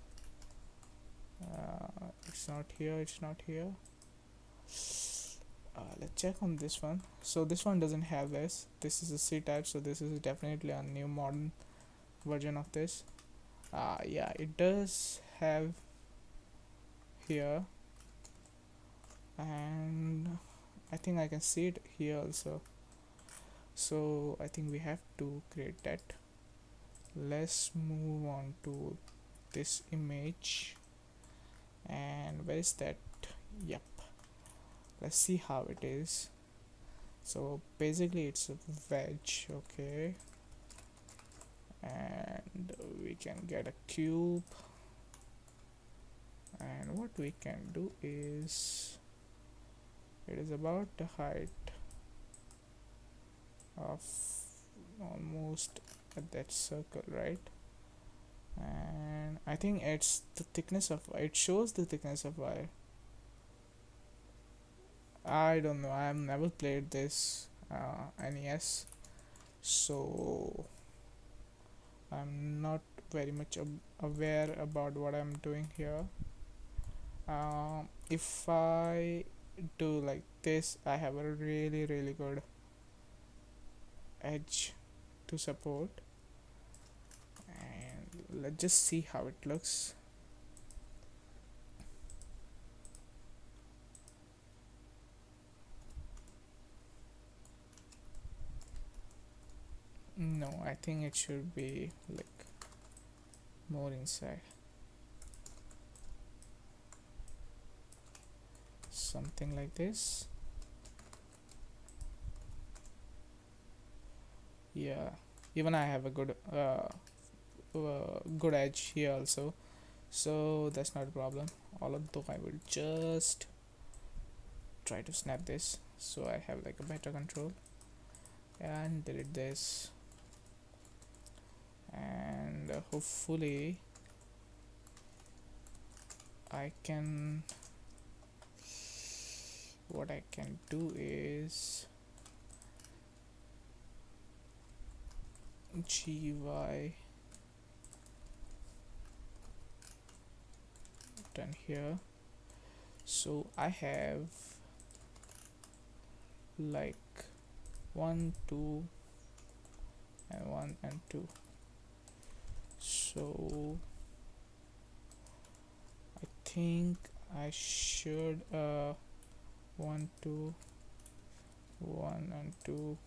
Speaker 1: It's not here, it's not here. Let's check on this one. So this one doesn't have this. This is a C type, so this is definitely a new modern version of this. Yeah, it does have here, and I think I can see it here also. So I think we have to create that. Let's move on to this image, and where is that? Yep, let's see how it is. So basically it's a wedge, okay, and we can get a cube, and what we can do is, it is about the height of almost at that circle, right? And I think it's the thickness of, it shows the thickness of wire. I don't know, I've never played this NES, so I'm not very much aware about what I'm doing here. If I do like this, I have a really good edge to support, and let's just see how it looks. No, I think it should be like more inside, something like this. Yeah, even I have a good edge here also, so that's not a problem. Although I will just try to snap this so I have like a better control, and delete this, and hopefully I can, what I can do is GY done here. So I have like 1 2 and 1 and 2, so I think I should 1 2 1 and 2.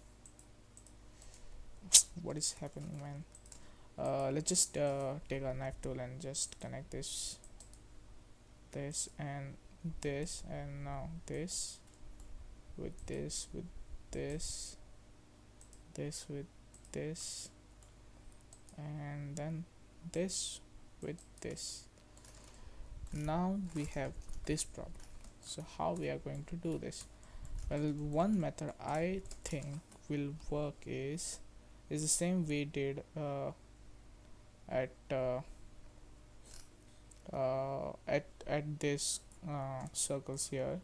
Speaker 1: What is happening, man? Let's just take a knife tool and just connect this and this, and now this with this with this with this, and then this with this. Now we have this problem. So how we are going to do this? Well, one method I think will work is the same we did at this circles here,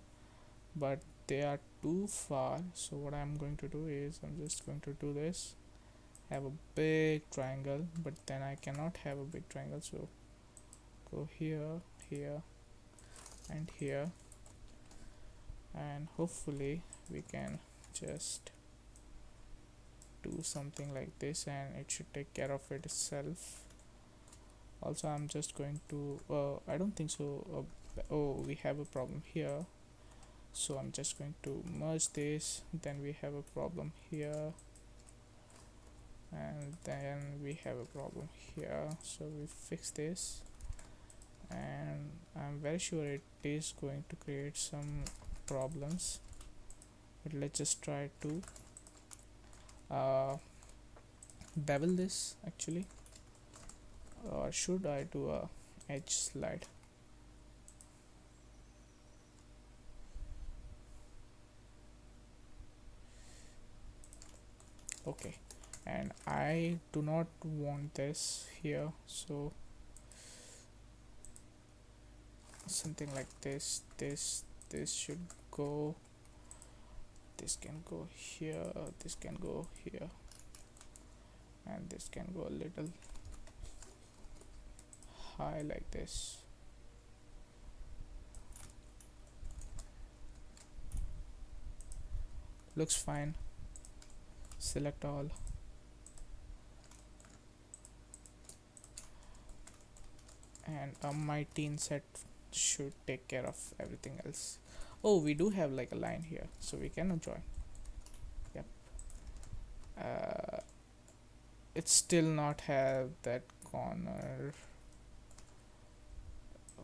Speaker 1: but they are too far. So what I'm going to do is I'm just going to do this, have a big triangle, but then I cannot have a big triangle, so go here, here, and here, and hopefully we can just do something like this, and it should take care of it itself. Also, I'm just going to I don't think so. Oh, we have a problem here, so I'm just going to merge this. Then we have a problem here, and then we have a problem here, so we fix this, and I'm very sure it is going to create some problems, but let's just try to bevel this actually, or should I do a edge slide? Okay, and I do not want this here, so something like this should go. This can go here, this can go here, and this can go a little high like this. Looks fine. Select all. And a mighty inset should take care of everything else. Oh, we do have like a line here, so we can join. Yep. It still not have that corner.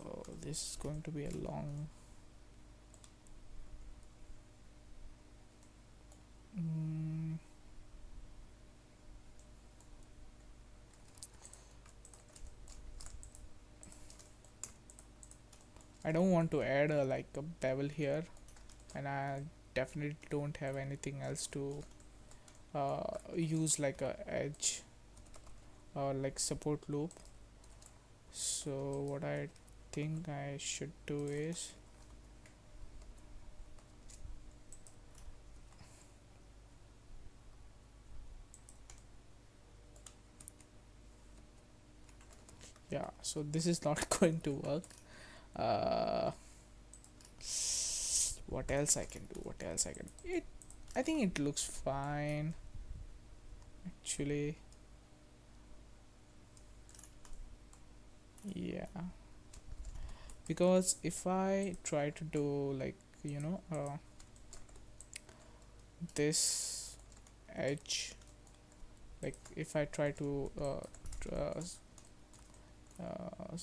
Speaker 1: Oh, this is going to be a long. I don't want to add like a bevel here, and I definitely don't have anything else to use like a edge or like support loop. So what I think I should do is yeah, so this is not going to work. uh, what else I can do, it, I think it looks fine actually. Yeah, because if I try to do like this edge, like if I try to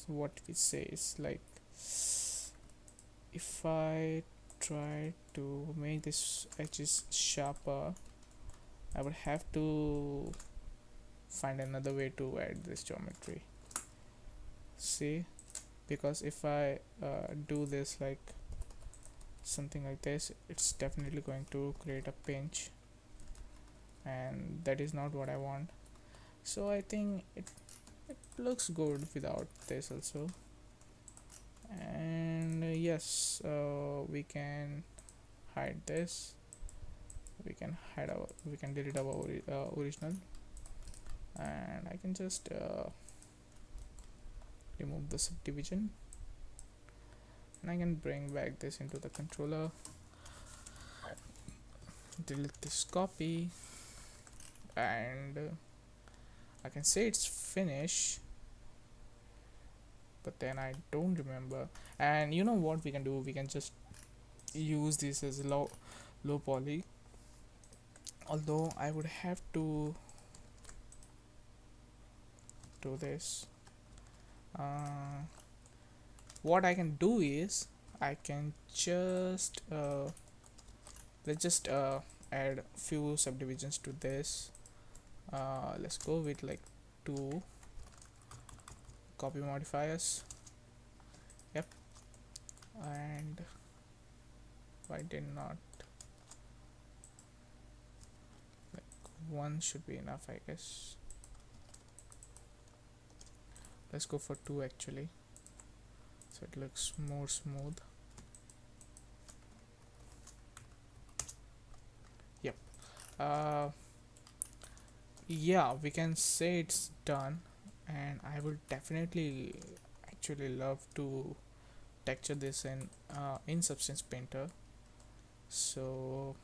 Speaker 1: what it says, like if I try to make this edges sharper, I would have to find another way to add this geometry. See, because if I do this like something like this, it's definitely going to create a pinch, and that is not what I want. So I think it looks good without this also. And yes, we can hide this, we can delete our original, and I can just remove the subdivision, and I can bring back this into the controller, delete this copy, and I can say it's finished, but then I don't remember. And you know what we can do, we can just use this as low poly, although I would have to do this. What I can do is I can just let's just add few subdivisions to this. Let's go with like 2 copy modifiers. Yep. And why did not, like 1 should be enough, I guess. Let's go for 2 actually, so it looks more smooth. Yep. Yeah, we can say it's done, and I would definitely actually love to texture this in Substance Painter. So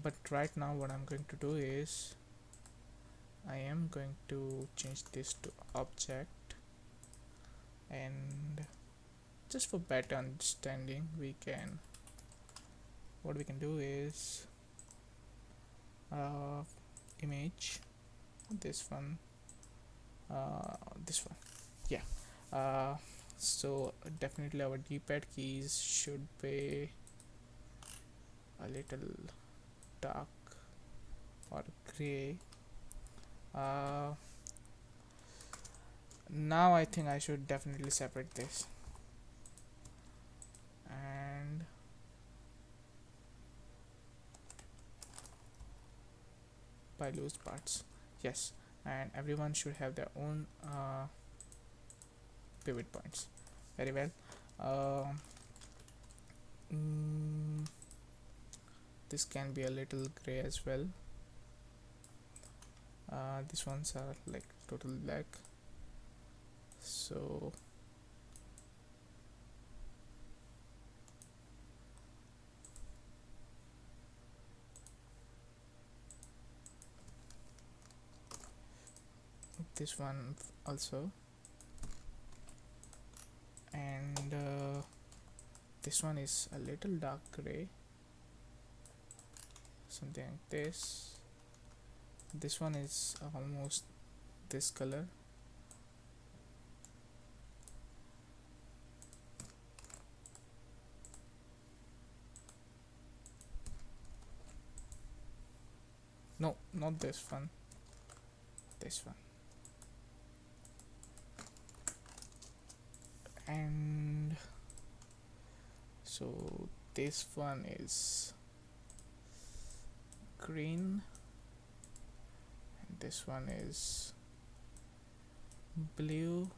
Speaker 1: but right now what I'm going to do is I am going to change this to object, and just for better understanding, what we can do is image, this one, yeah. So definitely our d-pad keys should be a little dark or gray. Now I think I should definitely separate this, and by loose parts. Yes, and everyone should have their own pivot points. Very well. Um, mm, this can be a little gray as well. These ones are like total black, so this one also, and this one is a little dark gray, something like this. This one is almost this color. No, not this one, this one. And so this one is green, and this one is blue,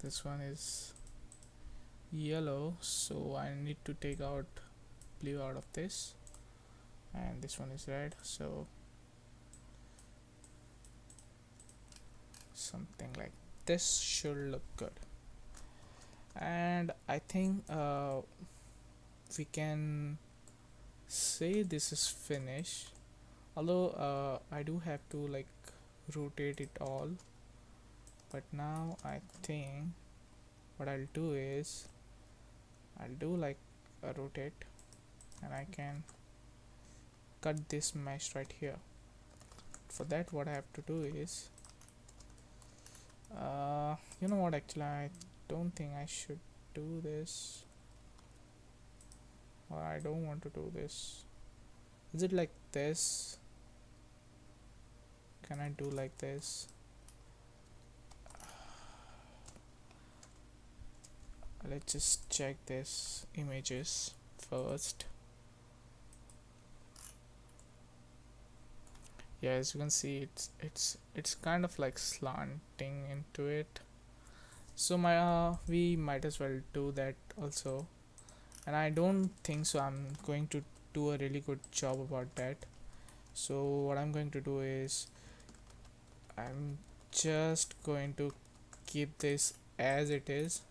Speaker 1: this one is yellow, so I need to take out blue out of this, and this one is red, so something like this should look good. And I think we can say this is finished, although I do have to like rotate it all, but now I think what I'll do is I'll do like a rotate, and I can cut this mesh right here. For that, what I have to do is you know what, actually I don't think I should do this, or I don't want to do this. Is it like this? Can I do like this? Let's just check this images first. Yeah, as you can see, it's kind of like slanting into it, so we might as well do that also, and I don't think so I'm going to do a really good job about that. So what I'm going to do is I'm just going to keep this as it is,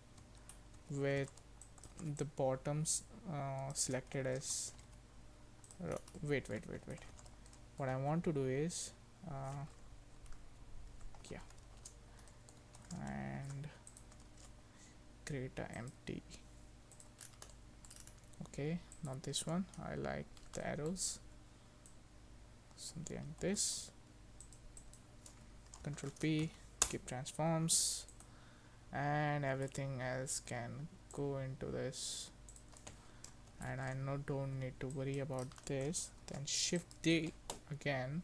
Speaker 1: with the bottoms selected as wait, what I want to do is yeah, and create a empty. Okay, not this one, I like the arrows, something like this. Control P, keep transforms, and everything else can go into this, and I don't need to worry about this. Then Shift D again,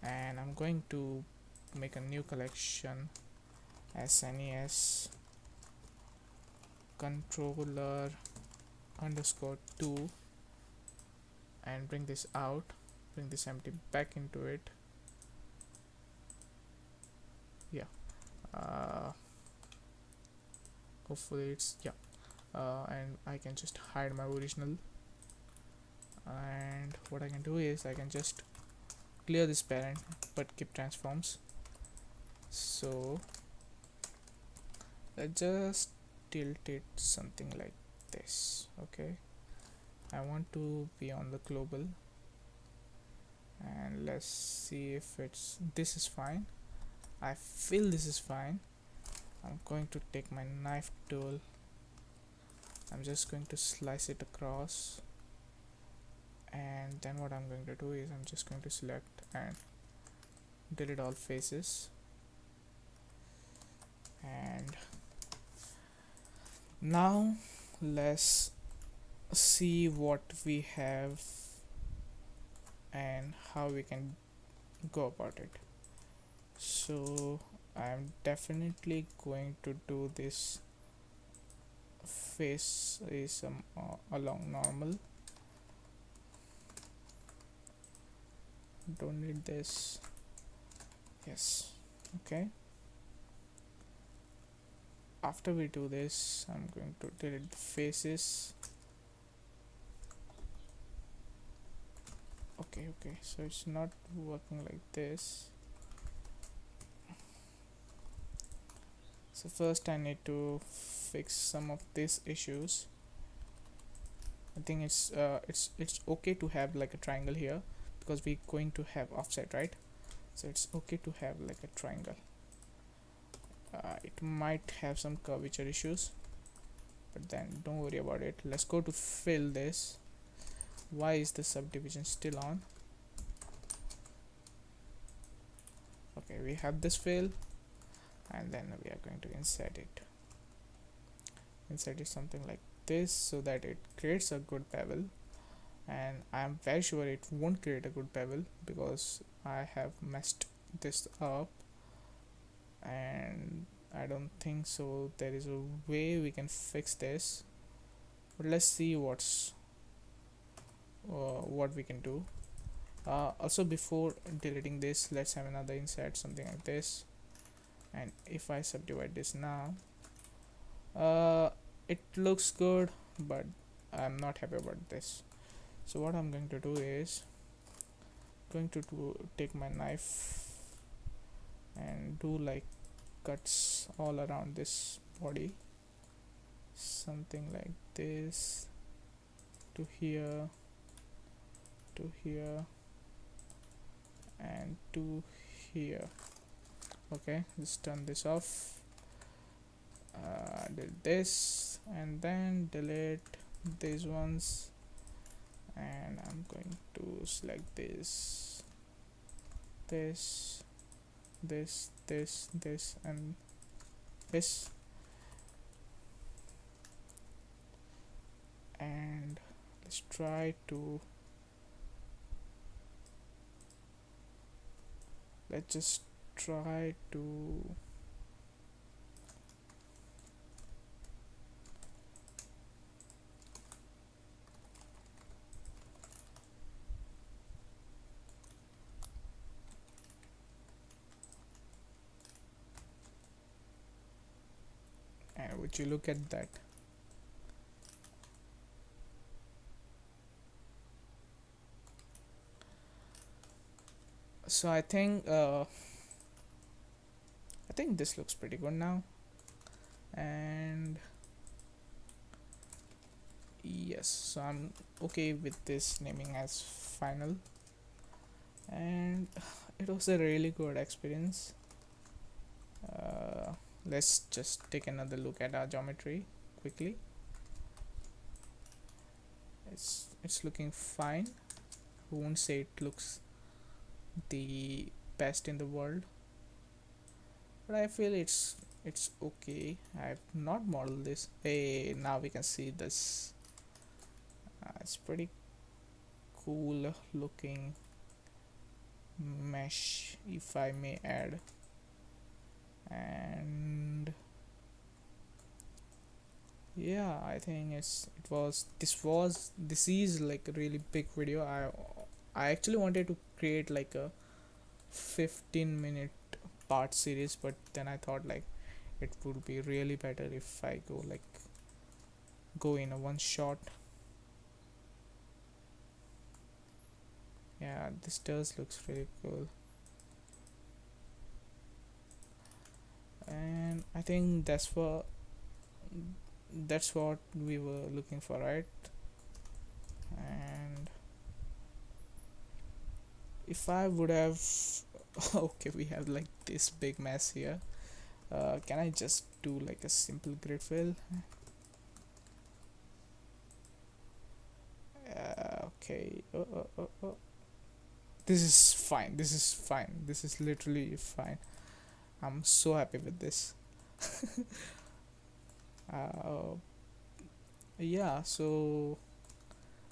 Speaker 1: and I'm going to make a new collection, SNES controller underscore 2, and bring this out, bring this empty back into it. Yeah, hopefully it's and I can just hide my original, and what I can do is I can just clear this parent but keep transforms. So let's just tilt it something like this. Okay, I want to be on the global, and let's see if this is fine. I feel this is fine. I'm going to take my knife tool, I'm just going to slice it across, and then what I'm going to do is I'm just going to select and delete all faces, and now let's see what we have and how we can go about it. So I'm definitely going to do this face is along normal, don't need this. Yes. Okay, after we do this, I'm going to delete the faces. Okay, so it's not working like this. So first I need to fix some of these issues. I think it's okay to have like a triangle here, because we're going to have offset, right? So it's okay to have like a triangle. It might have some curvature issues, but then don't worry about it. Let's go to fill this. Why is the subdivision still on? Okay, we have this fill, and then we are going to insert it. Insert it something like this so that it creates a good bevel, and I'm very sure it won't create a good bevel because I have messed this up, and I don't think so there is a way we can fix this. But let's see what we can do. Also, before deleting this, let's have another insert, something like this. And if I subdivide this now, it looks good, but I'm not happy about this. So what I'm going to do is take my knife and do like cuts all around this body, something like this, to here, to here, and to here. Okay, just turn this off, delete this, and then delete these ones, and I'm going to select this, this, and this, and let's try to let's just try to and would you look at that. So I think this looks pretty good now, and yes, so I'm okay with this naming as final, and it was a really good experience. Let's just take another look at our geometry quickly. It's looking fine. I won't say it looks the best in the world, but I feel it's okay. I've not modeled this. Hey, now we can see this. It's pretty cool looking mesh, if I may add. And yeah, I think this is like a really big video. I actually wanted to create like a 15-minute part series, but then I thought like it would be really better if I go in a one shot. Yeah, this does looks really cool, and I think that's what we were looking for, right? And if I would have okay, we have like this big mess here. Can I just do like a simple grid fill? Okay. This is fine. This is literally fine. I'm so happy with this. uh, yeah, so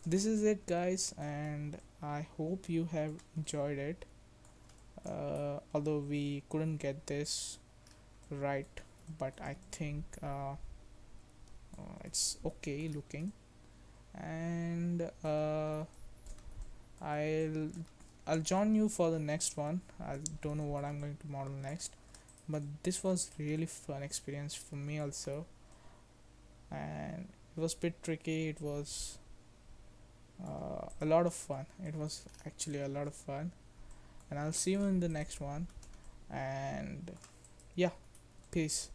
Speaker 1: this is it, guys, and I hope you have enjoyed it. Although we couldn't get this right, but I think it's okay looking, and I'll I'll join you for the next one. I don't know what I'm going to model next, but this was really fun experience for me also, and it was a bit tricky. It was a lot of fun. It was actually a lot of fun, and I'll see you in the next one. And yeah, peace.